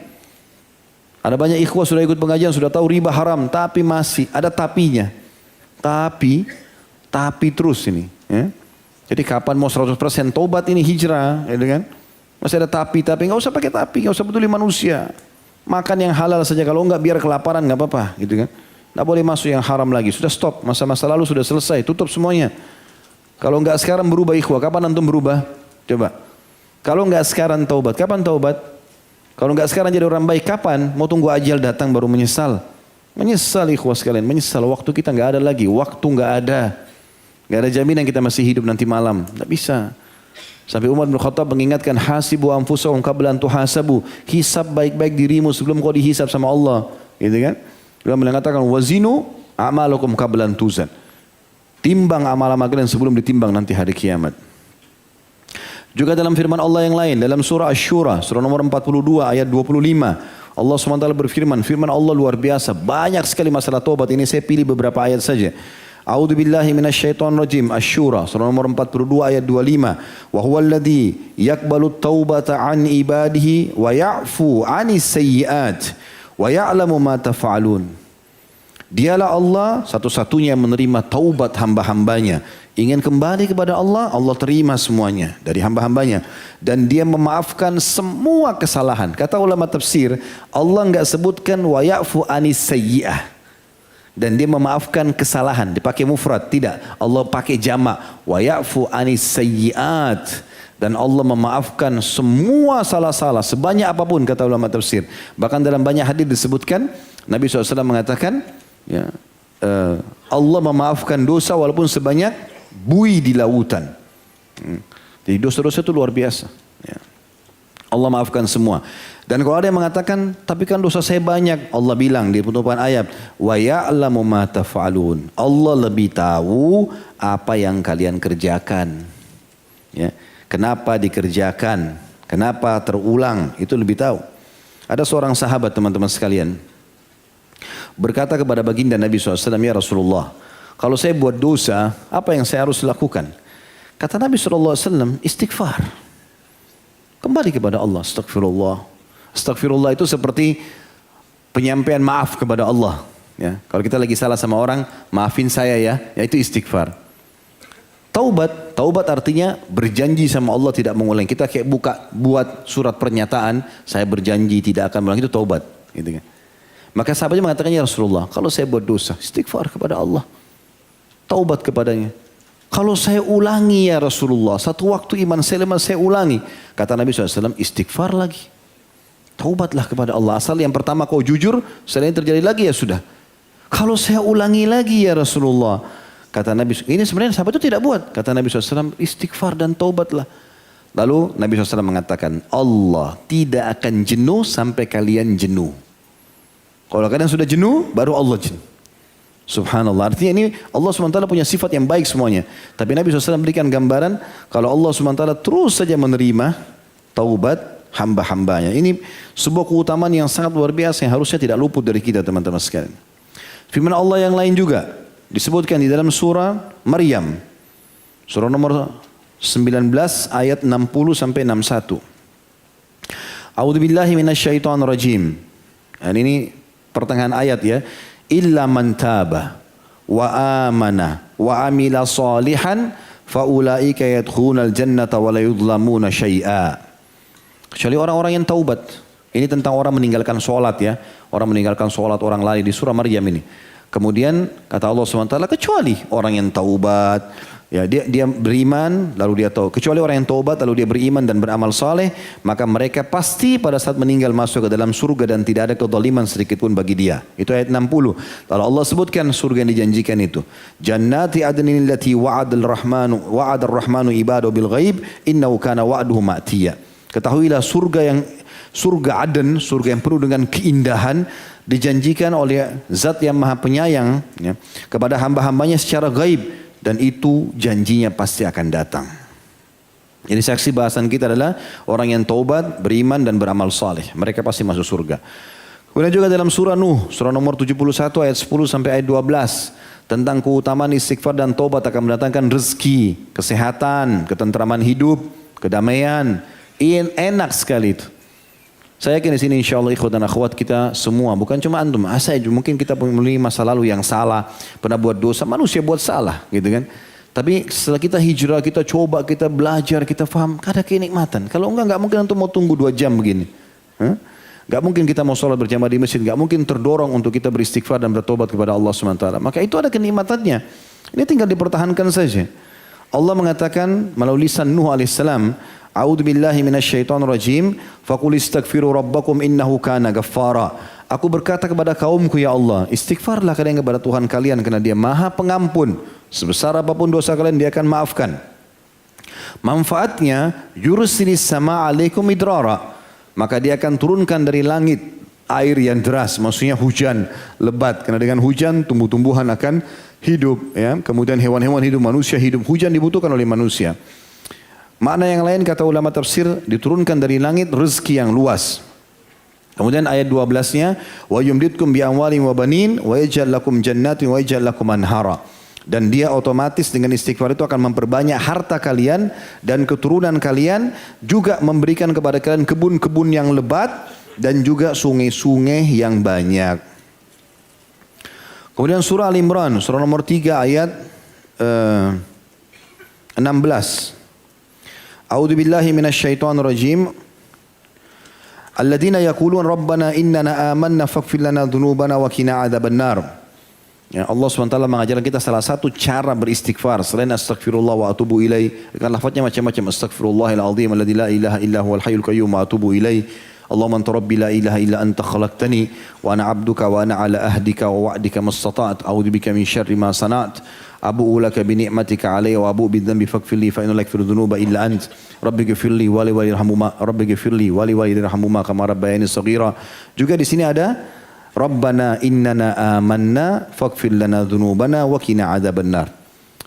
Ada banyak ikhwah sudah ikut pengajian, sudah tahu riba haram, tapi masih ada tapinya. Tapi terus ini. Ya. Jadi kapan mau 100% tobat ini hijrah, ya kan? Masih ada tapi nggak usah pakai tapi, nggak usah peduli manusia. Makan yang halal saja, kalau enggak biar kelaparan nggak apa-apa, gitu kan? Nggak boleh masuk yang haram lagi. Sudah stop, masa-masa lalu sudah selesai, tutup semuanya. Kalau enggak sekarang berubah ikhwah, kapan antum berubah? Coba. Kalau enggak sekarang taubat, kapan taubat? Kalau enggak sekarang jadi orang baik, kapan? Mau tunggu ajal datang baru menyesal? Menyesal ikhwah sekalian, menyesal. Waktu kita nggak ada lagi, waktu nggak ada. Nggak ada jaminan kita masih hidup nanti malam, nggak bisa. Sampai Umar bin Khattab mengingatkan, hasibu anfusakum qabla an tuhasabu, hisab baik-baik dirimu sebelum kau dihisab sama Allah, gitu kan? Dia mengatakan wazinu a'malakum qabla an tuzan. Timbang amal-amal kalian sebelum ditimbang nanti hari kiamat. Juga dalam firman Allah yang lain dalam surah Asy-Syura, surah nomor 42 ayat 25, Allah SWT berfirman, firman Allah luar biasa, banyak sekali masalah taubat. Ini saya pilih beberapa ayat saja. A'udzu billahi minasyaitonir rajim. Asy-Syura surah nomor 42 ayat 25. Wa huwal ladzi yaqbalu taubata an ibadihi wa ya'fu 'anis sayyi'at wa ya'lamu ma taf'alun. Dialah Allah satu-satunya yang menerima taubat hamba-hambanya. Ingin kembali kepada Allah, Allah terima semuanya dari hamba-hambanya. Dan dia memaafkan semua kesalahan. Kata ulama tafsir, Allah enggak sebutkan wa ya'fu 'anis sayyi'ah. Dan dia memaafkan kesalahan, dipakai mufrad, tidak. Allah pakai jamak, wa ya'fu 'anis sayyi'at. Dan Allah memaafkan semua salah-salah, sebanyak apapun kata ulama tafsir. Bahkan dalam banyak hadis disebutkan, Nabi SAW mengatakan, ya, Allah memaafkan dosa walaupun sebanyak buih di lautan. Jadi dosa-dosa itu luar biasa. Ya. Allah maafkan semua. Dan kalau ada yang mengatakan, tapi kan dosa saya banyak. Allah bilang di penutupan ayat, wa ya'lamu ma taf'alun. Allah lebih tahu apa yang kalian kerjakan. Ya. Kenapa dikerjakan? Kenapa terulang? Itu lebih tahu. Ada seorang sahabat teman-teman sekalian berkata kepada baginda Nabi SAW, ya Rasulullah, kalau saya buat dosa, apa yang saya harus lakukan? Kata Nabi SAW, istighfar. Kembali kepada Allah, astagfirullah. Astagfirullah itu seperti penyampaian maaf kepada Allah. Ya, kalau kita lagi salah sama orang, maafin saya ya, itu istighfar. Taubat artinya berjanji sama Allah tidak mengulang. Kita kayak buat surat pernyataan, saya berjanji tidak akan mengulang, itu taubat. Gitu kan. Maka sahabatnya mengatakan, ya Rasulullah, kalau saya buat dosa, istighfar kepada Allah. Taubat kepadanya. Kalau saya ulangi ya Rasulullah, satu waktu iman saya lemah, saya ulangi. Kata Nabi SAW, istighfar lagi. Taubatlah kepada Allah. Asal yang pertama kau jujur, setelah ini terjadi lagi ya sudah. Kalau saya ulangi lagi ya Rasulullah. Kata Nabi, ini sebenarnya sahabat itu tidak buat. Kata Nabi SAW, istighfar dan taubatlah. Lalu Nabi SAW mengatakan, Allah tidak akan jenuh sampai kalian jenuh. Kalau kalian sudah jenuh, baru Allah jenuh. Subhanallah, artinya ini Allah SWT punya sifat yang baik semuanya. Tapi Nabi SAW berikan gambaran kalau Allah SWT terus saja menerima taubat hamba-hambanya. Ini sebuah keutamaan yang sangat luar biasa yang harusnya tidak luput dari kita teman-teman sekalian. Firman Allah yang lain juga disebutkan di dalam surah Maryam. Surah nomor 19 ayat 60 sampai 61. A'udzubillahi minasyaitonirrajim. Dan ini pertengahan ayat ya. Illa man taba wa amana wa amila salihan faulaika yadkhulunal jannata wa la yudlamuna syai'a. Kecuali orang-orang yang taubat. Ini tentang orang meninggalkan sholat ya. Orang meninggalkan sholat, orang lari di surah Maryam ini. Kemudian kata Allah SWT, kecuali orang yang taubat, ya dia beriman lalu dia tahu. Kecuali orang yang taubat lalu dia beriman dan beramal saleh, maka mereka pasti pada saat meninggal masuk ke dalam surga dan tidak ada kezaliman sedikit pun bagi dia. Itu ayat 60. Lalu Allah sebutkan surga yang dijanjikan itu. Jannati adnin allati wa'adar rahmanu ibadahu bil ghaib innahu kana wa'duhu ma'tiya. Ketahuilah surga Aden, surga yang penuh dengan keindahan, dijanjikan oleh Zat yang Maha Penyayang ya, kepada hamba-hambanya secara gaib, dan itu janjinya pasti akan datang. Jadi saksi bahasan kita adalah orang yang taubat, beriman dan beramal saleh. Mereka pasti masuk surga. Kemudian juga dalam surah Nuh, surah nomor 71 ayat 10 sampai ayat 12 tentang keutamaan istighfar dan taubat akan mendatangkan rezeki, kesehatan, ketentraman hidup, kedamaian. Enak sekali itu. Saya yakin di sini insya Allah ikhwan dan akhwat kita semua, bukan cuma antum, saya mungkin kita memiliki masa lalu yang salah, pernah buat dosa, manusia buat salah gitu kan. Tapi setelah kita hijrah, kita coba, kita belajar, kita faham, ada kenikmatan. Kalau enggak mungkin antum mau tunggu 2 jam begini. Enggak mungkin kita mau sholat berjamaah di masjid, enggak mungkin terdorong untuk kita beristighfar dan bertobat kepada Allah SWT. Maka itu ada kenikmatannya. Ini tinggal dipertahankan saja. Allah mengatakan melalui lisan Nuh alaihissalam, A'udzu billahi minasyaitonir rajim, faqul istaghfiru rabbakum innahu kana ghaffara. Aku berkata kepada kaumku, ya Allah, istighfarlah kalian kepada Tuhan kalian karena Dia Maha Pengampun. Sebesar apapun dosa kalian Dia akan maafkan. Manfaatnya yursilis sama alaikum idrara. Maka Dia akan turunkan dari langit air yang deras, maksudnya hujan lebat. Karena dengan hujan tumbuh-tumbuhan akan hidup ya. Kemudian hewan-hewan hidup, manusia hidup. Hujan dibutuhkan oleh manusia. Makna yang lain kata ulama tafsir, diturunkan dari langit rezeki yang luas. Kemudian ayat 12-nya, wa yumditkum bi amwalin wa banin wa yaj'al lakum jannatin wa yaj'al lakum anhara. Dan Dia otomatis dengan istighfar itu akan memperbanyak harta kalian dan keturunan kalian, juga memberikan kepada kalian kebun-kebun yang lebat dan juga sungai-sungai yang banyak. Kemudian surah Al-Imran, surah nomor 3 ayat 16. A'udzu billahi minasyaitonir rajim. Alladzina yaqulun rabbana innana amanna faghfir lana dzunubana wa qina adzabannar. Ya, Allah SWT mengajarkan kita salah satu cara beristighfar selain astaghfirullah wa atubu ilaih. Kan lafaznya macam-macam, astaghfirullahal azim alladzi la ilaha illa huwal hayyul qayyum wa atubu ilaih. Allahumma anta rabbi la ilaha illa anta khalaqtani wa ana abduka wa ana ala ahdika wa wa'dika mastata'at a'udzubika min syarri ma sana'at abu'u laka bi ni'matika alayya wa abu'u bidzambi faghfirli fa innahu la yaghfiru dzunuba illa ant rabbi ghfirli wa li walidayhima rabbi ghfirli wa li walidayhima kama rabbayani shaghira. Juga di sini ada Rabbana innana amanna faghfir lana dzunubana wa qina adzabannar.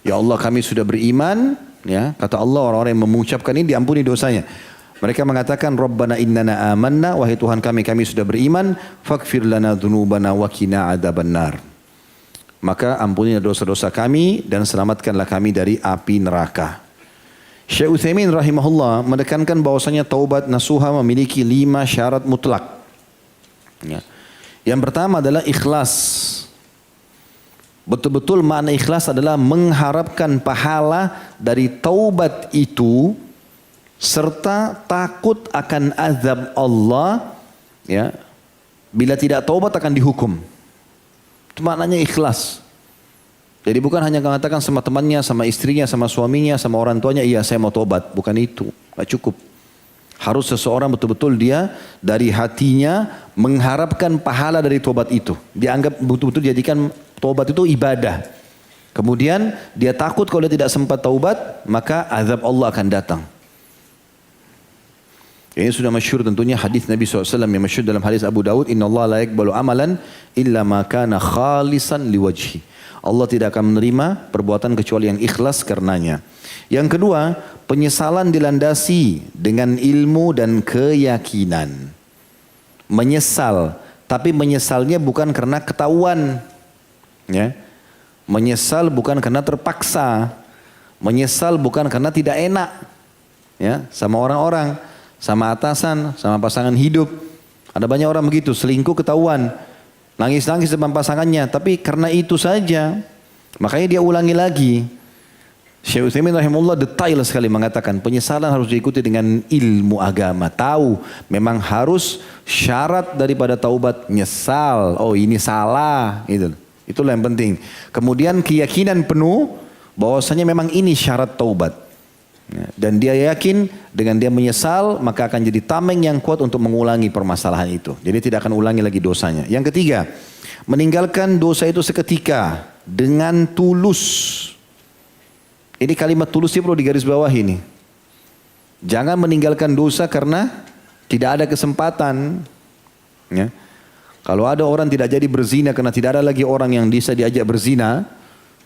Ya Allah, kami sudah beriman, ya, kata Allah, orang-orang yang mengucapkan ini diampuni dosanya. Mereka mengatakan Rabbana innana amanna, wahai Tuhan kami, kami sudah beriman, faghfir lana dzunubana wa qina adzabannar. Maka ampunilah dosa-dosa kami dan selamatkanlah kami dari api neraka. Syekh Utsaimin rahimahullah menekankan bahwasanya taubat nasuha memiliki 5 syarat mutlak. Ya. Yang pertama adalah ikhlas. Betul-betul makna ikhlas adalah mengharapkan pahala dari taubat itu serta takut akan azab Allah, ya. Bila tidak taubat akan dihukum. Itu maknanya ikhlas. Jadi bukan hanya mengatakan sama temannya, sama istrinya, sama suaminya, sama orang tuanya, iya saya mau taubat. Bukan itu, gak cukup. Harus seseorang betul-betul dia dari hatinya mengharapkan pahala dari tobat itu. Dianggap betul-betul dijadikan tobat itu ibadah. Kemudian dia takut kalau dia tidak sempat taubat, maka azab Allah akan datang. Ini sudah masyhur tentunya hadis Nabi SAW yang masyhur dalam hadis Abu Daud. Inna Allah la yakbalu amalan illa ma kana khalisan liwajhi. Allah tidak akan menerima perbuatan kecuali yang ikhlas karenanya. Yang kedua, penyesalan dilandasi dengan ilmu dan keyakinan. Menyesal, tapi menyesalnya bukan karena ketahuan. Ya. Menyesal bukan karena terpaksa. Menyesal bukan karena tidak enak. Ya, sama orang-orang, sama atasan, sama pasangan hidup. Ada banyak orang begitu, selingkuh ketahuan. Nangis-nangis depan pasangannya, tapi karena itu saja. Makanya dia ulangi lagi. Syekh Utsaimin rahimahullah detail sekali mengatakan penyesalan harus diikuti dengan ilmu agama. Tahu memang harus syarat daripada taubat nyesal. Oh ini salah. Itulah yang penting. Kemudian keyakinan penuh bahwasanya memang ini syarat taubat. Dan dia yakin dengan dia menyesal maka akan jadi tameng yang kuat untuk mengulangi permasalahan itu. Jadi tidak akan ulangi lagi dosanya. Yang ketiga, meninggalkan dosa itu seketika dengan tulus. Ini kalimat tulusnya perlu digarisbawahi ini. Jangan meninggalkan dosa karena tidak ada kesempatan. Ya. Kalau ada orang tidak jadi berzina karena tidak ada lagi orang yang bisa diajak berzina,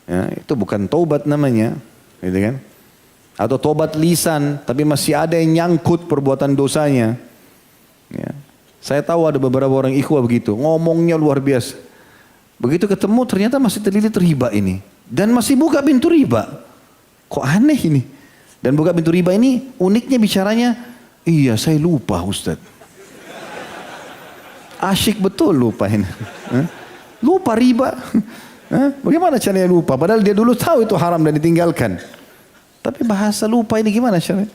ya, itu bukan taubat namanya, gitu kan? Atau taubat lisan, tapi masih ada yang nyangkut perbuatan dosanya. Ya. Saya tahu ada beberapa orang ikhwah begitu, ngomongnya luar biasa. Begitu ketemu ternyata masih terlilit riba ini, dan masih buka pintu riba. Kok aneh ini? Dan buka pintu riba ini uniknya bicaranya, iya saya lupa Ustaz. Asyik betul lupa ini. Lupa riba. Bagaimana caranya lupa? Padahal dia dulu tahu itu haram dan ditinggalkan. Tapi bahasa lupa ini gimana caranya?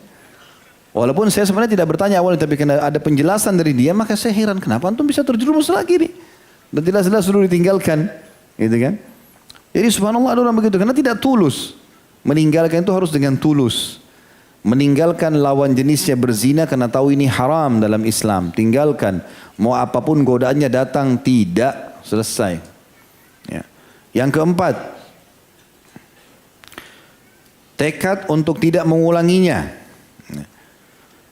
Walaupun saya sebenarnya tidak bertanya awalnya, tapi karena ada penjelasan dari dia, maka saya heran kenapa antum bisa terjerumus lagi nih. Dan jelas-jelas sudah ditinggalkan. Gitu kan? Jadi subhanallah ada orang begitu, karena tidak tulus. Meninggalkan itu harus dengan tulus. Meninggalkan lawan jenisnya berzina karena tahu ini haram dalam Islam. Tinggalkan. Mau apapun godaannya datang, tidak. Selesai. Ya. Yang keempat. Tekad untuk tidak mengulanginya.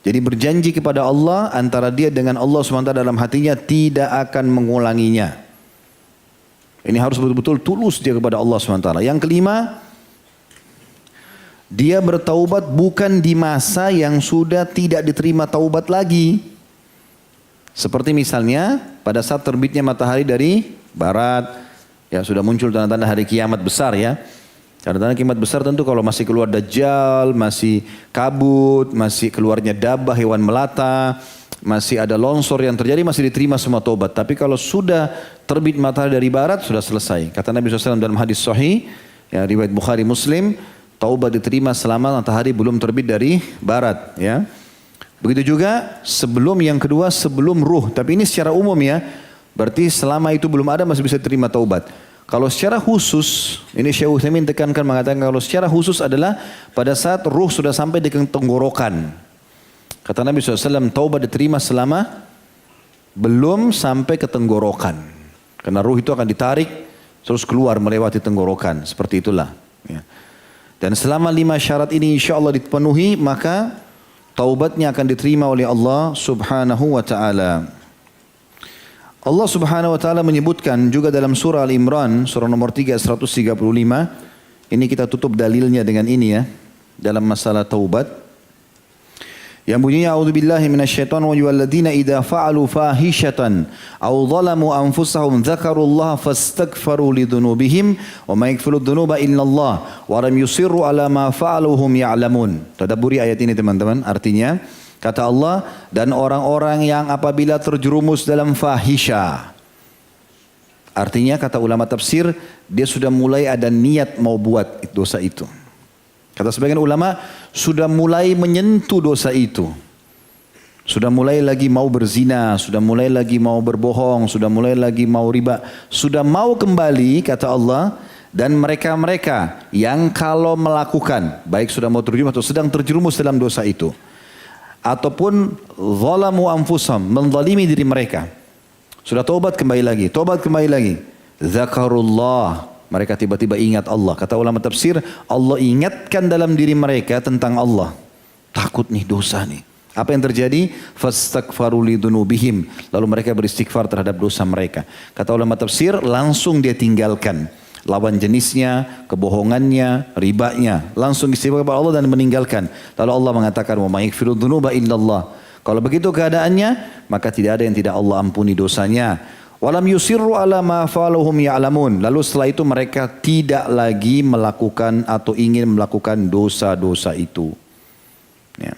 Jadi berjanji kepada Allah antara dia dengan Allah SWT dalam hatinya tidak akan mengulanginya. Ini harus betul-betul tulus dia kepada Allah SWT. Yang kelima. Dia bertaubat bukan di masa yang sudah tidak diterima taubat lagi. Seperti misalnya pada saat terbitnya matahari dari barat. Ya sudah muncul tanda-tanda hari kiamat besar ya. Tanda-tanda kiamat besar tentu kalau masih keluar dajjal, masih kabut, masih keluarnya dabah hewan melata, masih ada longsor yang terjadi, masih diterima semua taubat. Tapi kalau sudah terbit matahari dari barat sudah selesai. Kata Nabi SAW dalam hadis sahih, ya, riwayat Bukhari Muslim, taubat diterima selama matahari belum terbit dari barat, ya. Begitu juga sebelum yang kedua sebelum ruh, tapi ini secara umum ya. Berarti selama itu belum ada masih bisa terima taubat. Kalau secara khusus, ini Syekh Utsaimin tekankan mengatakan kalau secara khusus adalah pada saat ruh sudah sampai di tenggorokan. Kata Nabi SAW, taubat diterima selama Belum sampai ke tenggorokan. Karena ruh itu akan ditarik terus keluar melewati tenggorokan. Seperti itulah. Ya. Dan selama 5 syarat ini insya Allah dipenuhi, maka taubatnya akan diterima oleh Allah subhanahu wa ta'ala. Allah subhanahu wa ta'ala menyebutkan juga dalam surah Al-Imran, surah nomor 3, 135. Ini kita tutup dalilnya dengan ini ya. Dalam masalah taubat. Yang bunyinya a'udzubillahi minasyaitonir rajim walladzina idza fa'alu fahishatan aw zalamu anfusahum dzakarullaha fastaghfaru lidzunubihim wa may yaghfiru dzunuba illallah wa lam yusirru ala ma fa'alu hum ya'lamun. Tadabburi ayat ini teman-teman, artinya kata Allah, dan orang-orang yang apabila terjerumus dalam fahisha. Artinya kata ulama tafsir, dia sudah mulai ada niat mau buat dosa itu. Kata sebagian ulama, sudah mulai menyentuh dosa itu. Sudah mulai lagi mau berzina, sudah mulai lagi mau berbohong, sudah mulai lagi mau riba. Sudah mau kembali, kata Allah, dan mereka-mereka yang kalau melakukan, baik sudah mau terjerumus atau sedang terjerumus dalam dosa itu, ataupun zalamu anfusahum, menzalimi diri mereka, sudah taubat kembali lagi, zakarullah, mereka tiba-tiba ingat Allah. Kata ulama tafsir, Allah ingatkan dalam diri mereka tentang Allah. Takut nih dosa nih. Apa yang terjadi? Fastaghfaru lidzunubihim. Lalu mereka beristighfar terhadap dosa mereka. Kata ulama tafsir, langsung dia tinggalkan lawan jenisnya, kebohongannya, ribanya. Langsung istighfar kepada Allah dan meninggalkan. Lalu Allah mengatakan, wa may yaghfiru dzunuba illallah. Kalau begitu keadaannya, maka tidak ada yang tidak Allah ampuni dosanya. Walam yusirru ala ma fa'aluhum ya'lamun. Lalu setelah itu mereka tidak lagi melakukan atau ingin melakukan dosa-dosa itu. Ya.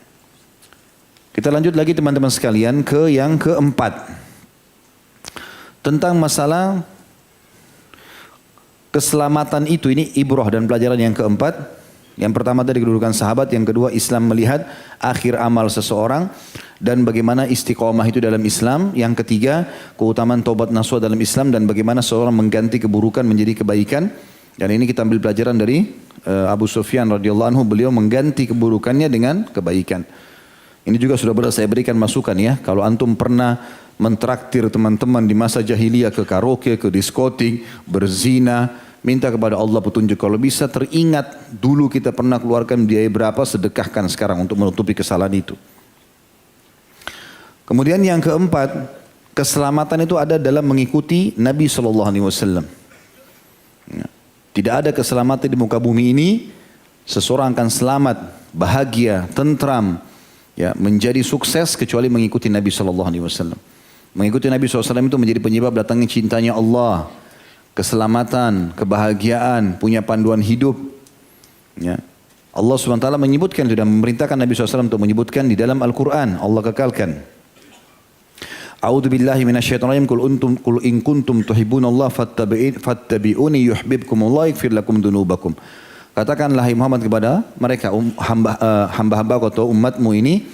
Kita lanjut lagi teman-teman sekalian ke yang keempat. Tentang masalah keselamatan itu, ini ibrah dan pelajaran yang keempat. Yang pertama tadi kedudukan sahabat, yang kedua Islam melihat akhir amal seseorang dan bagaimana istiqomah itu dalam Islam. Yang ketiga keutamaan taubat nasuha dalam Islam dan bagaimana seorang mengganti keburukan menjadi kebaikan. Dan ini kita ambil pelajaran dari Abu Sufyan radhiyallahu anhu, beliau mengganti keburukannya dengan kebaikan. Ini juga sudah pernah saya berikan masukan ya. Kalau antum pernah mentraktir teman-teman di masa jahiliyah ke karaoke, ke diskotik, berzina, minta kepada Allah petunjuk. Kalau bisa teringat dulu kita pernah keluarkan biaya berapa, sedekahkan sekarang untuk menutupi kesalahan itu. Kemudian yang keempat, keselamatan itu ada dalam mengikuti Nabi SAW. Tidak ada keselamatan di muka bumi ini, seseorang akan selamat, bahagia, tentram, ya, menjadi sukses kecuali mengikuti Nabi SAW. Mengikuti Nabi SAW itu menjadi penyebab datangnya cintanya Allah, keselamatan, kebahagiaan, punya panduan hidup. Ya. Allah SWT menyebutkan, sudah memerintahkan Nabi SAW untuk menyebutkan di dalam Al-Quran. Allah kekalkan. A'udzu billahi minasyaitonir rajim. Qul in kuntum tuhibbunallaha fattabi'uni yuhibbukumullah yaghfir lakum dzunubakum. Katakanlah hai Muhammad kepada mereka hamba-hamba atau umatmu ini,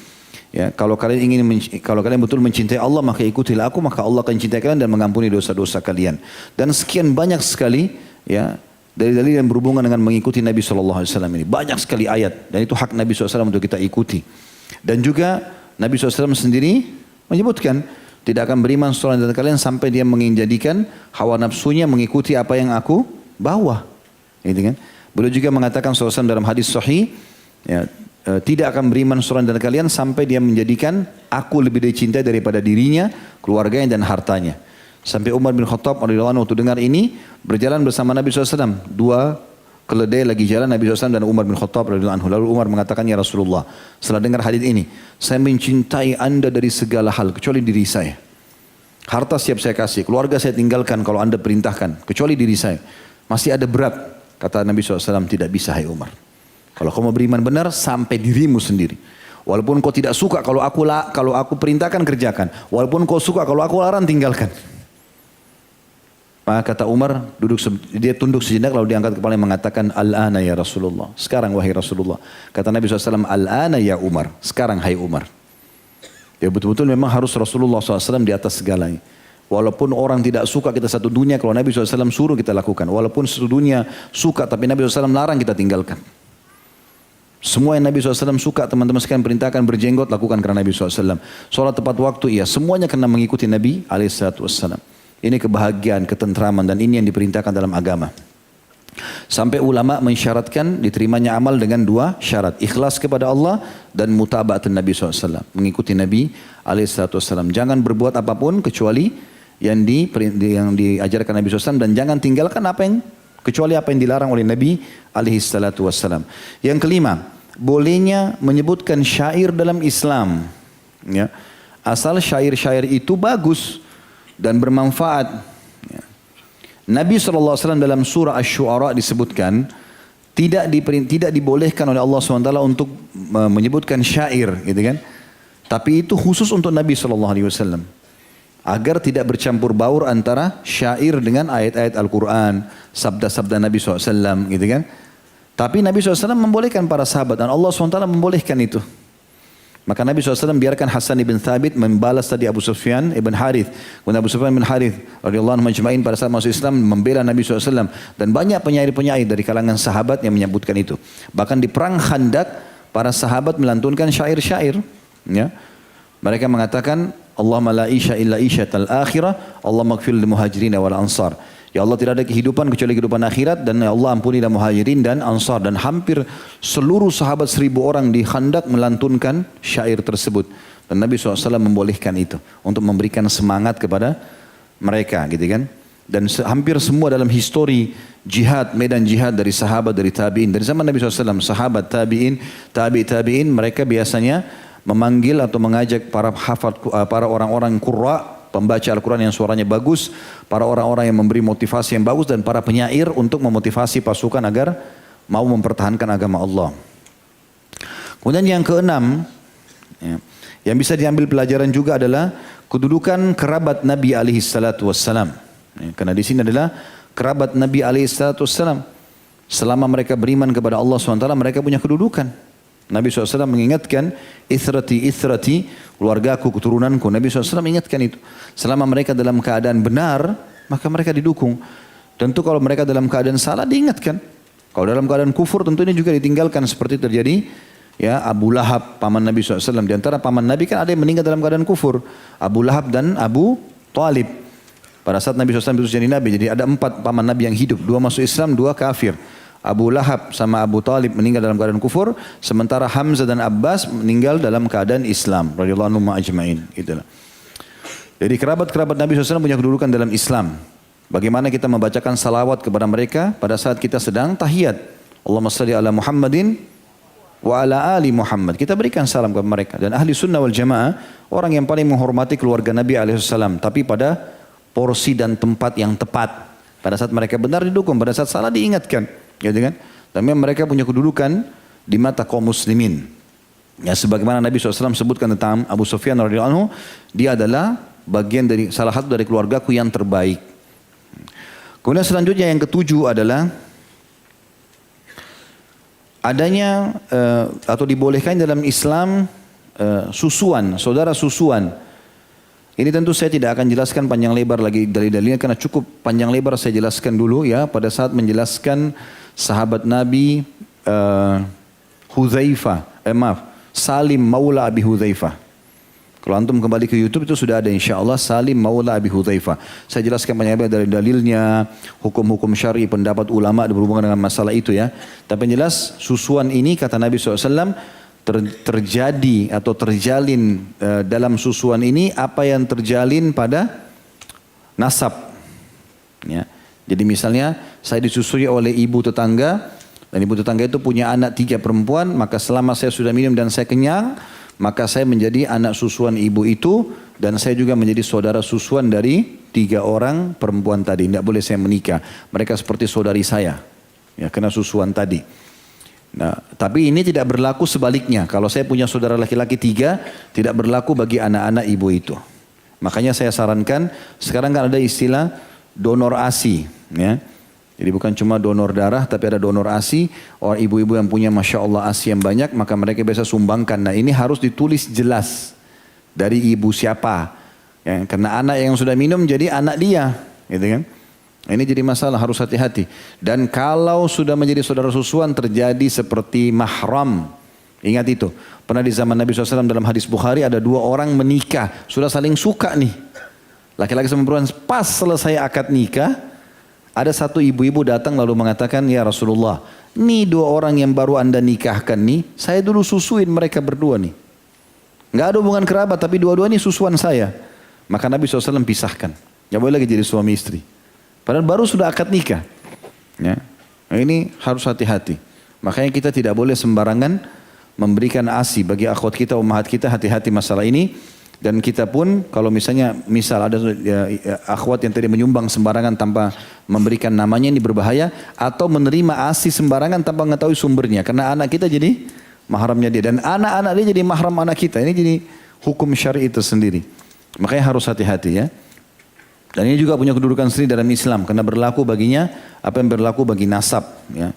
ya, kalau kalian betul mencintai Allah, maka ikutilah aku, maka Allah akan cintai kalian dan mengampuni dosa-dosa kalian. Dan sekian banyak sekali ya dalil-dalil yang berhubungan dengan mengikuti Nabi SAW ini. Banyak sekali ayat, dan itu hak Nabi SAW untuk kita ikuti. Dan juga Nabi SAW sendiri menyebutkan, tidak akan beriman seorang dari kalian sampai dia menjadikan hawa nafsunya mengikuti apa yang aku bawa. Gitu kan? Beliau juga mengatakan SAW dalam hadis sahih, ya, tidak akan beriman seorang dari kalian sampai dia menjadikan aku lebih dicintai daripada dirinya, keluarganya dan hartanya. Sampai Umar bin Khattab radhiyallahu anhu waktu dengar ini berjalan bersama Nabi SAW. 2 keledai lagi jalan, Nabi SAW dan Umar bin Khattab radhiyallahu anhu. Lalu Umar mengatakan, ya Rasulullah, setelah dengar hadis ini, saya mencintai anda dari segala hal kecuali diri saya. Harta siap saya kasih, keluarga saya tinggalkan kalau anda perintahkan, kecuali diri saya. Masih ada berat. Kata Nabi SAW, tidak bisa hai Umar. Kalau kau mau beriman benar, sampai dirimu sendiri. Walaupun kau tidak suka kalau aku perintahkan, kerjakan. Walaupun kau suka kalau aku larang, tinggalkan. Maka kata Umar, dia tunduk sejenak lalu diangkat kepala yang mengatakan, Al-ana ya Rasulullah. Sekarang wahai Rasulullah. Kata Nabi SAW, Al-ana ya Umar. Sekarang hai Umar. Ya betul-betul memang harus Rasulullah SAW di atas segalanya. Walaupun orang tidak suka kita satu dunia, kalau Nabi SAW suruh kita lakukan. Walaupun satu dunia suka tapi Nabi SAW larang, kita tinggalkan. Semua yang Nabi SAW suka, teman-teman sekalian perintahkan berjenggot, lakukan karena Nabi SAW. Sholat tepat waktu, iya. Semuanya karena mengikuti Nabi SAW. Ini kebahagiaan, ketentraman, dan ini yang diperintahkan dalam agama. Sampai ulama mensyaratkan diterimanya amal dengan 2 syarat. Ikhlas kepada Allah dan mutaba'at Nabi SAW. Mengikuti Nabi SAW. Jangan berbuat apapun kecuali yang diajarkan Nabi SAW. Dan jangan tinggalkan kecuali apa yang dilarang oleh Nabi SAW. Yang kelima, bolehnya menyebutkan syair dalam Islam. Ya. Asal syair-syair itu bagus dan bermanfaat. Ya. Nabi SAW dalam surah Asy-Syu'ara disebutkan, tidak dibolehkan oleh Allah SWT untuk menyebutkan syair. Gitu kan? Tapi itu khusus untuk Nabi SAW. Agar tidak bercampur baur antara syair dengan ayat-ayat Al-Quran, sabda-sabda Nabi SAW, gitu kan. Tapi Nabi SAW membolehkan para sahabat dan Allah SWT membolehkan itu. Maka Nabi SAW biarkan Hasan ibn Thabit membalas tadi Abu Sufyan ibn Harith. Kemudian Abu Sufyan ibn Harith radhiyallahu anhu majma'in pada saat masuk Islam membela Nabi SAW. Dan banyak penyair-penyair dari kalangan sahabat yang menyebutkan itu. Bahkan di perang Khandak, para sahabat melantunkan syair-syair. Ya. Mereka mengatakan, Allahumma la isya illa isyatal akhirah, Allahumma gfir lil muhajirin wal ansar. Ya Allah, tidak ada kehidupan kecuali kehidupan akhirat, dan ya Allah ampunilah muhajirin dan ansar. Dan hampir seluruh sahabat 1000 orang di Khandak melantunkan syair tersebut. Dan Nabi SAW membolehkan itu untuk memberikan semangat kepada mereka, gitu kan. Dan hampir semua dalam histori jihad, medan jihad dari sahabat, dari tabi'in, dari zaman Nabi SAW, sahabat, tabi'in, tabi'in, mereka biasanya memanggil atau mengajak para orang-orang qurra, pembaca Al-Quran yang suaranya bagus, para orang-orang yang memberi motivasi yang bagus, dan para penyair untuk memotivasi pasukan agar mau mempertahankan agama Allah. Kemudian yang keenam, ya, yang bisa diambil pelajaran juga adalah kedudukan kerabat Nabi alaihissalatu wassalam. Ya, karena di sini adalah kerabat Nabi alaihissalatu wassalam. Selama mereka beriman kepada Allah SWT, mereka punya kedudukan. Nabi SAW mengingatkan, ithrati, keluargaku, keturunanku. Nabi SAW mengingatkan itu. Selama mereka dalam keadaan benar, maka mereka didukung. Tentu kalau mereka dalam keadaan salah, diingatkan. Kalau dalam keadaan kufur, tentu ini juga ditinggalkan. Seperti terjadi ya Abu Lahab, paman Nabi SAW. Di antara paman Nabi kan ada yang meninggal dalam keadaan kufur. Abu Lahab dan Abu Talib. Pada saat Nabi SAW itu jadi Nabi, jadi ada 4 paman Nabi yang hidup. 2 masuk Islam, 2 kafir. Abu Lahab sama Abu Talib meninggal dalam keadaan kufur, sementara Hamzah dan Abbas meninggal dalam keadaan Islam. Radhiyallahu anhum ajma'in. Itulah. Jadi kerabat-kerabat Nabi SAW punya kedudukan dalam Islam. Bagaimana kita membacakan salawat kepada mereka pada saat kita sedang tahiyat. Allahumma salli ala Muhammadin wa ala ali Muhammad. Kita berikan salam kepada mereka. Dan ahli sunnah wal jamaah, orang yang paling menghormati keluarga Nabi SAW. Tapi pada porsi dan tempat yang tepat. Pada saat mereka benar didukung, pada saat salah diingatkan. Gitu kan? Tapi mereka punya kedudukan di mata kaum muslimin. Ya, sebagaimana Nabi SAW sebutkan tentang Abu Sufyan radhiyallahu anhu, dia adalah bagian dari salah satu dari keluargaku yang terbaik. Kemudian selanjutnya yang ketujuh adalah adanya atau dibolehkan dalam Islam susuan, saudara susuan. Ini tentu saya tidak akan jelaskan panjang lebar lagi dalil-dalilnya karena cukup panjang lebar saya jelaskan dulu ya pada saat menjelaskan sahabat Nabi Salim Maula Abi Hudzaifah. Kalau antum kembali ke YouTube itu sudah ada insyaAllah Salim Maula Abi Hudzaifah. Saya jelaskan banyak dari dalilnya, hukum-hukum syar'i, pendapat ulama berhubungan dengan masalah itu ya. Tapi yang jelas susuan ini kata Nabi SAW terjadi atau terjalin dalam susuan ini apa yang terjalin pada nasab. Ya. Jadi misalnya saya disusui oleh ibu tetangga dan ibu tetangga itu punya anak 3 perempuan, maka selama saya sudah minum dan saya kenyang, maka saya menjadi anak susuan ibu itu dan saya juga menjadi saudara susuan dari 3 orang perempuan tadi. Tidak boleh saya menikah. Mereka seperti saudari saya. Ya, kena susuan tadi. Nah, tapi ini tidak berlaku sebaliknya. Kalau saya punya saudara laki-laki 3, tidak berlaku bagi anak-anak ibu itu. Makanya saya sarankan, sekarang kan ada istilah donor ASI. Ya. Jadi bukan cuma donor darah, tapi ada donor ASI. Orang ibu-ibu yang punya Masya Allah ASI yang banyak, maka mereka biasa sumbangkan. Nah ini harus ditulis jelas dari ibu siapa. Ya, karena anak yang sudah minum jadi anak dia. Gitu kan? Ini jadi masalah, harus hati-hati. Dan kalau sudah menjadi saudara susuan terjadi seperti mahram. Ingat itu. Pernah di zaman Nabi SAW dalam hadis Bukhari ada 2 orang menikah. Sudah saling suka nih. Laki-laki sama perempuan. Pas selesai akad nikah. Ada satu ibu-ibu datang lalu mengatakan, ya Rasulullah. Nih 2 orang yang baru anda nikahkan nih. Saya dulu susuin mereka berdua nih. Nggak ada hubungan kerabat tapi dua-dua ini susuan saya. Maka Nabi SAW pisahkan. Nggak boleh lagi jadi suami istri. Padahal baru sudah akad nikah. Ya. Nah, ini harus hati-hati. Makanya kita tidak boleh sembarangan memberikan ASI bagi akhwat kita, ummahat kita, hati-hati masalah ini. Dan kita pun kalau misalnya ada akhwat yang tadi menyumbang sembarangan tanpa memberikan namanya, ini berbahaya. Atau menerima ASI sembarangan tanpa mengetahui sumbernya. Karena anak kita jadi mahramnya dia. Dan anak-anak dia jadi mahram anak kita. Ini jadi hukum syar'i itu sendiri. Makanya harus hati-hati ya. Dan ini juga punya kedudukan sendiri dalam Islam. Karena berlaku baginya apa yang berlaku bagi nasab. Ya.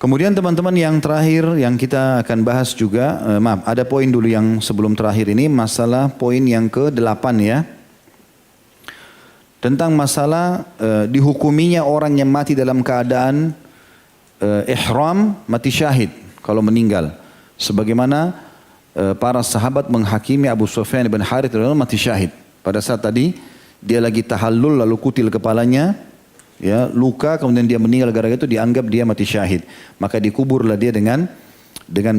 Kemudian teman-teman yang terakhir yang kita akan bahas juga. Ada poin dulu yang sebelum terakhir ini. Masalah poin yang ke-8 ya. Tentang masalah dihukuminya orang yang mati dalam keadaan ihram mati syahid. Kalau meninggal. Sebagaimana para sahabat menghakimi Abu Sufyan bin Harith mati syahid. Pada saat tadi dia lagi tahallul lalu kutil kepalanya, ya luka, kemudian dia meninggal gara-gara itu dianggap dia mati syahid. Maka dikuburlah dia dengan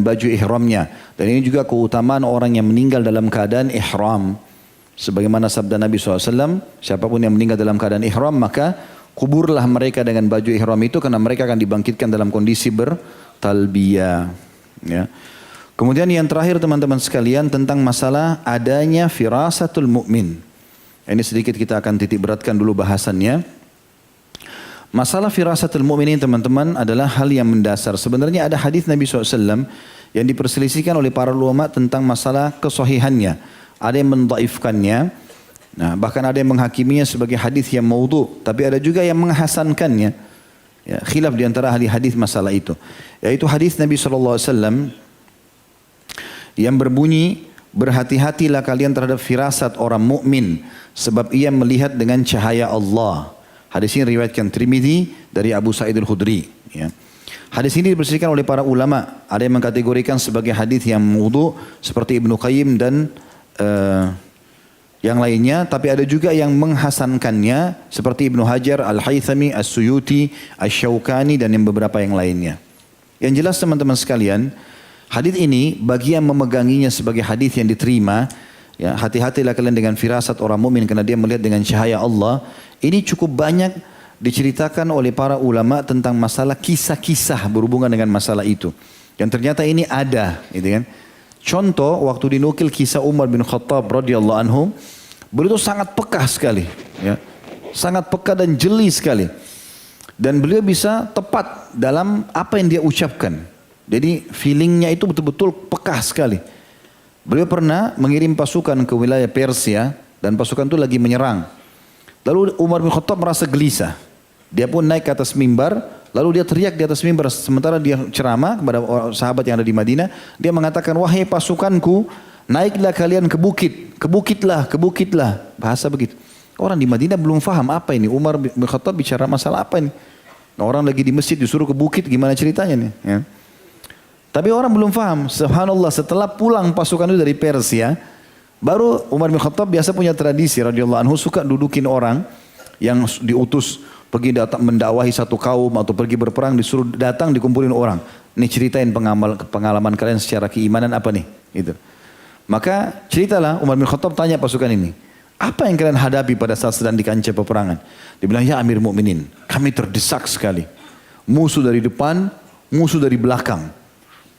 baju ihramnya. Dan ini juga keutamaan orang yang meninggal dalam keadaan ihram. Sebagaimana sabda Nabi SAW, siapapun yang meninggal dalam keadaan ihram maka kuburlah mereka dengan baju ihram itu karena mereka akan dibangkitkan dalam kondisi bertalbiyah. Ya. Kemudian yang terakhir teman-teman sekalian tentang masalah adanya firasatul mu'min. Ini sedikit kita akan titik beratkan dulu bahasannya. Masalah firasatul mu'min ini teman-teman adalah hal yang mendasar. Sebenarnya ada hadis Nabi SAW yang diperselisihkan oleh para ulama tentang masalah kesahihannya. Ada yang mendhaifkannya. Nah, bahkan ada yang menghakiminya sebagai hadis yang maudhu. Tapi ada juga yang menghasankannya. Ya, khilaf di antara ahli hadis masalah itu. Yaitu hadis Nabi SAW yang berbunyi, berhati-hatilah kalian terhadap firasat orang mukmin sebab ia melihat dengan cahaya Allah. Hadis ini riwayatkan Tirmidzi dari Abu Sa'id Al-Khudri. Ya. Hadis ini dibersihkan oleh para ulama. Ada yang mengkategorikan sebagai hadis yang maudhu seperti Ibnu Qayyim dan yang lainnya. Tapi ada juga yang menghasankannya seperti Ibnu Hajar, Al-Haythami, As-Suyuti, Asy-Syaukani dan yang beberapa yang lainnya. Yang jelas teman-teman sekalian, hadis ini bagi yang memeganginya sebagai hadis yang diterima, ya, hati-hatilah kalian dengan firasat orang mukmin karena dia melihat dengan cahaya Allah. Ini cukup banyak diceritakan oleh para ulama tentang masalah kisah-kisah berhubungan dengan masalah itu. Yang ternyata ini ada, gitu kan. Contoh waktu dinukil kisah Umar bin Khattab radhiyallahu anhu, beliau itu sangat peka sekali, ya. Sangat peka dan jeli sekali. Dan beliau bisa tepat dalam apa yang dia ucapkan. Jadi feelingnya itu betul-betul peka sekali. Beliau pernah mengirim pasukan ke wilayah Persia dan pasukan itu lagi menyerang. Lalu Umar bin Khattab merasa gelisah. Dia pun naik ke atas mimbar, lalu dia teriak di atas mimbar sementara dia ceramah kepada sahabat yang ada di Madinah. Dia mengatakan, wahai pasukanku, naiklah kalian ke bukit, ke bukitlah. Bahasa begitu. Orang di Madinah belum faham apa ini. Umar bin Khattab bicara masalah apa ini. Nah, orang lagi di masjid disuruh ke bukit, gimana ceritanya nih? Ya. Tapi orang belum faham. Subhanallah, setelah pulang pasukan itu dari Persia, baru Umar bin Khattab biasa punya tradisi radhiyallahu anhu suka dudukin orang yang diutus pergi datang mendakwahi satu kaum atau pergi berperang, disuruh datang dikumpulin orang. Nih ceritain pengalaman kalian secara keimanan apa nih? Gitu. Maka ceritalah Umar bin Khattab tanya pasukan ini, apa yang kalian hadapi pada saat sedang di kancah peperangan? Dia bilang, ya Amir Mukminin, kami terdesak sekali. Musuh dari depan, musuh dari belakang.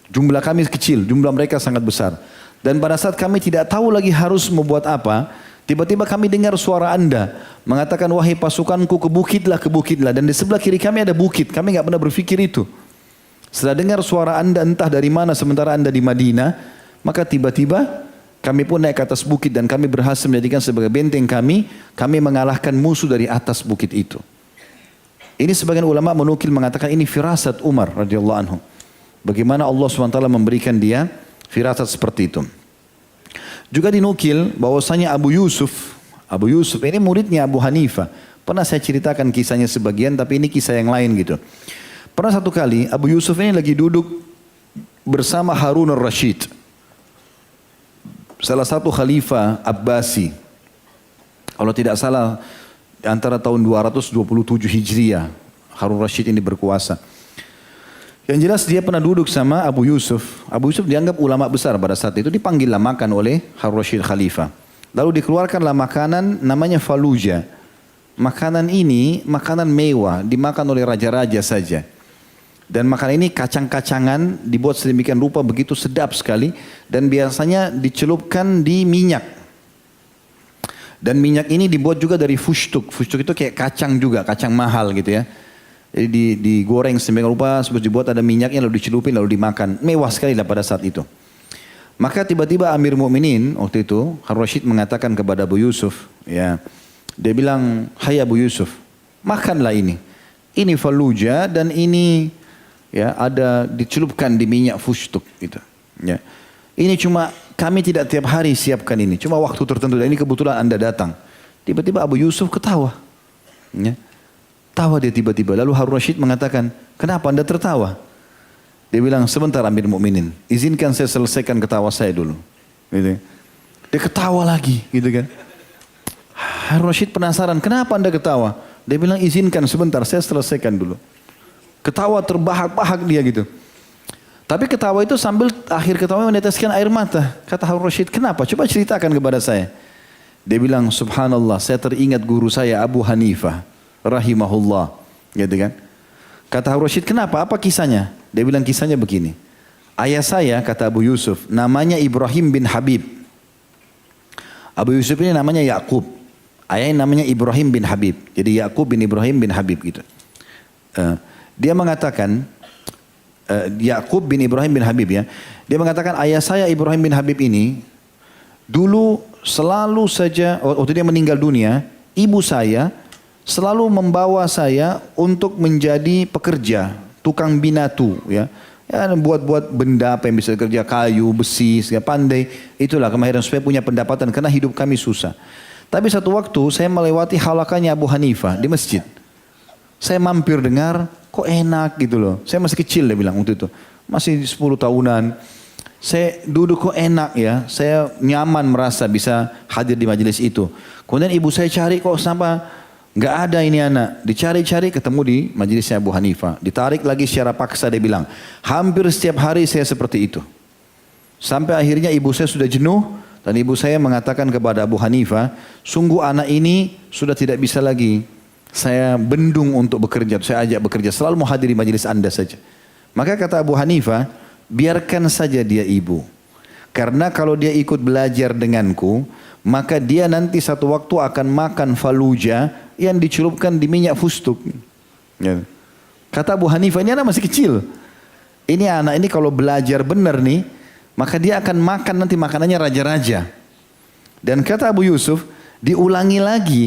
Jumlah kami kecil, jumlah mereka sangat besar. Dan pada saat kami tidak tahu lagi harus membuat apa, tiba-tiba kami dengar suara Anda mengatakan, wahai pasukanku ke bukitlah. Dan di sebelah kiri kami ada bukit, kami nggak pernah berpikir itu. Setelah dengar suara Anda entah dari mana sementara Anda di Madinah, maka tiba-tiba kami pun naik ke atas bukit dan kami berhasil menjadikan sebagai benteng kami mengalahkan musuh dari atas bukit itu. Ini sebagian ulama menukil mengatakan ini firasat Umar radhiyallahu anhu. Bagaimana Allah SWT memberikan dia firasat seperti itu. Juga dinukil bahwasanya Abu Yusuf ini muridnya Abu Hanifah. Pernah saya ceritakan kisahnya sebagian, tapi ini kisah yang lain gitu. Pernah satu kali Abu Yusuf ini lagi duduk bersama Harun al-Rashid, salah satu khalifah Abbasi. Kalau tidak salah antara tahun 227 Hijriah, Harun al-Rashid ini berkuasa. Yang jelas dia pernah duduk sama Abu Yusuf. Abu Yusuf dianggap ulama besar pada saat itu, dipanggillah makan oleh Harun al-Rashid khalifah. Lalu dikeluarkanlah makanan namanya faluja. Makanan ini makanan mewah, dimakan oleh raja-raja saja. Dan makanan ini kacang-kacangan dibuat sedemikian rupa begitu sedap sekali. Dan biasanya dicelupkan di minyak. Dan minyak ini dibuat juga dari fustuk. Fustuk itu kayak kacang juga, kacang mahal gitu ya. Jadi digoreng sedemikian rupa, sebelum dibuat ada minyaknya lalu dicelupin lalu dimakan. Mewah sekali lah pada saat itu. Maka tiba-tiba Amir Mu'minin waktu itu, Harun Rashid mengatakan kepada Abu Yusuf, ya, dia bilang, hai Abu Yusuf, makanlah ini. Ini faluja dan ini ya ada dicelupkan di minyak fustuk gitu. Ya. Ini cuma kami tidak tiap hari siapkan ini, cuma waktu tertentu dan ini kebetulan Anda datang. Tiba-tiba Abu Yusuf ketawa. Ya. Tawa dia tiba-tiba. Lalu Harun Rashid mengatakan, kenapa Anda tertawa? Dia bilang, sebentar Amir Mu'minin, izinkan saya selesaikan ketawa saya dulu. Gitu. Dia ketawa lagi, gitu kan. Harun Rashid penasaran, kenapa Anda ketawa? Dia bilang, izinkan sebentar, saya selesaikan dulu. Ketawa terbahak-bahak dia gitu. Tapi ketawa itu sambil akhir ketawa meneteskan air mata. Kata Harun Rashid, kenapa? Coba ceritakan kepada saya. Dia bilang, subhanallah, saya teringat guru saya Abu Hanifah, rahimahullah. Gitu kan. Kata Harun Rashid, kenapa? Apa kisahnya? Dia bilang kisahnya begini. Ayah saya, kata Abu Yusuf, namanya Ibrahim bin Habib. Abu Yusuf ini namanya Yakub. Ayahnya namanya Ibrahim bin Habib. Jadi Yakub bin Ibrahim bin Habib gitu. Dia mengatakan, Yakub bin Ibrahim bin Habib ya. Dia mengatakan ayah saya Ibrahim bin Habib ini, dulu selalu saja, waktu dia meninggal dunia, ibu saya selalu membawa saya untuk menjadi pekerja, tukang binatu ya. Ya buat-buat benda apa yang bisa kerja, kayu, besi, segala pandai. Itulah kemahiran supaya punya pendapatan karena hidup kami susah. Tapi satu waktu saya melewati halakannya Abu Hanifah di masjid. Saya mampir dengar, kok enak gitu loh. Saya masih kecil dia bilang waktu itu. Masih 10 tahunan. Saya duduk kok enak ya. Saya nyaman merasa bisa hadir di majelis itu. Kemudian ibu saya cari kok sampai nggak ada ini anak. Dicari-cari ketemu di majelisnya Abu Hanifah. Ditarik lagi secara paksa dia bilang. Hampir setiap hari saya seperti itu. Sampai akhirnya ibu saya sudah jenuh. Dan ibu saya mengatakan kepada Abu Hanifah. Sungguh anak ini sudah tidak bisa lagi. Saya bendung untuk bekerja. Saya ajak bekerja. Selalu mau hadir di majelis anda saja. Maka kata Abu Hanifah. Biarkan saja dia ibu. Karena kalau dia ikut belajar denganku. Maka dia nanti satu waktu akan makan faluja yang dicelupkan di minyak fustuk. Ya. Kata Abu Hanifah, ini anak masih kecil. Ini anak ini kalau belajar benar nih, maka dia akan makan nanti makanannya raja-raja. Dan kata Abu Yusuf, diulangi lagi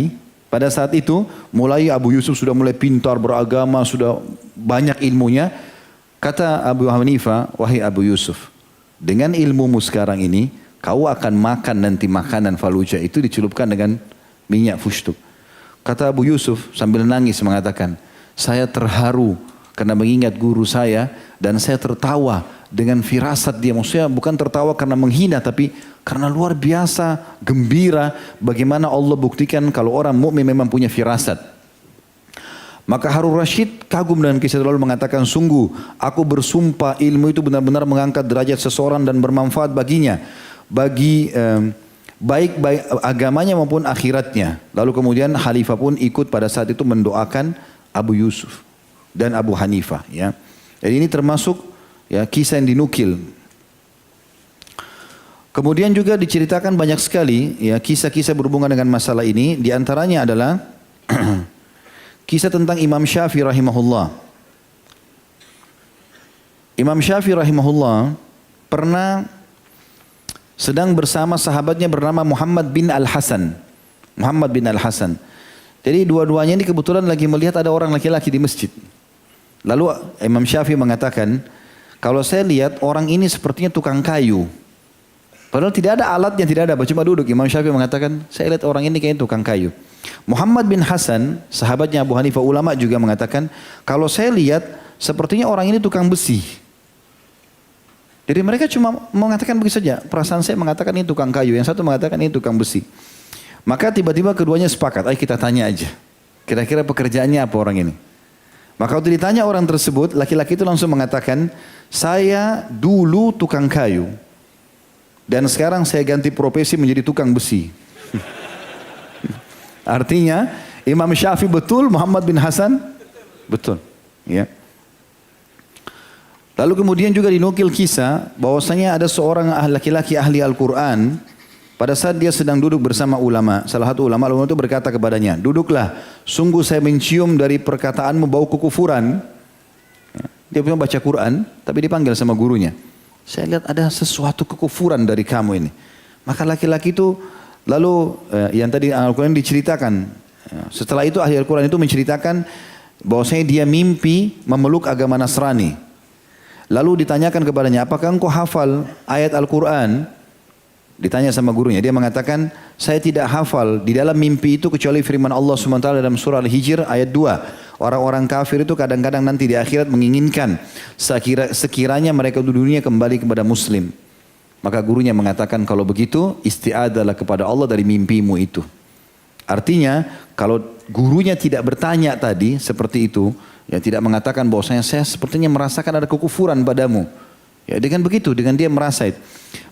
pada saat itu, mulai Abu Yusuf sudah mulai pintar beragama, sudah banyak ilmunya. Kata Abu Hanifah, wahai Abu Yusuf, dengan ilmumu sekarang ini, kau akan makan nanti makanan faluja itu dicelupkan dengan minyak fustuk. Kata Abu Yusuf sambil nangis mengatakan, saya terharu karena mengingat guru saya dan saya tertawa dengan firasat dia. Maksudnya bukan tertawa karena menghina tapi karena luar biasa gembira bagaimana Allah buktikan kalau orang mukmin memang punya firasat. Maka Harun Rashid kagum dengan kisah itu lalu mengatakan, sungguh aku bersumpah ilmu itu benar-benar mengangkat derajat seseorang dan bermanfaat baginya. Bagi baik agamanya maupun akhiratnya. Lalu kemudian Khalifah pun ikut pada saat itu mendoakan Abu Yusuf dan Abu Hanifah. Ya. Jadi ini termasuk ya, kisah yang dinukil. Kemudian juga diceritakan banyak sekali ya, kisah-kisah berhubungan dengan masalah ini. Di antaranya adalah kisah tentang Imam Syafi'i rahimahullah. Imam Syafi'i rahimahullah pernah sedang bersama sahabatnya bernama Muhammad bin Al-Hasan. Muhammad bin Al-Hasan. Jadi dua-duanya ini kebetulan lagi melihat ada orang laki-laki di masjid. Lalu Imam Syafi'i mengatakan, kalau saya lihat orang ini sepertinya tukang kayu. Padahal tidak ada alatnya, tidak ada apa, cuma duduk. Imam Syafi'i mengatakan, saya lihat orang ini kayaknya tukang kayu. Muhammad bin Hasan, sahabatnya Abu Hanifah, ulama juga mengatakan, kalau saya lihat sepertinya orang ini tukang besi. Jadi mereka cuma mengatakan begitu saja. Perasaan saya mengatakan ini tukang kayu, yang satu mengatakan ini tukang besi. Maka tiba-tiba keduanya sepakat, ayo kita tanya aja. Kira-kira pekerjaannya apa orang ini? Maka waktu ditanya orang tersebut, laki-laki itu langsung mengatakan, saya dulu tukang kayu. Dan sekarang saya ganti profesi menjadi tukang besi. Artinya Imam Syafi'i betul, Muhammad bin Hasan betul. Ya. Lalu kemudian juga dinukil kisah bahwasanya ada seorang laki-laki ahli Al-Quran. Pada saat dia sedang duduk bersama ulama, salah satu ulama itu berkata kepadanya, duduklah, sungguh saya mencium dari perkataanmu bau kekufuran. Dia pun baca Quran, tapi dipanggil sama gurunya. Saya lihat ada sesuatu kekufuran dari kamu ini. Maka laki-laki itu lalu yang tadi Al-Quran diceritakan, setelah itu ahli Al-Quran itu menceritakan bahwasanya dia mimpi memeluk agama Nasrani. Lalu ditanyakan kepadanya, apakah engkau hafal ayat Al-Quran? Ditanya sama gurunya, dia mengatakan, saya tidak hafal di dalam mimpi itu kecuali firman Allah SWT dalam surah Al-Hijr ayat 2. Orang-orang kafir itu kadang-kadang nanti di akhirat menginginkan sekiranya mereka di dunia kembali kepada Muslim. Maka gurunya mengatakan kalau begitu isti'adalah kepada Allah dari mimpimu itu. Artinya kalau gurunya tidak bertanya tadi seperti itu, ya tidak mengatakan bahwasanya saya sepertinya merasakan ada kekufuran padamu. Ya dengan begitu, dengan dia merasa itu.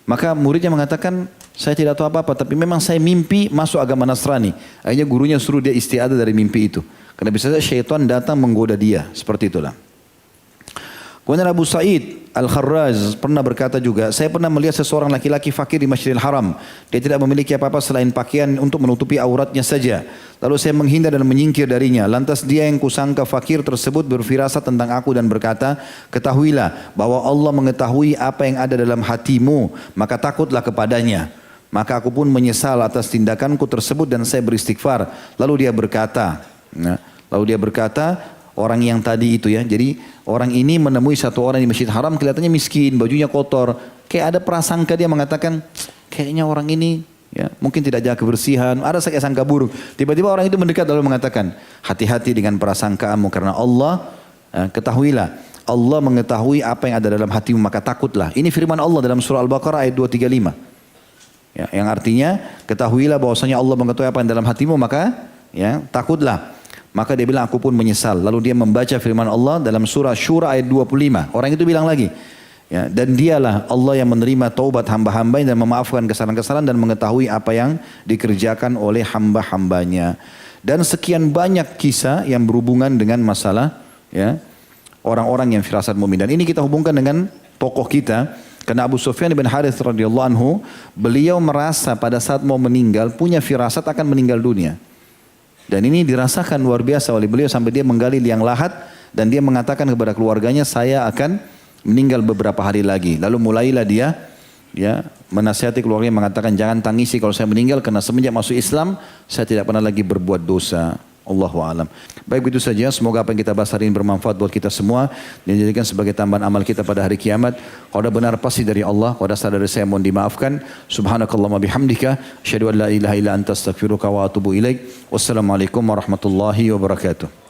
Maka muridnya mengatakan saya tidak tahu apa-apa tapi memang saya mimpi masuk agama Nasrani. Akhirnya gurunya suruh dia isti'adah dari mimpi itu. Karena bisa saja syaitan datang menggoda dia. Seperti itulah. Kemudian Abu Sa'id Al-Kharraz pernah berkata juga, saya pernah melihat seseorang laki-laki fakir di Masjidil Haram. Dia tidak memiliki apa-apa selain pakaian untuk menutupi auratnya saja. Lalu saya menghindar dan menyingkir darinya. Lantas dia yang kusangka fakir tersebut berfirasat tentang aku dan berkata, ketahuilah bahwa Allah mengetahui apa yang ada dalam hatimu, maka takutlah kepadanya. Maka aku pun menyesal atas tindakanku tersebut dan saya beristighfar. Lalu dia berkata, orang yang tadi itu ya, jadi orang ini menemui satu orang di Masjid Haram kelihatannya miskin, bajunya kotor. Kayak ada prasangka dia mengatakan, kayaknya orang ini ya mungkin tidak jaga kebersihan, ada sangka buruk. Tiba-tiba orang itu mendekat lalu mengatakan, hati-hati dengan prasangkaanmu karena Allah, ketahuilah, Allah mengetahui apa yang ada dalam hatimu maka takutlah. Ini firman Allah dalam surah Al-Baqarah ayat 235. Ya, yang artinya, ketahuilah bahwasanya Allah mengetahui apa yang dalam hatimu maka ya takutlah. Maka dia bilang aku pun menyesal. Lalu dia membaca firman Allah dalam surah Syura ayat 25. Orang itu bilang lagi, ya, dan dialah Allah yang menerima taubat hamba-hamba dan memaafkan kesalahan-kesalahan dan mengetahui apa yang dikerjakan oleh hamba-hambanya. Dan sekian banyak kisah yang berhubungan dengan masalah ya orang-orang yang firasat mu'min. Dan ini kita hubungkan dengan tokoh kita. Karena Abu Sufyan bin Harith radhiyallahu anhu, beliau merasa pada saat mau meninggal punya firasat akan meninggal dunia. Dan ini dirasakan luar biasa oleh beliau sampai dia menggali liang lahat dan dia mengatakan kepada keluarganya, saya akan meninggal beberapa hari lagi. Lalu mulailah dia ya menasihati keluarganya mengatakan jangan tangisi kalau saya meninggal karena semenjak masuk Islam saya tidak pernah lagi berbuat dosa. Allahu a'lam. Baik, begitu saja. Semoga apa yang kita bahas hari ini bermanfaat buat kita semua dan dijadikan sebagai tambahan amal kita pada hari kiamat. Kalau ada benar pasti dari Allah, kalau ada salah dari saya mohon dimaafkan. Subhanakallahumma bihamdika, asyhadu an la ilaha illa anta astaghfiruka wa atubu ilaik. Wassalamualaikum warahmatullahi wabarakatuh.